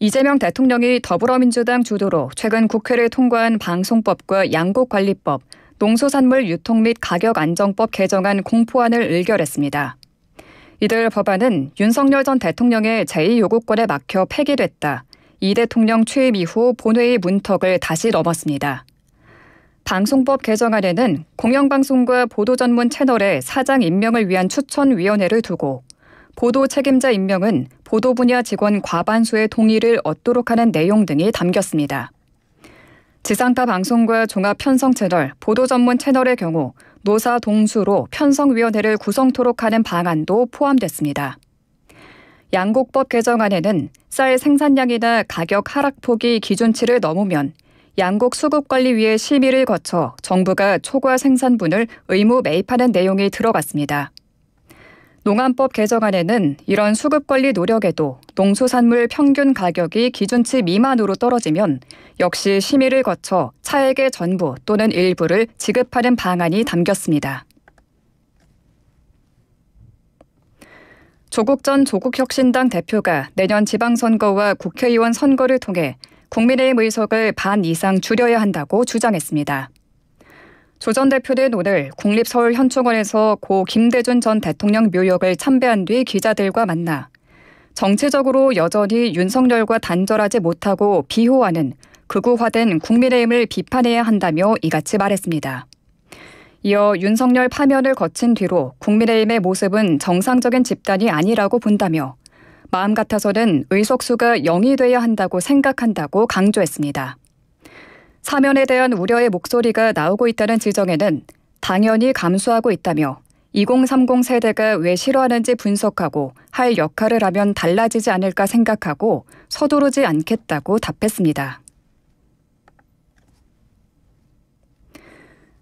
이재명 대통령이 더불어민주당 주도로 최근 국회를 통과한 방송법과 양곡관리법, 농수산물 유통 및 가격 안정법 개정안 공포안을 의결했습니다. 이들 법안은 윤석열 전 대통령의 제2요구권에 막혀 폐기됐다. 이 대통령 취임 이후 본회의 문턱을 다시 넘었습니다. 방송법 개정안에는 공영방송과 보도 전문 채널의 사장 임명을 위한 추천위원회를 두고 보도 책임자 임명은 보도 분야 직원 과반수의 동의를 얻도록 하는 내용 등이 담겼습니다. 지상파 방송과 종합 편성 채널, 보도 전문 채널의 경우 노사 동수로 편성위원회를 구성토록 하는 방안도 포함됐습니다. 양곡법 개정안에는 쌀 생산량이나 가격 하락폭이 기준치를 넘으면 양곡 수급관리위의 심의를 거쳐 정부가 초과 생산분을 의무 매입하는 내용이 들어갔습니다. 농안법 개정안에는 이런 수급관리 노력에도 농수산물 평균 가격이 기준치 미만으로 떨어지면 역시 심의를 거쳐 차액의 전부 또는 일부를 지급하는 방안이 담겼습니다. 조국 전 조국혁신당 대표가 내년 지방선거와 국회의원 선거를 통해 국민의힘 의석을 반 이상 줄여야 한다고 주장했습니다. 조 전 대표는 오늘 국립서울현충원에서 고 김대중 전 대통령 묘역을 참배한 뒤 기자들과 만나 정치적으로 여전히 윤석열과 단절하지 못하고 비호하는 극우화된 국민의힘을 비판해야 한다며 이같이 말했습니다. 이어 윤석열 파면을 거친 뒤로 국민의힘의 모습은 정상적인 집단이 아니라고 본다며 마음 같아서는 의석수가 0이 돼야 한다고 생각한다고 강조했습니다. 사면에 대한 우려의 목소리가 나오고 있다는 지적에는 당연히 감수하고 있다며 2030 세대가 왜 싫어하는지 분석하고 할 역할을 하면 달라지지 않을까 생각하고 서두르지 않겠다고 답했습니다.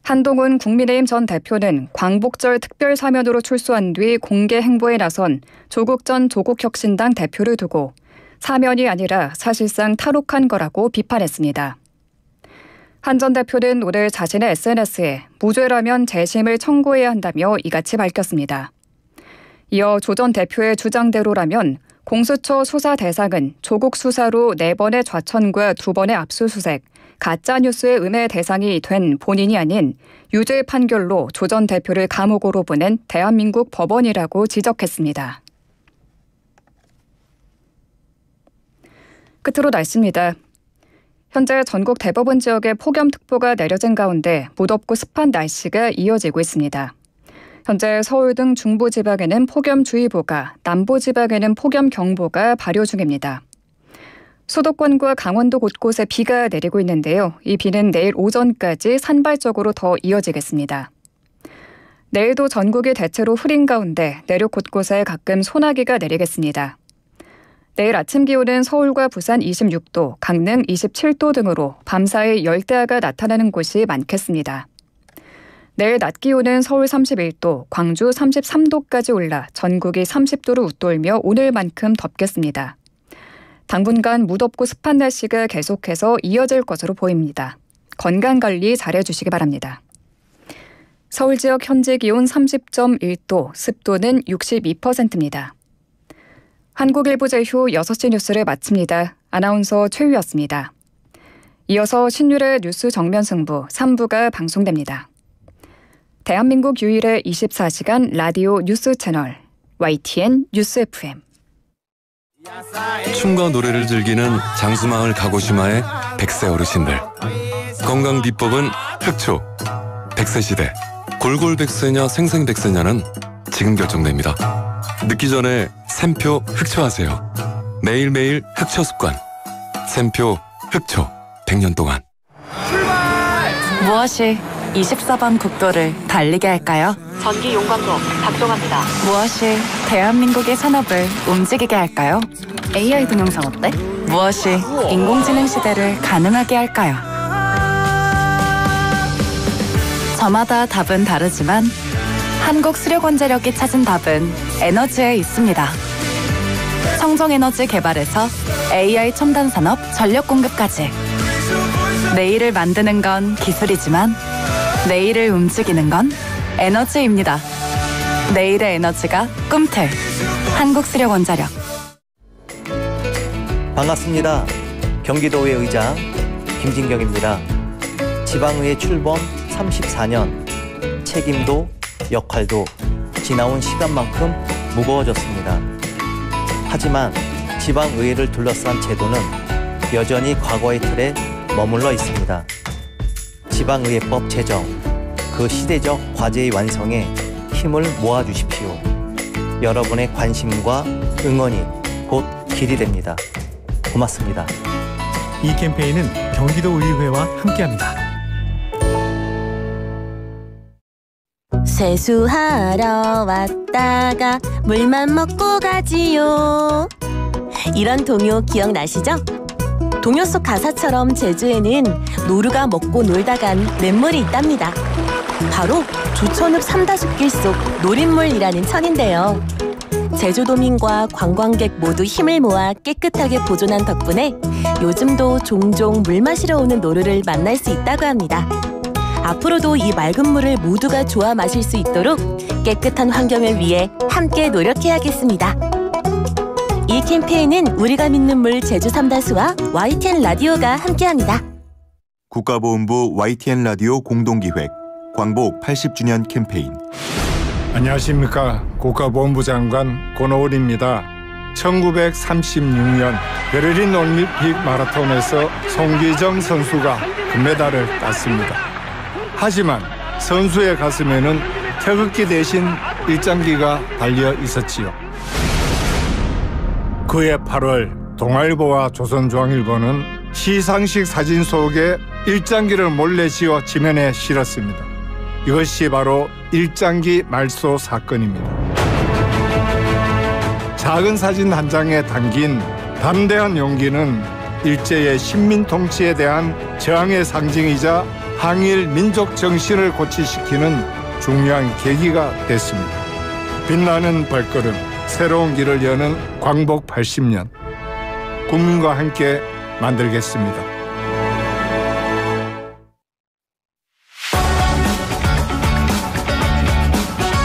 한동훈 국민의힘 전 대표는 광복절 특별 사면으로 출소한 뒤 공개 행보에 나선 조국 전 조국혁신당 대표를 두고 사면이 아니라 사실상 탈옥한 거라고 비판했습니다. 한 전 대표는 오늘 자신의 SNS에 무죄라면 재심을 청구해야 한다며 이같이 밝혔습니다. 이어 조 전 대표의 주장대로라면 공수처 수사 대상은 조국 수사로 4번의 좌천과 2번의 압수수색, 가짜뉴스의 음해 대상이 된 본인이 아닌 유죄 판결로 조 전 대표를 감옥으로 보낸 대한민국 법원이라고 지적했습니다. 끝으로 날씨입니다. 현재 전국 대부분 지역에 폭염특보가 내려진 가운데 무덥고 습한 날씨가 이어지고 있습니다. 현재 서울 등 중부지방에는 폭염주의보가, 남부지방에는 폭염경보가 발효 중입니다. 수도권과 강원도 곳곳에 비가 내리고 있는데요. 이 비는 내일 오전까지 산발적으로 더 이어지겠습니다. 내일도 전국이 대체로 흐린 가운데 내륙 곳곳에 가끔 소나기가 내리겠습니다. 내일 아침 기온은 서울과 부산 26도, 강릉 27도 등으로 밤사이 열대야가 나타나는 곳이 많겠습니다. 내일 낮 기온은 서울 31도, 광주 33도까지 올라 전국이 30도를 웃돌며 오늘만큼 덥겠습니다. 당분간 무덥고 습한 날씨가 계속해서 이어질 것으로 보입니다. 건강관리 잘해주시기 바랍니다. 서울 지역 현재 기온 30.1도, 습도는 62%입니다. 한국일보제휴 6시 뉴스를 마칩니다. 아나운서 최유였습니다. 이어서 신율의 뉴스 정면 승부 3부가 방송됩니다. 대한민국 유일의 24시간 라디오 뉴스 채널 YTN 뉴스 FM. 춤과 노래를 즐기는 장수마을 가고시마의 100세 어르신들. 건강 비법은 흑초. 100세 시대. 골골백세냐 생생백세냐는 지금 결정됩니다. 늦기 전에 샘표 흑초하세요. 매일매일 흑초 습관. 샘표 흑초. 100년 동안. 무엇이 24번 국도를 달리게 할까요? 전기 용광로 작동합니다. 무엇이 대한민국의 산업을 움직이게 할까요? AI 동영상 어때? 무엇이 인공지능 시대를 가능하게 할까요? 저마다 답은 다르지만 한국수력원자력이 찾은 답은 에너지에 있습니다. 청정에너지 개발에서 AI 첨단 산업 전력 공급까지. 내일을 만드는 건 기술이지만 내일을 움직이는 건 에너지입니다. 내일의 에너지가 꿈틀. 한국수력원자력. 반갑습니다. 경기도의 의장 김진경입니다. 지방의회 출범 34년. 책임도 역할도 지나온 시간만큼 무거워졌습니다. 하지만 지방의회를 둘러싼 제도는 여전히 과거의 틀에 머물러 있습니다. 지방의회법 제정, 그 시대적 과제의 완성에 힘을 모아주십시오. 여러분의 관심과 응원이 곧 길이 됩니다. 고맙습니다. 이 캠페인은 경기도의회와 함께합니다. 세수하러 왔다가 물만 먹고 가지요. 이런 동요 기억나시죠? 동요 속 가사처럼 제주에는 노루가 먹고 놀다간 냇물이 있답니다. 바로 조천읍 삼다숲길 속 노린물이라는 천인데요. 제주도민과 관광객 모두 힘을 모아 깨끗하게 보존한 덕분에 요즘도 종종 물 마시러 오는 노루를 만날 수 있다고 합니다. 앞으로도 이 맑은 물을 모두가 좋아 마실 수 있도록 깨끗한 환경을 위해 함께 노력해야겠습니다. 이 캠페인은 우리가 믿는 물 제주 삼다수와 YTN 라디오가 함께합니다. 국가보훈부 YTN 라디오 공동기획 광복 80주년 캠페인. 안녕하십니까. 국가보훈부 장관 권오은입니다. 1936년 베를린 올림픽 마라톤에서 송기정 선수가 금메달을 땄습니다. 하지만 선수의 가슴에는 태극기 대신 일장기가 달려 있었지요. 그해 8월 동아일보와 조선중앙일보는 시상식 사진 속에 일장기를 몰래 지어 지면에 실었습니다. 이것이 바로 일장기 말소 사건입니다. 작은 사진 한 장에 담긴 담대한 용기는 일제의 식민 통치에 대한 저항의 상징이자 항일 민족 정신을 고취시키는 중요한 계기가 됐습니다. 빛나는 발걸음, 새로운 길을 여는 광복 80년. 국민과 함께 만들겠습니다.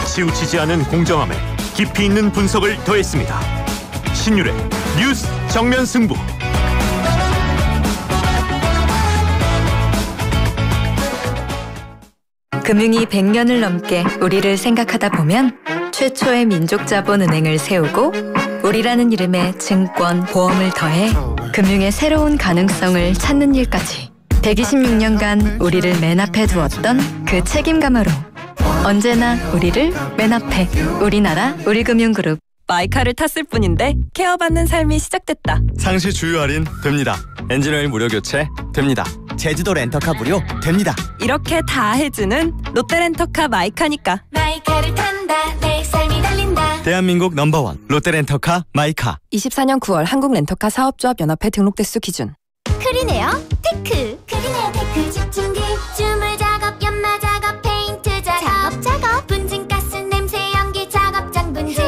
치우치지 않은 공정함에 깊이 있는 분석을 더했습니다. 신율의 뉴스 정면 승부. 금융이 100년을 넘게 우리를 생각하다 보면 최초의 민족자본은행을 세우고 우리라는 이름에 증권, 보험을 더해 금융의 새로운 가능성을 찾는 일까지 126년간 우리를 맨 앞에 두었던 그 책임감으로 언제나 우리를 맨 앞에 우리나라 우리금융그룹. 마이카를 탔을 뿐인데 케어받는 삶이 시작됐다. 상시 주유 할인 됩니다. 엔진오일 무료 교체 됩니다. 제주도 렌터카 무료 됩니다. 이렇게 다 해주는 롯데렌터카 마이카니까. 마이카를 탄다 내 삶이 달린다. 대한민국 넘버원 롯데렌터카 마이카. 24년 9월 한국렌터카 사업조합 연합회 등록 대수 기준. 크리네어 테크. 크리네어 테크 집중기. 주물 작업, 연마 작업, 페인트 작업. 분진가스 냄새 연기 작업장 분진.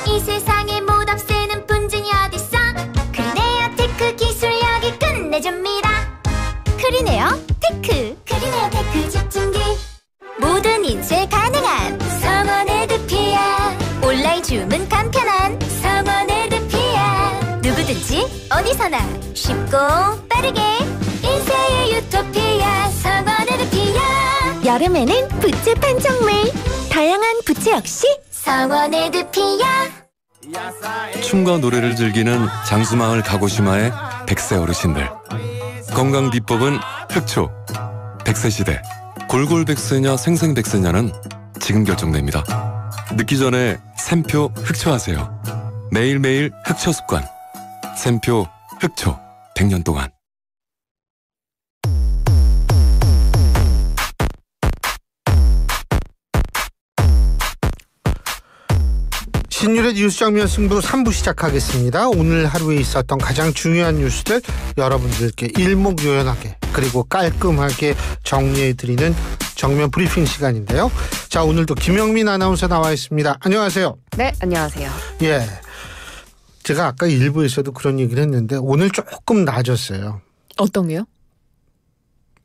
이 세상에 못 없애는 분진이 어딨어. 크리네어 테크 기술력이 끝내줍니다. 크리네어 테크. 크리네어 테크 집중기. 모든 인쇄 가능한 성원에드피아. 온라인 주문 간편한 성원에드피아. 누구든지 어디서나 쉽고 빠르게 인쇄의 유토피아 성원에드피아. 여름에는 부채 판촉물. 다양한 부채 역시 성원에드피아. 춤과 노래를 즐기는 장수마을 가고시마의 100세 어르신들. 건강 비법은 흑초. 100세 시대 골골백세냐 생생백세냐는 지금 결정됩니다. 늦기 전에 샘표 흑초하세요. 매일매일 흑초 습관. 샘표 흑초 100년 동안. 신율의 뉴스 장면 승부 3부 시작하겠습니다. 오늘 하루에 있었던 가장 중요한 뉴스들 여러분들께 일목요연하게 그리고 깔끔하게 정리해드리는 정면 브리핑 시간인데요. 자, 오늘도 김영민 아나운서 나와 있습니다. 안녕하세요. 네, 안녕하세요. 예, 제가 아까 일부에서도 그런 얘기를 했는데 오늘 조금 나아졌어요. 어떤 게요?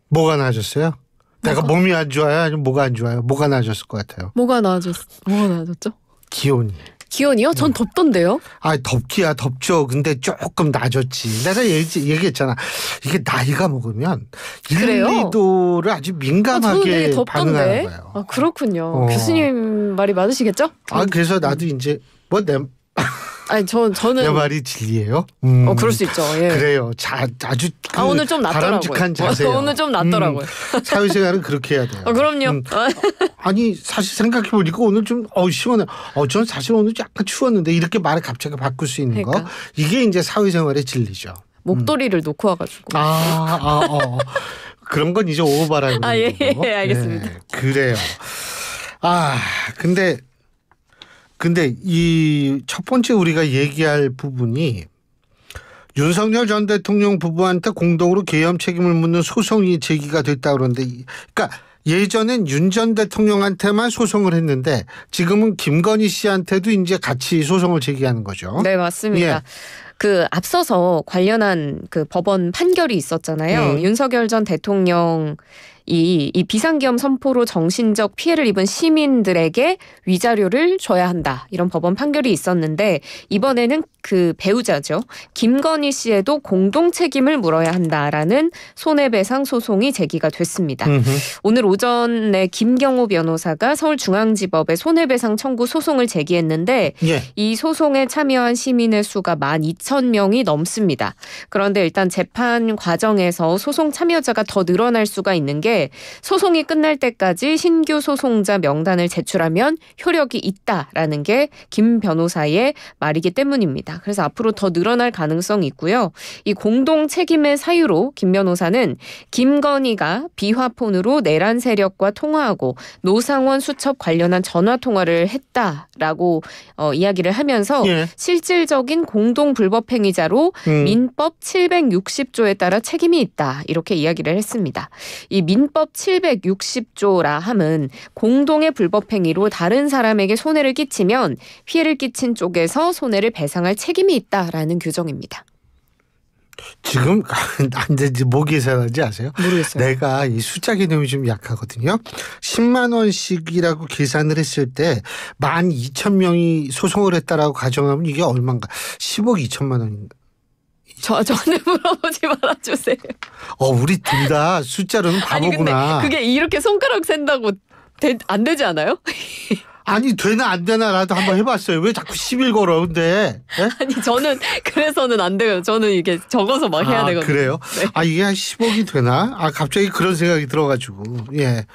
뭐가 나아졌어요? 내가 몸이 안 좋아요? 아니면 뭐가 안 좋아요? 뭐가 나아졌을 것 같아요? 뭐가 나아졌죠? 기온이. 기온이요? 전 덥던데요? 아, 덥기야 덥죠. 근데 조금 낮았지. 내가 얘기했잖아. 이게 나이가 먹으면 1, 2도를 아주 민감하게 반응하는 거예요. 아, 그렇군요. 교수님 말이 맞으시겠죠? 아, 그래서 나도 이제 아니 저는 내 말이 진리예요? 그럴 수 있죠. 예. 그래요. 아주 오늘 좀 낫더라고요. 바람직한 자세요. 오늘 좀 낫더라고요. 사회생활은 그렇게 해야 돼요. 그럼요. 아니 사실 생각해보니까 오늘 좀 시원해. 전 사실 오늘 약간 추웠는데 이렇게 말을 갑자기 바꿀 수 있는 거. 이게 이제 사회생활의 진리죠. 목도리를 놓고 와가지고. 그런 건 이제 오버라고. 예, 알겠습니다. 네, 그래요. 근데 이 첫 번째 우리가 얘기할 부분이 윤석열 전 대통령 부부한테 공동으로 계엄 책임을 묻는 소송이 제기가 됐다 그러는데, 그러니까 예전엔 윤 전 대통령한테만 소송을 했는데 지금은 김건희 씨한테도 이제 같이 소송을 제기하는 거죠. 네, 맞습니다. 예. 그 앞서서 관련한 그 법원 판결이 있었잖아요. 윤석열 전 대통령 이 비상계엄 선포로 정신적 피해를 입은 시민들에게 위자료를 줘야 한다. 이런 법원 판결이 있었는데 이번에는 그 배우자죠. 김건희 씨에도 공동 책임을 물어야 한다라는 손해배상 소송이 제기가 됐습니다. 오늘 오전에 김경호 변호사가 서울중앙지법에 손해배상 청구 소송을 제기했는데 이 소송에 참여한 시민의 수가 12,000명이 넘습니다. 그런데 일단 재판 과정에서 소송 참여자가 더 늘어날 수가 있는 게 소송이 끝날 때까지 신규 소송자 명단을 제출하면 효력이 있다라는 게 김 변호사의 말이기 때문입니다. 그래서 앞으로 더 늘어날 가능성이 있고요. 이 공동 책임의 사유로 김 변호사는 김건희가 비화폰으로 내란 세력과 통화하고 노상원 수첩 관련한 전화 통화를 했다라고 이야기를 하면서 실질적인 공동 불법 행위자로 민법 760조에 따라 책임이 있다. 이렇게 이야기를 했습니다. 이 민법 760조라 함은 공동의 불법 행위로 다른 사람에게 손해를 끼치면 피해를 끼친 쪽에서 손해를 배상할 책임이 있다라는 규정입니다. 지금 안 되지 뭐 계산하는지 아세요? 모르겠어요. 내가 이 숫자 개념이 좀 약하거든요. 10만 원씩이라고 계산을 했을 때 12,000명이 소송을 했다라고 가정하면 이게 얼마인가? 10억 2천만 원인가? 저한테 물어보지 말아주세요. 우리 둘 다 숫자로는 바보구나. 아니 근데 그게 이렇게 손가락 센다고 안 되지 않아요? 아니 되나 안 되나라도 한번 해봤어요. 왜 자꾸 10일 걸어 근데? 네? 아니 저는 그래서는 안 돼요. 저는 이게 적어서 막 해야 되거든요. 그래요? 네. 이게 한 10억이 되나? 갑자기 그런 생각이 들어가지고. 예.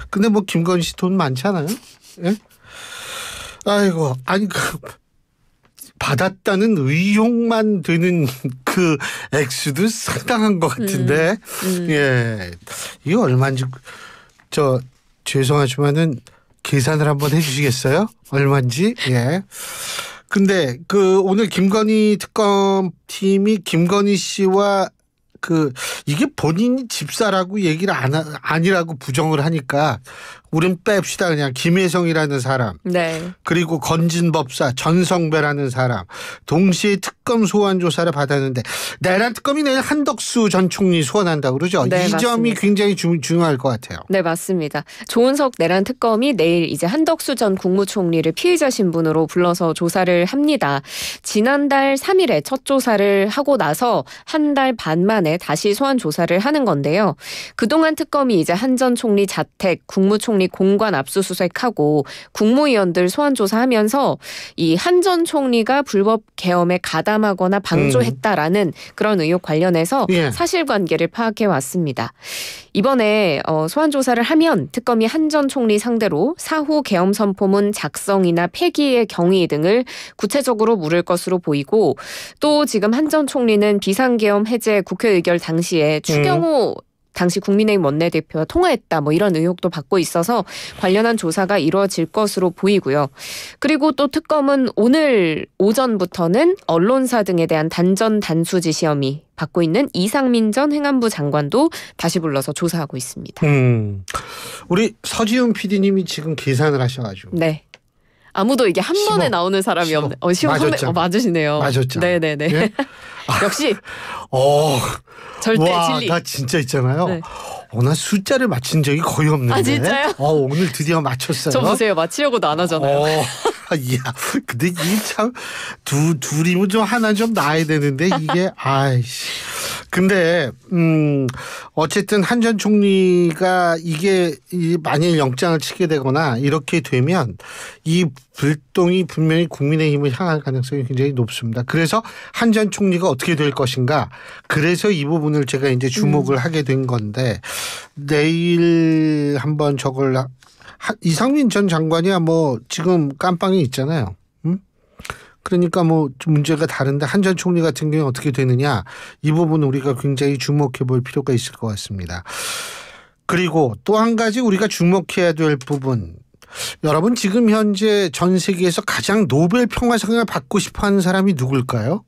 근데 뭐 김건희 씨 돈 많잖아요. 예? 아이고 받았다는 의혹만 되는 그 액수도 상당한 것 같은데. 예. 이게 얼마인지 죄송하지만은 계산을 한번 해주시겠어요? 얼마인지? 예. 근데 그 오늘 김건희 특검팀이 김건희 씨와 이게 본인이 집사라고 얘기를 아니라고 부정을 하니까 우린 뺍시다. 그냥 김혜성이라는 사람, 네. 그리고 건진법사 전성배라는 사람 동시에 특검 소환 조사를 받았는데 내란 특검이 내일 한덕수 전 총리 소환한다고 그러죠. 네, 이 점이 맞습니다. 굉장히 중요할 것 같아요. 네, 맞습니다. 조은석 내란 특검이 내일 이제 한덕수 전 국무총리를 피의자 신분으로 불러서 조사를 합니다. 지난달 3일에 첫 조사를 하고 나서 한 달 반 만에 다시 소환 조사를 하는 건데요. 그동안 특검이 이제 한 전 총리 자택, 국무총리 공관 압수수색하고 국무위원들 소환 조사하면서 이 한 전 총리가 불법 계엄에 가담하거나 방조했다라는 그런 의혹 관련해서 사실관계를 파악해 왔습니다. 이번에 소환 조사를 하면 특검이 한 전 총리 상대로 사후 계엄 선포문 작성이나 폐기의 경위 등을 구체적으로 물을 것으로 보이고, 또 지금 한 전 총리는 비상계엄 해제 국회 의결 당시에 추경호 당시 국민의힘 원내대표와 통화했다 뭐 이런 의혹도 받고 있어서 관련한 조사가 이루어질 것으로 보이고요. 그리고 또 특검은 오늘 오전부터는 언론사 등에 대한 단전 단수지 시험이 받고 있는 이상민 전 행안부 장관도 다시 불러서 조사하고 있습니다. 우리 서지훈 PD님이 지금 계산을 하셔가지고. 네. 아무도 이게 한 번에 나오는 사람이 없네. 시험 선배 맞으시네요. 맞았죠. 네네네. 예? 역시. 절대 진리. 나 진짜 있잖아요. 네. 나 숫자를 맞힌 적이 거의 없는데. 아, 진짜요? 오늘 드디어 맞췄어요. 저 보세요. 맞히려고도 안 하잖아요. 이야, 근데 이게 참 둘이면 좀 하나 좀 나야 되는데 이게 아이씨. 근데 어쨌든 한 전 총리가 이게 만일 영장을 치게 되거나 이렇게 되면 이 불똥이 분명히 국민의힘을 향할 가능성이 굉장히 높습니다. 그래서 한 전 총리가 어떻게 될 것인가. 그래서 이 부분을 제가 이제 주목을 하게 된 건데 내일 한번 저걸 이상민 전 장관이야 뭐 지금 깜빵이 있잖아요. 그러니까 뭐 좀 문제가 다른데 한 전 총리 같은 경우는 어떻게 되느냐 이 부분 우리가 굉장히 주목해 볼 필요가 있을 것 같습니다. 그리고 또 한 가지 우리가 주목해야 될 부분, 여러분 지금 현재 전 세계에서 가장 노벨 평화상을 받고 싶어하는 사람이 누굴까요?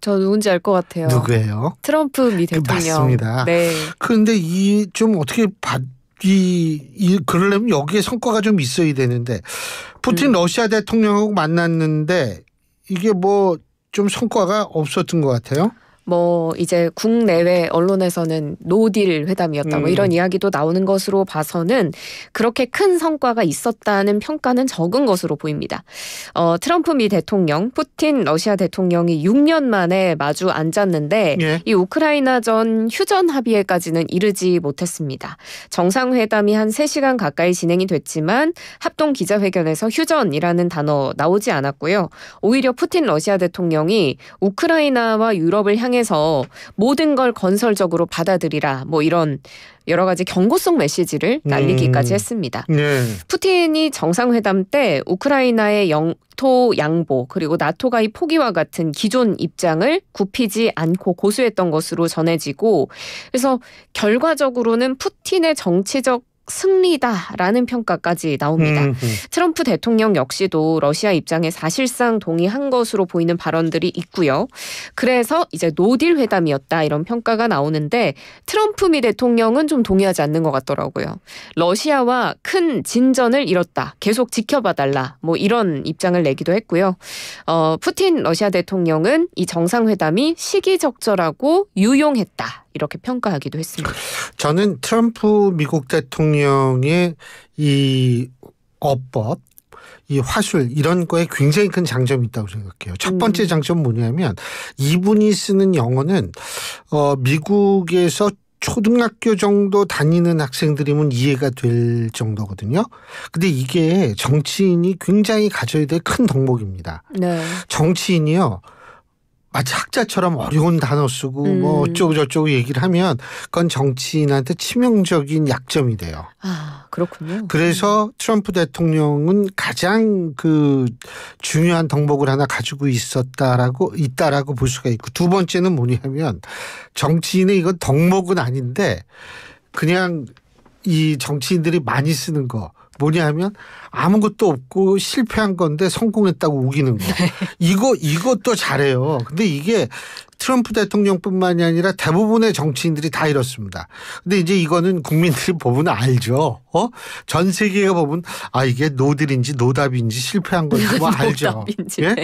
저 누군지 알 것 같아요. 누구예요? 트럼프 미 대통령. 맞습니다. 네. 그런데 이 좀 어떻게 그러려면 여기에 성과가 좀 있어야 되는데 푸틴 러시아 대통령하고 만났는데 이게 뭐 좀 성과가 없었던 것 같아요. 뭐 이제 국내외 언론에서는 노딜 회담이었다 뭐 이런 이야기도 나오는 것으로 봐서는 그렇게 큰 성과가 있었다는 평가는 적은 것으로 보입니다. 트럼프 미 대통령, 푸틴 러시아 대통령이 6년 만에 마주 앉았는데 이 우크라이나전 휴전 합의에까지는 이르지 못했습니다. 정상회담이 한 3시간 가까이 진행이 됐지만 합동 기자회견에서 휴전이라는 단어 나오지 않았고요. 오히려 푸틴 러시아 대통령이 우크라이나와 유럽을 향해 해서 모든 걸 건설적으로 받아들이라 뭐 이런 여러 가지 경고성 메시지를 날리기까지 했습니다. 푸틴이 정상회담 때 우크라이나의 영토 양보 그리고 나토 가입 포기와 같은 기존 입장을 굽히지 않고 고수했던 것으로 전해지고, 그래서 결과적으로는 푸틴의 정치적 승리다라는 평가까지 나옵니다. 트럼프 대통령 역시도 러시아 입장에 사실상 동의한 것으로 보이는 발언들이 있고요. 그래서 이제 노딜 회담이었다 이런 평가가 나오는데 트럼프 미 대통령은 좀 동의하지 않는 것 같더라고요. 러시아와 큰 진전을 이뤘다. 계속 지켜봐달라. 뭐 이런 입장을 내기도 했고요. 푸틴 러시아 대통령은 이 정상회담이 시기적절하고 유용했다. 이렇게 평가하기도 했습니다. 저는 트럼프 미국 대통령의 이 어법, 이 화술 이런 거에 굉장히 큰 장점이 있다고 생각해요. 첫 번째 장점은 뭐냐면 이분이 쓰는 영어는 미국에서 초등학교 정도 다니는 학생들이면 이해가 될 정도거든요. 근데 이게 정치인이 굉장히 가져야 될 큰 덕목입니다. 네. 정치인이요. 마치 학자처럼 어려운 단어 쓰고 뭐 어쩌고 저쩌고 얘기를 하면 그건 정치인한테 치명적인 약점이 돼요. 아, 그렇군요. 그래서 트럼프 대통령은 가장 중요한 덕목을 하나 가지고 있다라고 볼 수가 있고, 두 번째는 뭐냐면 정치인의 이건 덕목은 아닌데 그냥 이 정치인들이 많이 쓰는 거, 뭐냐면 아무것도 없고 실패한 건데 성공했다고 우기는 거. 이것도 잘해요. 근데 이게 트럼프 대통령뿐만이 아니라 대부분의 정치인들이 다 이렇습니다. 근데 이제 이거는 국민들이 보면 알죠. 전 세계가 보면 이게 노들인지 노답인지 실패한 건지 뭐 알죠. 예?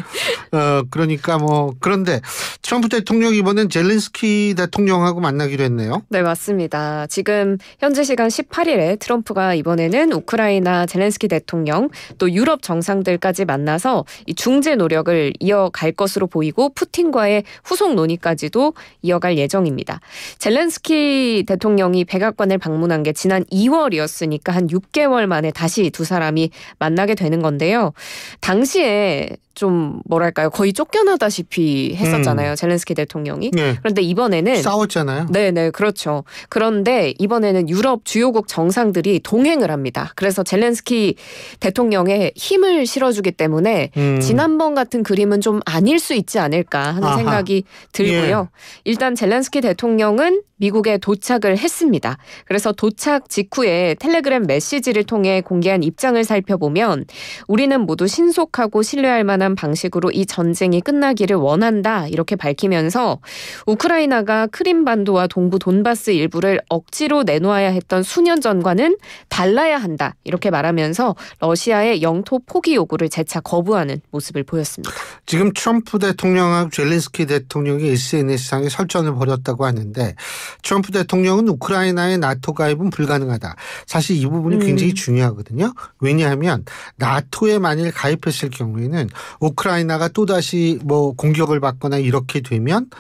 그러니까 뭐 그런데 트럼프 대통령 이번엔 젤렌스키 대통령하고 만나기로 했네요. 네, 맞습니다. 지금 현지 시간 18일에 트럼프가 이번에는 우크라이나 젤렌스키 대통령 또 유럽 정상들까지 만나서 이 중재 노력을 이어갈 것으로 보이고 푸틴과의 후속 논의까지도 이어갈 예정입니다. 젤렌스키 대통령이 백악관을 방문한 게 지난 2월이었으니까 한 6개월 만에 다시 두 사람이 만나게 되는 건데요. 당시에 좀 뭐랄까요, 거의 쫓겨나다시피 했었잖아요. 젤렌스키 대통령이. 네. 그런데 이번에는 싸웠잖아요. 네네, 그렇죠. 그런데 이번에는 유럽 주요국 정상들이 동행을 합니다. 그래서 젤렌스키 대통령에 힘을 실어주기 때문에 지난번 같은 그림은 좀 아닐 수 있지 않을까 하는 생각이 들고요. 일단 젤렌스키 대통령은 미국에 도착을 했습니다. 그래서 도착 직후에 텔레그램 메시지를 통해 공개한 입장을 살펴보면 우리는 모두 신속하고 신뢰할 만한 방식으로 이 전쟁이 끝나기를 원한다, 이렇게 밝히면서 우크라이나가 크림반도와 동부 돈바스 일부를 억지로 내놓아야 했던 수년 전과는 달라야 한다, 이렇게 말하면서 러시아의 영토 포기 요구를 재차 거부하는 모습을 보였습니다. 지금 트럼프 대통령하고 젤렌스키 대통령이 SNS상에 설전을 벌였다고 하는데 트럼프 대통령은 우크라이나의 나토 가입은 불가능하다. 사실 이 부분이 굉장히 중요하거든요. 왜냐하면 나토에 만일 가입했을 경우에는 우크라이나가 또다시 뭐 공격을 받거나 이렇게 되면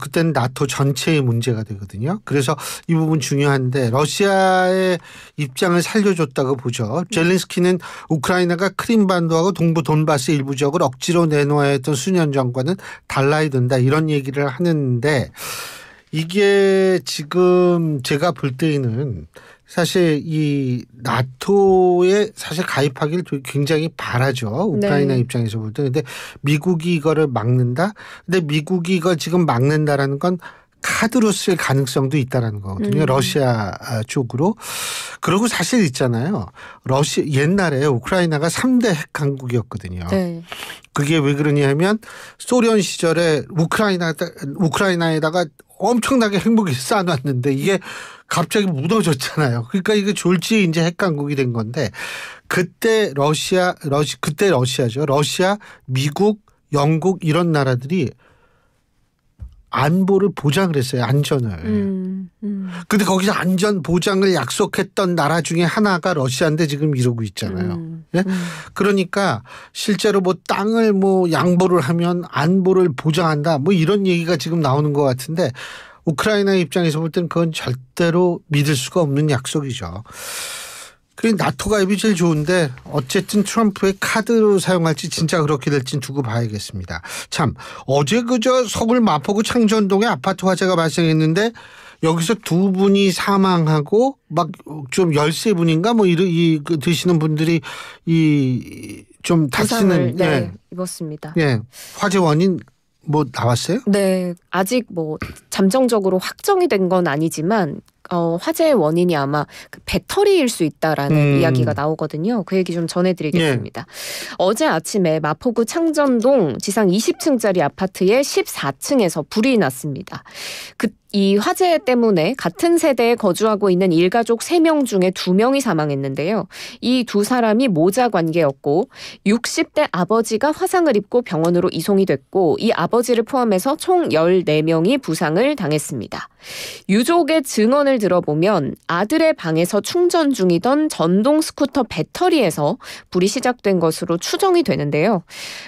그때는 나토 전체의 문제가 되거든요. 그래서 이 부분 중요한데 러시아의 입장을 살려줬다고 보죠. 젤렌스키는 우크라이나가 크림반도하고 동부 돈바스 일부 지역을 억지로 내놓아야 했던 수년 전과는 달라야 된다, 이런 얘기를 하는데 이게 지금 제가 볼 때에는 사실 이 나토에 사실 가입하기를 굉장히 바라죠. 우크라이나 입장에서 볼 때. 근데 미국이 이거를 막는다? 근데 미국이 이걸 지금 막는다라는 건 카드로 쓸 가능성도 있다라는 거거든요. 러시아 쪽으로. 그리고 사실 있잖아요. 옛날에 우크라이나가 3대 핵 강국이었거든요. 네. 그게 왜 그러냐면 소련 시절에 우크라이나에다가 엄청나게 핵무기 쌓아놨는데 이게 갑자기 무너졌잖아요. 그러니까 이게 졸지에 이제 핵 강국이 된 건데 그때 러시아죠. 러시아, 미국, 영국 이런 나라들이 안보를 보장을 했어요. 안전을. 근데 거기서 안전 보장을 약속했던 나라 중에 하나가 러시아인데 지금 이러고 있잖아요. 예? 그러니까 실제로 뭐 땅을 뭐 양보를 하면 안보를 보장한다, 뭐 이런 얘기가 지금 나오는 것 같은데 우크라이나 입장에서 볼 때는 그건 절대로 믿을 수가 없는 약속이죠. 그 나토 가입이 제일 좋은데 어쨌든 트럼프의 카드로 사용할지 진짜 그렇게 될지는 두고 봐야겠습니다. 참, 어제 그저 서울 마포구 창전동에 아파트 화재가 발생했는데 여기서 두 분이 사망하고 막 좀 13분인가 뭐 드시는 분들이 좀 다치는 입었습니다. 예. 화재 원인 뭐 나왔어요? 네, 아직 뭐 잠정적으로 확정이 된 건 아니지만 화재의 원인이 아마 그 배터리일 수 있다라는 이야기가 나오거든요. 그 얘기 좀 전해드리겠습니다. 어제 아침에 마포구 창전동 지상 20층짜리 아파트의 14층에서 불이 났습니다. 이 화재 때문에 같은 세대에 거주하고 있는 일가족 3명 중에 2명이 사망했는데요. 이 두 사람이 모자 관계였고 60대 아버지가 화상을 입고 병원으로 이송이 됐고 이 아버지를 포함해서 총 14명이 부상을 당했습니다. 유족의 증언을 들어보면 아들의 방에서 충전 중이던 전동 스쿠터 배터리에서 불이 시작된 것으로 추정이 되는데요.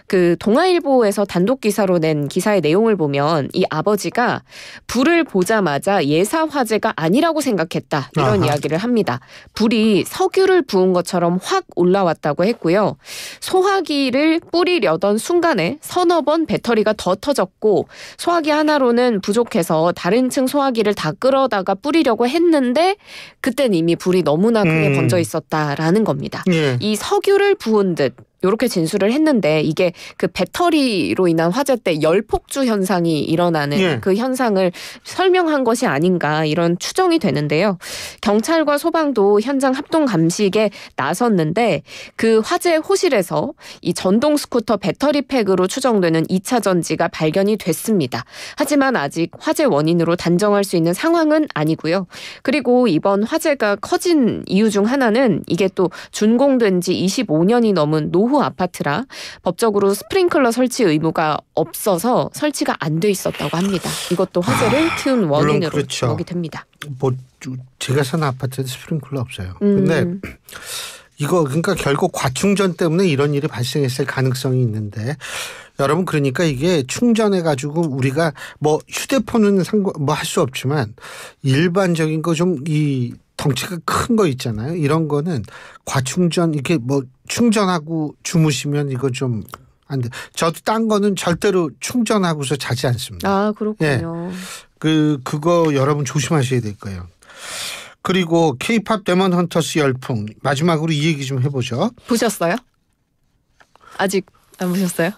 그 동아일보에서 단독 기사로 낸 기사의 내용을 보면 이 아버지가 불을 보자마자 예사 화재가 아니라고 생각했다, 이런 이야기를 합니다. 불이 석유를 부은 것처럼 확 올라왔다고 했고요. 소화기를 뿌리려던 순간에 서너 번 배터리가 더 터졌고 소화기 하나로는 부족해서 다른 층 소화기를 다 끌어다가 뿌리려고 했는데 그때는 이미 불이 너무나 크게 번져 있었다라는 겁니다. 이 석유를 부은 듯 요렇게 진술을 했는데 이게 그 배터리로 인한 화재 때 열폭주 현상이 일어나는 예. 그 현상을 설명한 것이 아닌가 이런 추정이 되는데요. 경찰과 소방도 현장 합동 감식에 나섰는데 그 화재 호실에서 이 전동 스쿠터 배터리 팩으로 추정되는 2차 전지가 발견이 됐습니다. 하지만 아직 화재 원인으로 단정할 수 있는 상황은 아니고요. 그리고 이번 화재가 커진 이유 중 하나는 이게 또 준공된 지 25년이 넘은 노후 아파트라 법적으로 스프링클러 설치 의무가 없어서 설치가 안 돼 있었다고 합니다. 이것도 화재를 키운 원인으로 그렇죠. 지목이 됩니다. 뭐 제가 사는 아파트에 스프링클러 없어요. 근데 이거 그러니까 결국 과충전 때문에 이런 일이 발생했을 가능성이 있는데 여러분 그러니까 이게 충전해 가지고 우리가 뭐 휴대폰은 뭐 할 수 없지만 일반적인 거 좀 이 덩치가 큰 거 있잖아요. 이런 거는 과충전 이렇게 뭐 충전하고 주무시면 이거 좀 안 돼. 저도 딴 거는 절대로 충전하고서 자지 않습니다. 아, 그렇군요. 예. 그거 여러분 조심하셔야 될 거예요. 그리고 K-팝 데몬 헌터스 열풍 마지막으로 이 얘기 좀 해보죠. 보셨어요? 아직 안 보셨어요?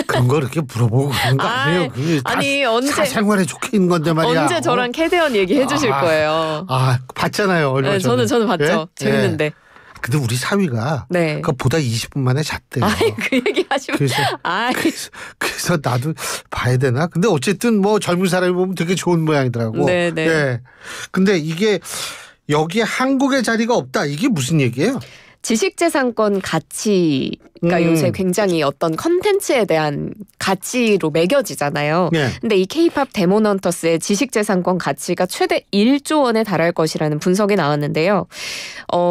그런 거 이렇게 물어보고 그런 거 아니에요. 그게 아니 언제 사생활에 좋게 있는 건데 말이야. 언제 저랑 캐대언 얘기 해주실 거예요? 봤잖아요. 얼마 전에. 저는 봤죠. 예? 재밌는데. 예. 근데 우리 사위가 그보다 20분 만에 잤대요. 그 얘기 하시면. 그래서 나도 봐야 되나? 근데 어쨌든 뭐 젊은 사람이 보면 되게 좋은 모양이더라고. 네네. 예. 근데 이게 여기에 한국의 자리가 없다. 이게 무슨 얘기예요? 지식재산권 가치가 요새 굉장히 어떤 컨텐츠에 대한 가치로 매겨지잖아요. 네. 근데 이 K-팝 데몬 헌터스의 지식재산권 가치가 최대 1조 원에 달할 것이라는 분석이 나왔는데요.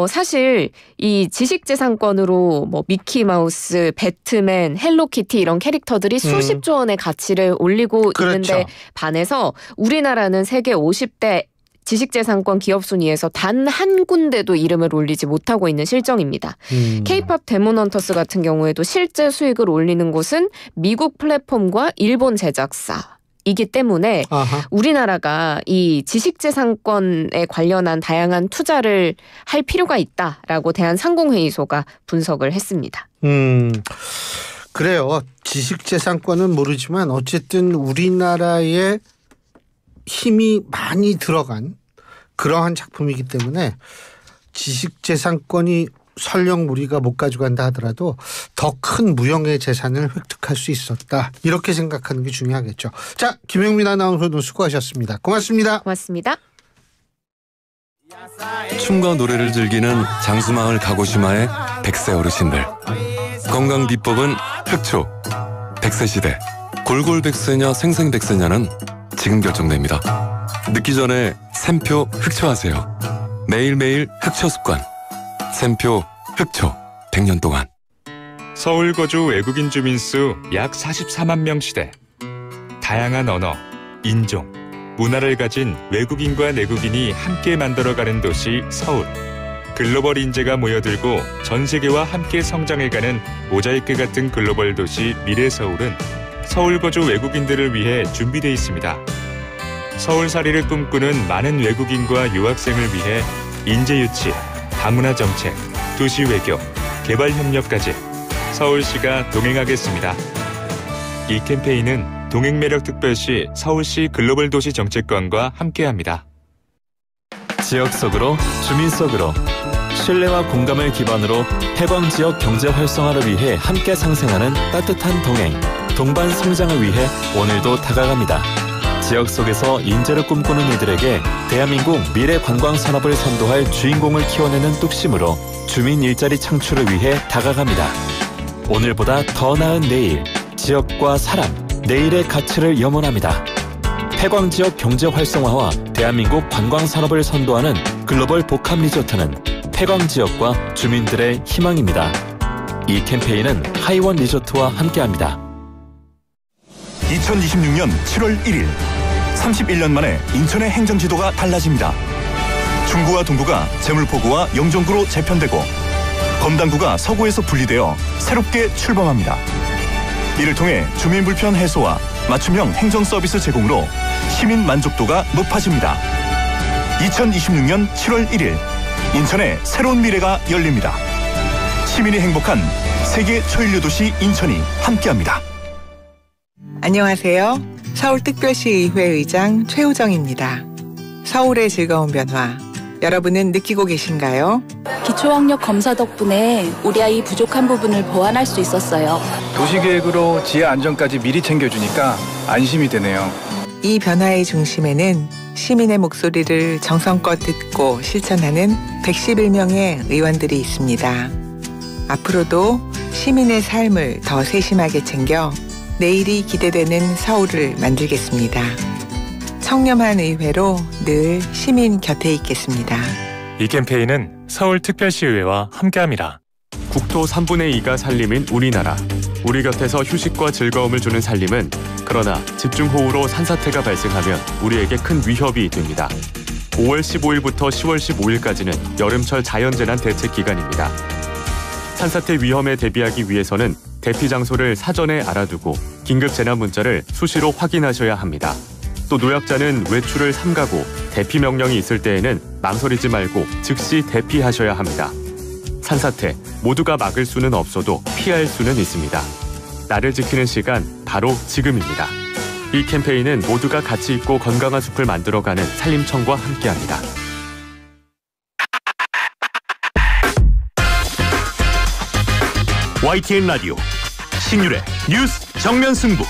사실 이 지식재산권으로 뭐 미키마우스, 배트맨, 헬로키티 이런 캐릭터들이 수십조 원의 가치를 올리고 있는데 반해서 우리나라는 세계 50대 지식재산권 기업 순위에서 단 한 군데도 이름을 올리지 못하고 있는 실정입니다. K-팝 데몬 헌터스 같은 경우에도 실제 수익을 올리는 곳은 미국 플랫폼과 일본 제작사이기 때문에 우리나라가 이 지식재산권에 관련한 다양한 투자를 할 필요가 있다라고 대한상공회의소가 분석을 했습니다. 그래요. 지식재산권은 모르지만 어쨌든 우리나라의 힘이 많이 들어간 그러한 작품이기 때문에 지식재산권이 설령 우리가 못 가져간다 하더라도 더 큰 무형의 재산을 획득할 수 있었다. 이렇게 생각하는 게 중요하겠죠. 자, 김영민 아나운서도 수고하셨습니다. 고맙습니다. 고맙습니다. 춤과 노래를 즐기는 장수마을 가고시마의 100세 어르신들. 건강 비법은 흑초. 100세 시대 골골백세냐 생생백세냐는 지금 결정됩니다. 늦기 전에 샘표 흑초하세요. 매일매일 흑초 습관. 샘표 흑초 100년 동안. 서울 거주 외국인 주민 수 약 44만 명 시대. 다양한 언어, 인종, 문화를 가진 외국인과 내국인이 함께 만들어가는 도시 서울. 글로벌 인재가 모여들고 전 세계와 함께 성장해가는 모자이크 같은 글로벌 도시 미래서울은 서울 거주 외국인들을 위해 준비되어 있습니다. 서울살이를 꿈꾸는 많은 외국인과 유학생을 위해 인재유치, 다문화 정책, 도시외교, 개발협력까지 서울시가 동행하겠습니다. 이 캠페인은 동행매력특별시 서울시 글로벌도시정책관과 함께합니다. 지역 속으로, 주민 속으로 신뢰와 공감을 기반으로 해광지역 경제 활성화를 위해 함께 상생하는 따뜻한 동행, 동반 성장을 위해 오늘도 다가갑니다. 지역 속에서 인재를 꿈꾸는 이들에게 대한민국 미래 관광 산업을 선도할 주인공을 키워내는 뚝심으로 주민 일자리 창출을 위해 다가갑니다. 오늘보다 더 나은 내일, 지역과 사람, 내일의 가치를 염원합니다. 해광지역 경제 활성화와 대한민국 관광 산업을 선도하는 글로벌 복합 리조트는 해광지역과 주민들의 희망입니다. 이 캠페인은 하이원 리조트와 함께합니다. 2026년 7월 1일 31년 만에 인천의 행정지도가 달라집니다. 중구와 동구가 제물포구와 영종구로 재편되고 검단구가 서구에서 분리되어 새롭게 출범합니다. 이를 통해 주민 불편 해소와 맞춤형 행정 서비스 제공으로 시민 만족도가 높아집니다. 2026년 7월 1일 인천의 새로운 미래가 열립니다. 시민이 행복한 세계 초일류 도시 인천이 함께합니다. 안녕하세요. 서울특별시의회 의장 최우정입니다. 서울의 즐거운 변화, 여러분은 느끼고 계신가요? 기초학력 검사 덕분에 우리 아이 부족한 부분을 보완할 수 있었어요. 도시계획으로 지하 안전까지 미리 챙겨주니까 안심이 되네요. 이 변화의 중심에는 시민의 목소리를 정성껏 듣고 실천하는 111명의 의원들이 있습니다. 앞으로도 시민의 삶을 더 세심하게 챙겨 내일이 기대되는 서울을 만들겠습니다. 청렴한 의회로 늘 시민 곁에 있겠습니다. 이 캠페인은 서울특별시의회와 함께합니다. 국토 3분의 2가 산림인 우리나라. 우리 곁에서 휴식과 즐거움을 주는 산림은 그러나 집중호우로 산사태가 발생하면 우리에게 큰 위협이 됩니다. 5월 15일부터 10월 15일까지는 여름철 자연재난 대책 기간입니다. 산사태 위험에 대비하기 위해서는 대피 장소를 사전에 알아두고 긴급 재난 문자를 수시로 확인하셔야 합니다. 또 노약자는 외출을 삼가고 대피 명령이 있을 때에는 망설이지 말고 즉시 대피하셔야 합니다. 산사태 모두가 막을 수는 없어도 피할 수는 있습니다. 나를 지키는 시간 바로 지금입니다. 이 캠페인은 모두가 가치 있고 건강한 숲을 만들어가는 산림청과 함께합니다. YTN 라디오 신율의 뉴스 정면 승부.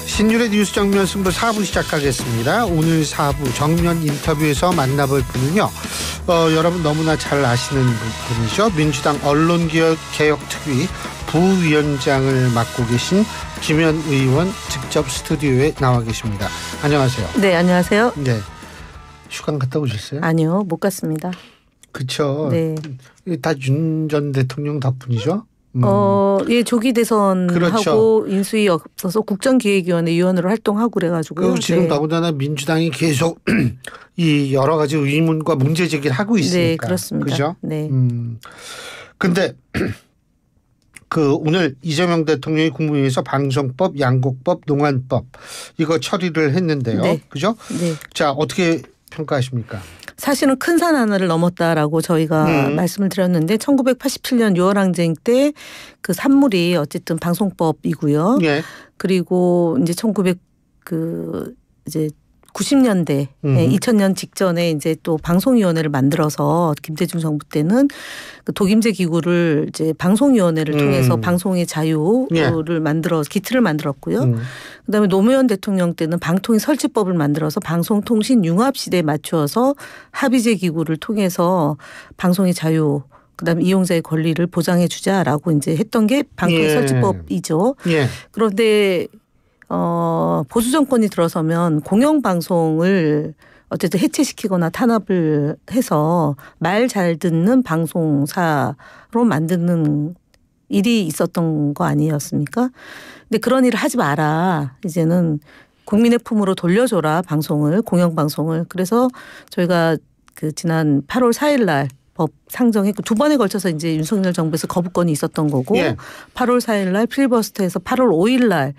신율의 뉴스 정면 승부 4부 시작하겠습니다. 오늘 4부 정면 인터뷰에서 만나볼 분은요. 여러분 너무나 잘 아시는 분이죠. 민주당 언론개혁특위 부위원장을 맡고 계신 김현 의원 직접 스튜디오에 나와 계십니다. 안녕하세요. 네, 안녕하세요. 네. 휴가 갔다 오셨어요? 아니요, 못 갔습니다. 그렇죠. 네. 다 윤 전 대통령 덕분이죠. 예, 조기 대선하고 그렇죠. 인수위 없어서 국정기획위원회 위원으로 활동하고 그래가지고. 그리고 지금 더군다나 민주당이 계속 이 여러 가지 의문과 문제 제기를 하고 있으니까. 네, 그렇습니다. 그죠? 네. 근데 오늘 이재명 대통령이 국무회의에서 방송법, 양곡법, 농안법 이거 처리를 했는데요. 네. 그죠? 네. 자, 어떻게 평가하십니까? 사실은 큰 산 하나를 넘었다라고 저희가 말씀을 드렸는데 1987년 6월 항쟁 때 그 산물이 어쨌든 방송법이고요. 예. 그리고 이제 90년대 2000년 직전에 이제 또 방송위원회를 만들어서 김대중 정부 때는 그 독임제 기구를 이제 방송위원회를 통해서 방송의 자유를 만들어 기틀을 만들었고요. 그다음에 노무현 대통령 때는 방통위 설치법을 만들어서 방송통신 융합 시대에 맞추어서 합의제 기구를 통해서 방송의 자유 그다음에 이용자의 권리를 보장해 주자라고 이제 했던 게 방통위 설치법이죠. 예. 그런데 보수 정권이 들어서면 공영방송을 어쨌든 해체시키거나 탄압을 해서 말 잘 듣는 방송사로 만드는 일이 있었던 거 아니었습니까? 근데 그런 일을 하지 마라. 이제는 국민의 품으로 돌려줘라 방송을, 공영방송을. 그래서 저희가 그 지난 8월 4일 날 법 상정했고 두 번에 걸쳐서 이제 윤석열 정부에서 거부권이 있었던 거고 8월 4일 날 필리버스터에서 8월 5일 날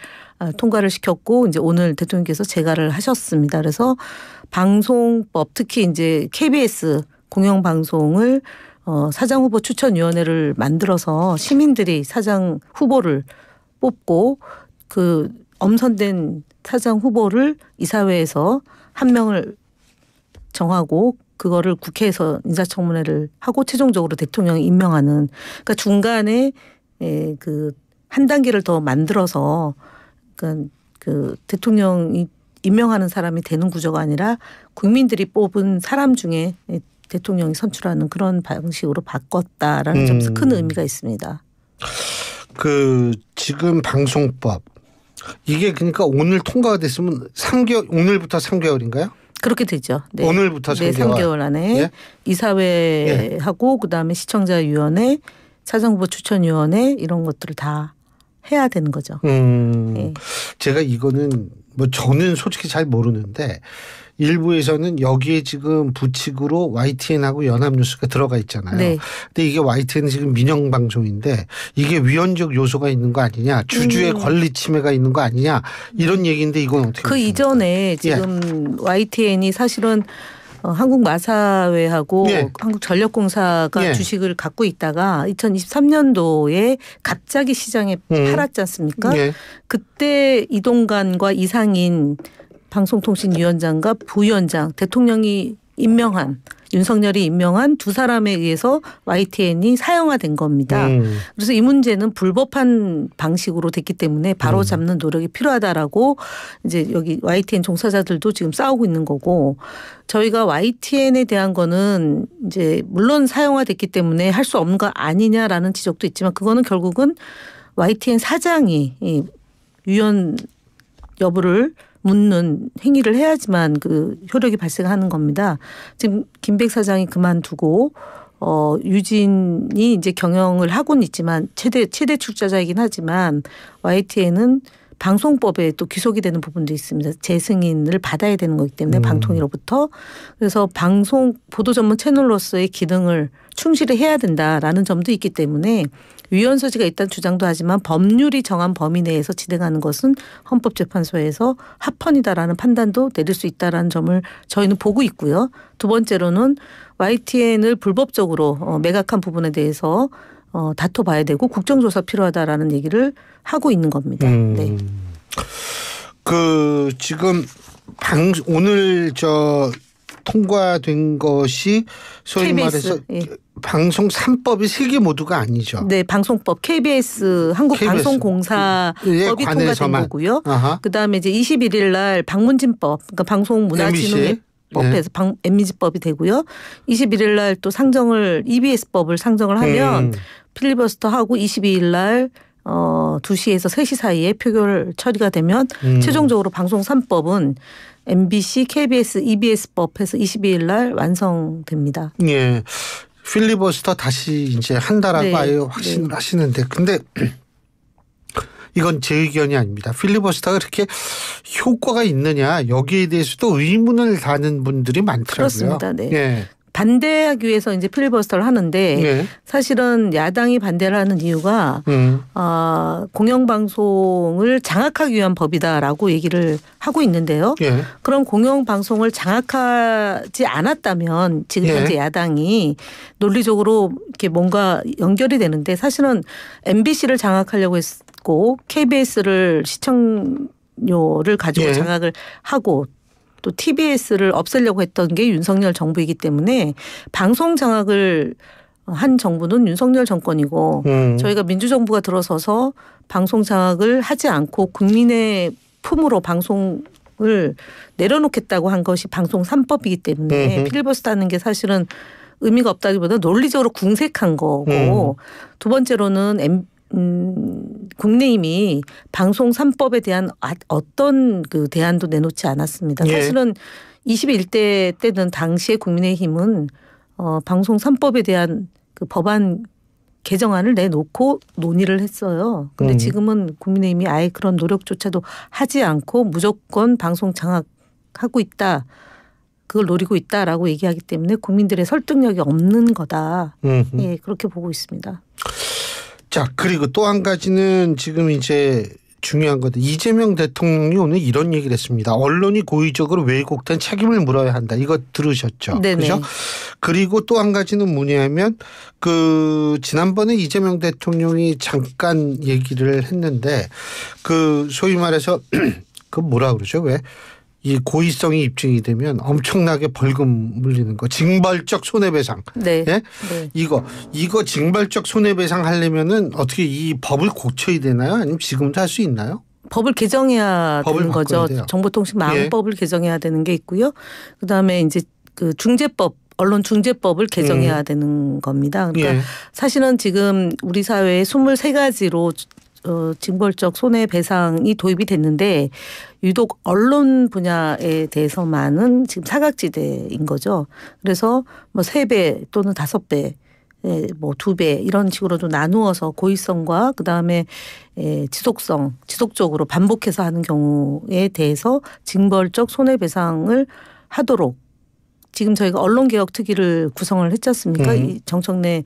통과를 시켰고 이제 오늘 대통령께서 재가를 하셨습니다. 그래서 방송법 특히 이제 KBS 공영방송을 사장 후보 추천위원회를 만들어서 시민들이 사장 후보를 뽑고 그 엄선된 사장 후보를 이사회에서 한 명을 정하고 그거를 국회에서 인사청문회를 하고 최종적으로 대통령이 임명하는 그러니까 중간에 그 한 단계를 더 만들어서 그러니까 그 대통령이 임명하는 사람이 되는 구조가 아니라 국민들이 뽑은 사람 중에 대통령이 선출하는 그런 방식으로 바꿨다라는 점에서 큰 의미가 있습니다. 지금 방송법 이게 그러니까 오늘 통과가 됐으면 3개월 오늘부터 3개월인가요? 그렇게 되죠. 네. 오늘부터 3개월. 네, 3개월 안에 이사회하고 그다음에 시청자위원회, 사정후보 추천위원회 이런 것들을 다 해야 되는 거죠. 제가 이거는 뭐 저는 솔직히 잘 모르는데 일부에서는 여기에 지금 부칙으로 YTN하고 연합뉴스가 들어가 있잖아요. 네. 근데 이게 YTN은 지금 민영 방송인데 이게 위헌적 요소가 있는 거 아니냐, 주주의 권리 침해가 있는 거 아니냐 이런 얘기인데 이건 어떻게? 그 이전에 지금 YTN이 사실은 한국마사회하고 한국전력공사가 주식을 갖고 있다가 2023년도에 갑자기 시장에 팔았지 않습니까? 그때 이동관과 이상인 방송통신위원장과 부위원장 대통령이 임명한 윤석열이 임명한 두 사람에 의해서 YTN이 사형화된 겁니다. 그래서 이 문제는 불법한 방식으로 됐기 때문에 바로 잡는 노력이 필요하다라고 이제 여기 YTN 종사자들도 지금 싸우고 있는 거고 저희가 YTN에 대한 거는 이제 물론 사형화됐기 때문에 할 수 없는 거 아니냐라는 지적도 있지만 그거는 결국은 YTN 사장이 이 위헌 여부를 묻는 행위를 해야지만 그 효력이 발생하는 겁니다. 지금 김백 사장이 그만두고 유진이 이제 경영을 하고는 있지만 최대 출자자이긴 하지만 YTN은 방송법에 또 귀속이 되는 부분도 있습니다. 재승인을 받아야 되는 거기 때문에 방통위로부터. 그래서 방송 보도 전문 채널로서의 기능을 충실히 해야 된다라는 점도 있기 때문에 위헌 소지가 있다는 주장도 하지만 법률이 정한 범위 내에서 진행하는 것은 헌법재판소에서 합헌이다라는 판단도 내릴 수 있다라는 점을 저희는 보고 있고요. 두 번째로는 YTN을 불법적으로 매각한 부분에 대해서 다퉈봐야 되고 국정조사 필요하다라는 얘기를 하고 있는 겁니다. 네. 그 지금 오늘 통과된 것이 소위 말해서 방송 3법이 3개 모두가 아니죠. 네. 방송법 KBS 한국방송공사법이 통과된 거고요. 그다음에 이제 21일 날 방문진법 그러니까 방송문화진흥법에서 MBC법이 되고요. 21일 날 또 상정을 EBS법을 상정을 하면 필리버스터하고 22일 날 2시에서 3시 사이에 표결 처리가 되면 최종적으로 방송 3법은 MBC, KBS, EBS법에서 22일 날 완성됩니다. 예. 필리버스터 다시 이제 한다라고 아예 확신을 하시는데 근데 이건 제 의견이 아닙니다. 필리버스터가 그렇게 효과가 있느냐 여기에 대해서도 의문을 다는 분들이 많더라고요. 그렇습니다. 네. 예. 반대하기 위해서 이제 필리버스터를 하는데 사실은 야당이 반대를 하는 이유가 공영방송을 장악하기 위한 법이다라고 얘기를 하고 있는데요. 그럼 공영방송을 장악하지 않았다면 지금 현재 야당이 논리적으로 이렇게 뭔가 연결이 되는데 사실은 MBC를 장악하려고 했고 KBS를 시청료를 가지고 장악을 하고 또 TBS를 없애려고 했던 게 윤석열 정부이기 때문에 방송 장악을 한 정부는 윤석열 정권이고 저희가 민주정부가 들어서서 방송 장악을 하지 않고 국민의 품으로 방송을 내려놓겠다고 한 것이 방송 3법이기 때문에 필리버스터 하는 게 사실은 의미가 없다기보다 논리적으로 궁색한 거고 두 번째로는 국민의힘이 방송 3법에 대한 어떤 그 대안도 내놓지 않았습니다. 사실은 21대 때는 당시에 국민의힘은 방송 3법에 대한 그 법안 개정안을 내놓고 논의를 했어요. 근데 지금은 국민의힘이 아예 그런 노력조차도 하지 않고 무조건 방송 장악하고 있다. 그걸 노리고 있다라고 얘기하기 때문에 국민들의 설득력이 없는 거다. 예, 그렇게 보고 있습니다. 자, 그리고 또 한 가지는 지금 이제 중요한 건데 이재명 대통령이 오늘 이런 얘기를 했습니다. 언론이 고의적으로 왜곡된 책임을 물어야 한다. 이거 들으셨죠? 그죠? 그리고 또 한 가지는 뭐냐면 그 지난번에 이재명 대통령이 잠깐 얘기를 했는데 그 소위 말해서 그 뭐라 그러죠? 왜? 이 고의성이 입증이 되면 엄청나게 벌금 물리는 거, 징벌적 손해배상. 이거 징벌적 손해배상 하려면은 어떻게 이 법을 고쳐야 되나요? 아니면 지금도 할 수 있나요? 법을 개정해야 되는 거죠. 정보통신망법을 개정해야 되는 게 있고요. 그다음에 이제 그 중재법. 언론중재법을 개정해야 되는 겁니다. 그러니까 사실은 지금 우리 사회에 23가지로 징벌적 손해배상이 도입이 됐는데 유독 언론 분야에 대해서만은 지금 사각지대인 거죠. 그래서 뭐 3배 또는 5배 뭐 2배 이런 식으로도 나누어서 고의성과 그다음에 지속적으로 반복해서 하는 경우에 대해서 징벌적 손해배상을 하도록 지금 저희가 언론개혁특위를 구성을 했지 않습니까? 이 정청래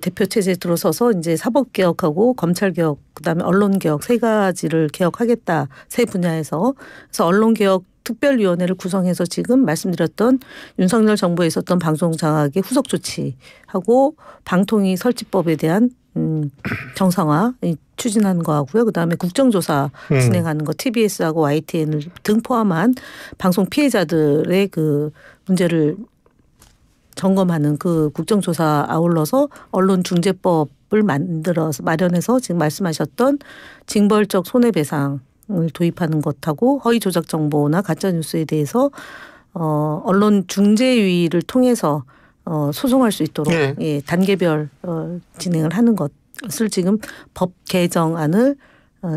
대표 체제에 들어서서 이제 사법개혁하고 검찰개혁 그다음에 언론개혁 세 가지를 개혁하겠다. 세 분야에서. 그래서 언론개혁 특별위원회를 구성해서 지금 말씀드렸던 윤석열 정부에 있었던 방송장악의 후속 조치하고 방통위 설치법에 대한 정상화 추진하는 거하고요. 그다음에 국정조사 진행하는 거 TBS하고 YTN을 등 포함한 방송 피해자들의 그 문제를 점검하는 그 국정조사 아울러서 언론중재법을 만들어서 마련해서 지금 말씀하셨던 징벌적 손해배상을 도입하는 것하고 허위 조작 정보나 가짜 뉴스에 대해서 언론 중재위를 통해서 소송할 수 있도록 네. 예, 단계별 진행을 하는 것을 지금 법 개정안을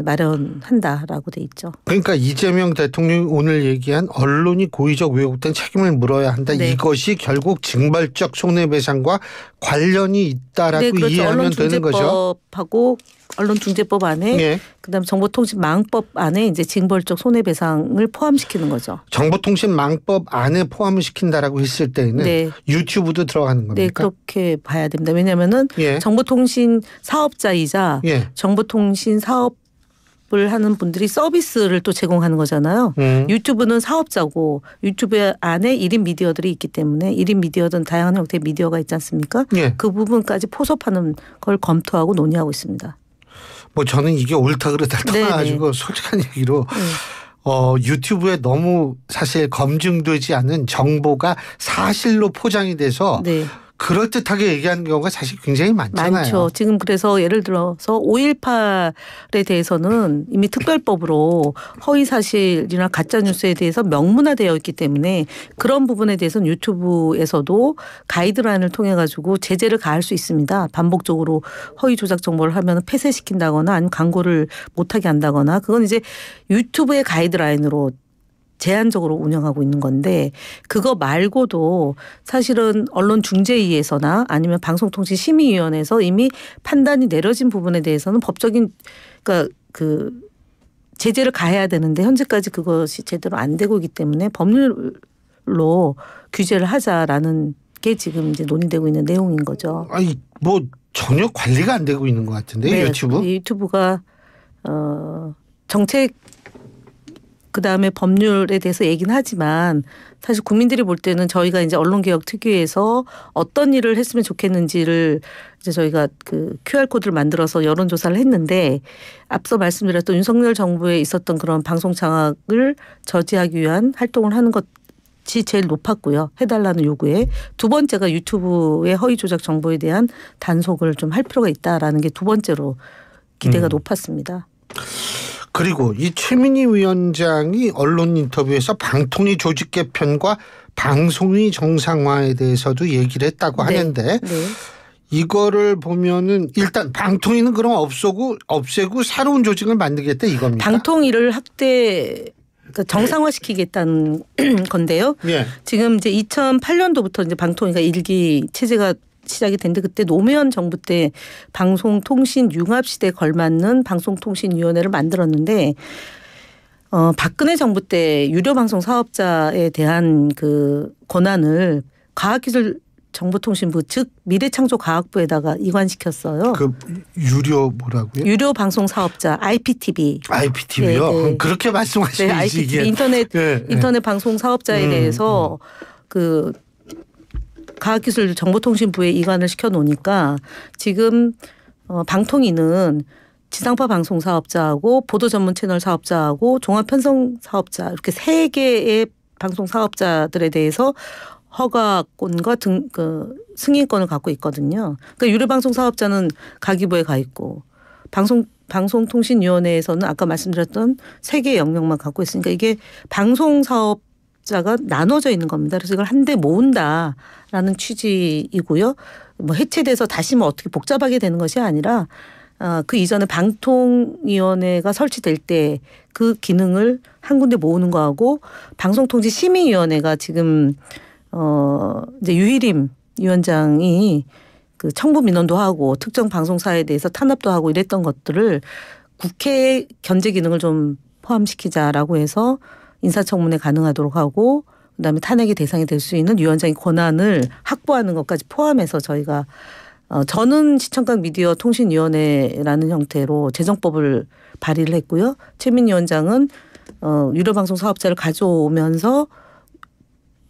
마련한다라고 돼 있죠. 그러니까 이재명 대통령이 오늘 얘기한 언론이 고의적 왜곡된 책임을 물어야 한다. 네. 이것이 결국 징벌적 손해배상과 관련이 있다라고 네, 그렇죠. 이해하면 되는 거죠. 언론중재법하고 언론중재법 안에 네. 그다음 정보통신망법 안에 이제 징벌적 손해배상을 포함시키는 거죠. 정보통신망법 안에 포함을 시킨다라고 했을 때는 네. 유튜브도 들어가는 겁니까? 네, 그렇게 봐야 됩니다. 왜냐하면은 예. 정보통신 사업자이자 예. 정보통신 사업을 하는 분들이 서비스를 또 제공하는 거잖아요. 유튜브는 사업자고 유튜브 안에 1인 미디어들이 있기 때문에 1인 미디어든 다양한 형태의 미디어가 있지 않습니까? 예. 그 부분까지 포섭하는 걸 검토하고 논의하고 있습니다. 뭐 저는 이게 옳다 그르다 떠나가지고 솔직한 얘기로 유튜브에 너무 사실 검증되지 않은 정보가 사실로 포장이 돼서 네. 그럴듯하게 얘기하는 경우가 사실 굉장히 많잖아요. 많죠. 지금 그래서 예를 들어서 5.18에 대해서는 이미 특별법으로 허위사실이나 가짜뉴스에 대해서 명문화되어 있기 때문에 그런 부분에 대해서는 유튜브에서도 가이드라인을 통해 가지고 제재를 가할 수 있습니다. 반복적으로 허위 조작 정보를 하면 폐쇄시킨다거나 아니면 광고를 못하게 한다거나 그건 이제 유튜브의 가이드라인으로 제한적으로 운영하고 있는 건데 그거 말고도 사실은 언론중재위에서나 아니면 방송통신심의위원회에서 이미 판단이 내려진 부분에 대해서는 법적인 그러니까 그 제재를 가해야 되는데 현재까지 그것이 제대로 안 되고 있기 때문에 법률로 규제를 하자라는 게 지금 이제 논의되고 있는 내용인 거죠. 아니 뭐 전혀 관리가 안 되고 있는 것 같은데 네, 유튜브? 유튜브가 정책 그다음에 법률에 대해서 얘기는 하지만 사실 국민들이 볼 때는 저희가 이제 언론개혁특위에서 어떤 일을 했으면 좋겠는지를 이제 저희가 그 QR코드를 만들어서 여론조사를 했는데 앞서 말씀드렸던 윤석열 정부에 있었던 그런 방송 장악을 저지하기 위한 활동을 하는 것이 제일 높았고요. 해달라는 요구에. 두 번째가 유튜브의 허위 조작 정보에 대한 단속을 좀 할 필요가 있다라는 게 두 번째로 기대가 높았습니다. 그리고 이 최민희 위원장이 언론 인터뷰에서 방통위 조직 개편과 방송위 정상화에 대해서도 얘기를 했다고 하는데 이거를 보면은 일단 방통위는 그럼 없애고 새로운 조직을 만들겠다 이겁니까? 방통위를 그러니까 정상화시키겠다는 건데요. 예. 지금 이제 2008년도부터 이제 방통위가 일기 체제가 시작이 됐는데 그때 노무현 정부 때 방송통신 융합 시대에 걸맞는 방송통신위원회를 만들었는데 박근혜 정부 때 유료방송 사업자에 대한 그 권한을 과학기술정보통신부 즉 미래창조과학부에다가 이관시켰어요. 그 유료 뭐라고요? 유료 방송 사업자 IPTV. IPTV요? 네, 네. 그렇게 말씀하시지. 네, IPTV 인터넷 방송 사업자에 대해서 그 과학기술정보통신부에 이관을 시켜놓으니까 지금 방통위는 지상파 방송 사업자하고 보도 전문 채널 사업자하고 종합 편성 사업자 이렇게 세 개의 방송 사업자들에 대해서 허가권과 승인권을 갖고 있거든요. 그러니까 유료방송 사업자는 가기부에 가 있고 방송통신위원회에서는 아까 말씀드렸던 세 개의 영역만 갖고 있으니까 이게 방송 사업자가 나눠져 있는 겁니다. 그래서 이걸 한데 모은다라는 취지이고요. 뭐 해체돼서 다시 뭐 어떻게 복잡하게 되는 것이 아니라 그 이전에 방통위원회가 설치될 때 그 기능을 한 군데 모으는 거하고 방송통신심의위원회가 지금 이제 유희림 위원장이 그 청부 민원도 하고 특정 방송사에 대해서 탄압도 하고 이랬던 것들을 국회의 견제 기능을 좀 포함시키자라고 해서 인사청문회 가능하도록 하고 그다음에 탄핵의 대상이 될 수 있는 위원장의 권한을 확보하는 것까지 포함해서 저희가 저는 시청각 미디어 통신위원회라는 형태로 재정법을 발의를 했고요. 최민희 위원장은 유료방송 사업자를 가져오면서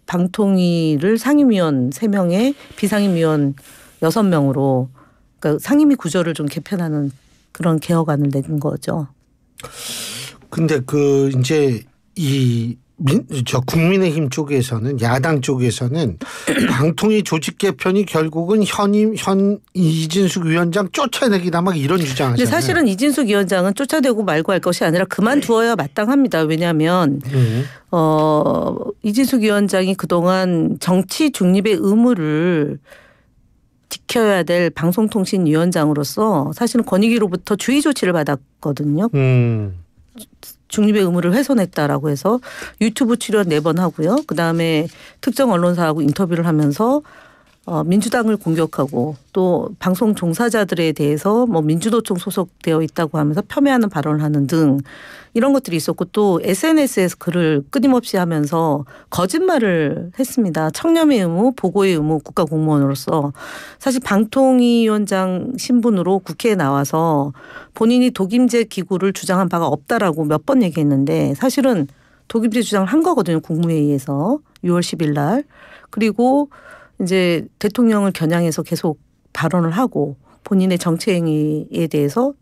방통위를 상임위원 3명에 비상임위원 6명으로 그러니까 상임위 구조를 좀 개편하는 그런 개혁안을 낸 거죠. 근데 이제 국민의힘 쪽에서는 야당 쪽에서는 방통위 조직 개편이 결국은 현 이진숙 위원장 쫓아내기다 막 이런 주장하잖아요. 근데 사실은 이진숙 위원장은 쫓아내고 말고 할 것이 아니라 그만두어야 마땅합니다. 왜냐하면 이진숙 위원장이 그동안 정치 중립의 의무를 지켜야 될 방송통신위원장으로서 사실은 권익위로부터 주의 조치를 받았거든요. 중립의 의무를 훼손했다라고 해서 유튜브 출연 4번 하고요. 그다음에 특정 언론사하고 인터뷰를 하면서 민주당을 공격하고 또 방송 종사자들에 대해서 뭐 민주노총 소속되어 있다고 하면서 폄훼하는 발언을 하는 등 이런 것들이 있었고 또 SNS에서 글을 끊임없이 하면서 거짓말을 했습니다. 청렴의 의무, 보고의 의무 국가공무원으로서 사실 방통위원장 신분으로 국회에 나와서 본인이 독임제 기구를 주장한 바가 없다라고 몇 번 얘기했는데 사실은 독임제 주장을 한 거거든요. 국무회의에서 6월 10일 날. 그리고 이제 대통령을 겨냥해서 계속 발언을 하고 본인의 정치행위에 대해서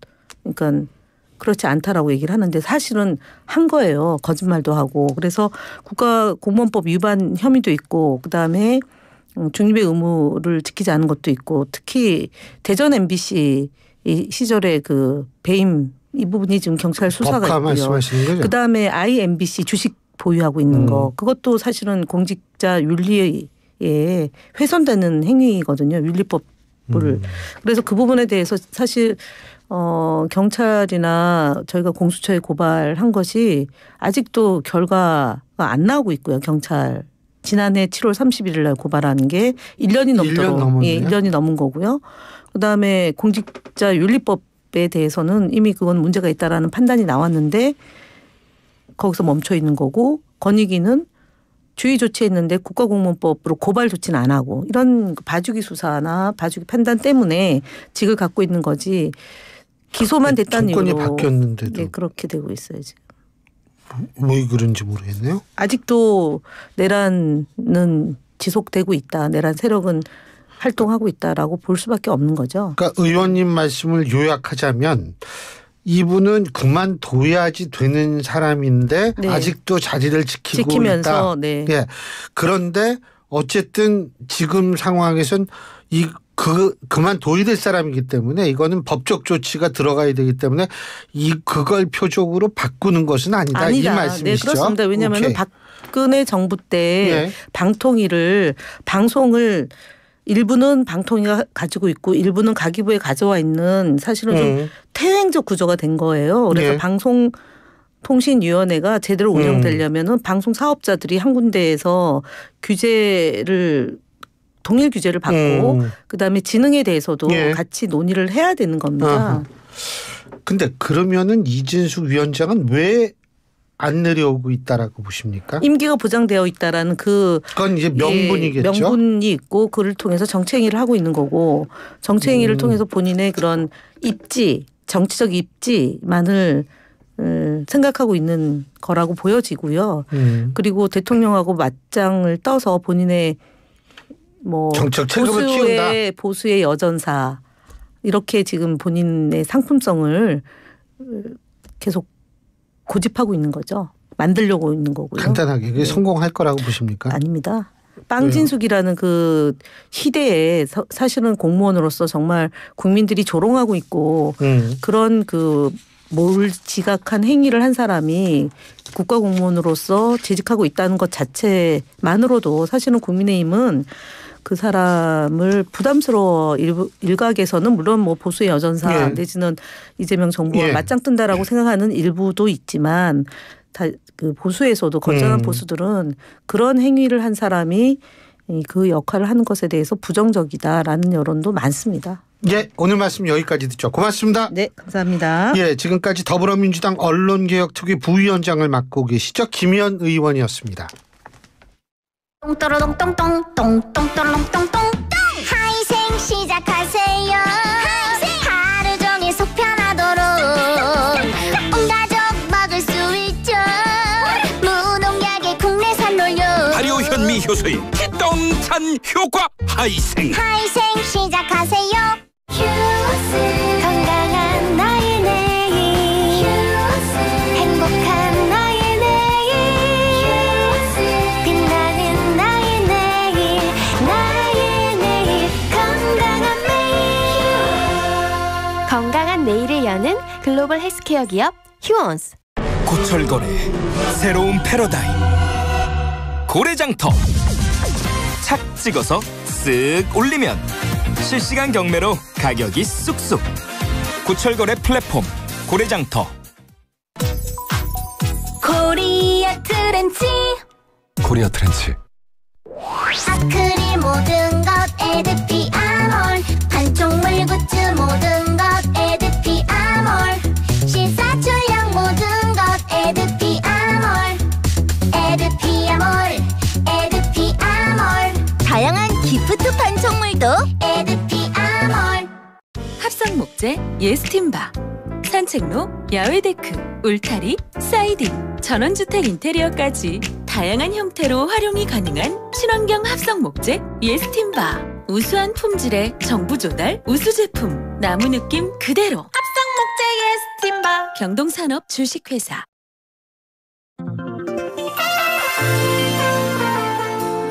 그러니까 그렇지 않다라고 얘기를 하는데 사실은 한 거예요. 거짓말도 하고. 그래서 국가공무원법 위반 혐의도 있고 그다음에 중립의 의무를 지키지 않은 것도 있고 특히 대전 MBC 시절에 그 배임 이 부분이 지금 경찰 수사가 있고요. 말씀하시는 거죠? 그다음에 IMBC 주식 보유하고 있는 거 그것도 사실은 공직자 윤리에 훼손되는 행위거든요. 윤리법을. 그래서 그 부분에 대해서 사실 경찰이나 저희가 공수처에 고발한 것이 아직도 결과가 안 나오고 있고요. 경찰. 지난해 7월 31일 날 고발한 게 1년이 넘도록 1년이 넘은 거고요. 그다음에 공직자 윤리법에 대해서는 이미 그건 문제가 있다라는 판단이 나왔는데 거기서 멈춰 있는 거고 권익위는 주의 조치했는데 국가공무원법으로 고발 조치는 안 하고 이런 봐주기 수사나 봐주기 판단 때문에 직을 갖고 있는 거지 기소만 됐다는 이유로 정권이 바뀌었는데도 네, 그렇게 되고 있어요 지금. 왜 그런지 모르겠네요. 아직도 내란은 지속되고 있다. 내란 세력은 활동하고 있다라고 볼 수밖에 없는 거죠. 그러니까 의원님 말씀을 요약하자면 이분은 그만둬야지 되는 사람인데 네. 아직도 자리를 지키면서 있다. 네. 예. 그런데 어쨌든 지금 상황에선 그만둬야 될 사람이기 때문에 이거는 법적 조치가 들어가야 되기 때문에 그걸 표적으로 바꾸는 것은 아니다. 이 말씀이시죠? 네, 그렇습니다. 왜냐하면 박근혜 정부 때 방통위를 방송을 일부는 방통위가 가지고 있고 일부는 가기부에 가져와 있는 사실은 좀 퇴행적 구조가 된 거예요. 그래서 방송통신위원회가 제대로 운영되려면은 방송 사업자들이 한 군데에서 동일 규제를 받고 그다음에 지능에 대해서도 같이 논의를 해야 되는 겁니다. 근데 그러면은 이진숙 위원장은 왜 안 내려오고 있다라고 보십니까? 임기가 보장되어 있다라는 그건 이제 명분이겠죠. 명분이 있고 그를 통해서 정치행위를 하고 있는 거고 정치행위를 통해서 본인의 그런 입지, 정치적 입지만을 생각하고 있는 거라고 보여지고요. 그리고 대통령하고 맞짱을 떠서 본인의 뭐 정책 책임을 키운다. 보수의 여전사 이렇게 지금 본인의 상품성을 계속 고집하고 있는 거죠. 만들려고 있는 거고요. 간단하게 그게 성공할 거라고 보십니까? 아닙니다. 빵진숙이라는 그 희대에 사실은 공무원으로서 정말 국민들이 조롱하고 있고 그런 그 몰지각한 행위를 한 사람이 국가공무원으로서 재직하고 있다는 것 자체만으로도 사실은 국민의힘은 그 사람을 부담스러워 일각에서는 물론 뭐 보수의 여전사 내지는 이재명 정부와 맞짱 뜬다라고 생각하는 일부도 있지만 다 그 보수에서도 건전한 보수들은 그런 행위를 한 사람이 그 역할을 하는 것에 대해서 부정적이다라는 여론도 많습니다. 예, 오늘 말씀 여기까지 듣죠. 고맙습니다. 네, 감사합니다. 예, 지금까지 더불어민주당 언론개혁특위 부위원장을 맡고 계시죠. 김의원 의원이었습니다. 똥또로똥똥똥 똥똥또롱똥똥 하이생 시작하세요. 하루 종일 속 편하도록 온 가족 먹을 수 있죠. 무농약의 국내산 논료 발효 현미 효소인 기똥찬 효과 하이생 시작하세요. 휴스 건강한 나의 내일 휴스 행복한 나의 내일 휴스 빛나는 나의 내일 건강한 내일 건강한 내일을 여는 글로벌 헬스케어 기업 휴원스. 고철거래 새로운 패러다임 고래장터 착 찍어서 쓱 올리면 실시간 경매로 가격이 쑥쑥 고철거래 플랫폼 고래장터. 코리아 트렌치 코리아 트렌치. 아크릴 모든 것 에드피 아몰 판촉물 굿즈 모든 것 에드피 아몰 실사출력 모든 것 에드피 아몰 다양한 기프트 판촉물도 에드피 아몰 합성 목재 예스팀바, 산책로, 야외 데크, 울타리, 사이딩, 전원주택 인테리어까지 다양한 형태로 활용이 가능한 친환경 합성 목재 예스팀바. 우수한 품질의 정부 조달 우수 제품, 나무 느낌 그대로. 합성 목재 예스팀바. 경동산업 주식회사.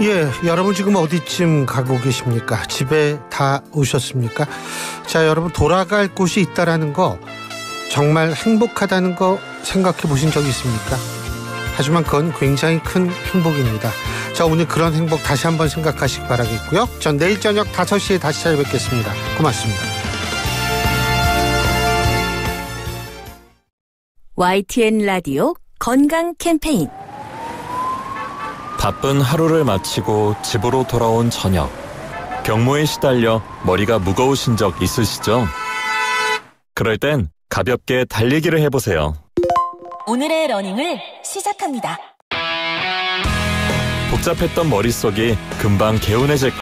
예, 여러분 지금 어디쯤 가고 계십니까? 집에 다 오셨습니까? 자, 여러분 돌아갈 곳이 있다라는 거 정말 행복하다는 거 생각해 보신 적 있습니까? 하지만 그건 굉장히 큰 행복입니다. 자, 오늘 그런 행복 다시 한번 생각하시기 바라겠고요. 전 내일 저녁 5시에 다시 찾아뵙겠습니다. 고맙습니다. YTN 라디오 건강 캠페인. 바쁜 하루를 마치고 집으로 돌아온 저녁. 경무에 시달려 머리가 무거우신 적 있으시죠? 그럴 땐 가볍게 달리기를 해보세요. 오늘의 러닝을 시작합니다. 복잡했던 머릿속이 금방 개운해질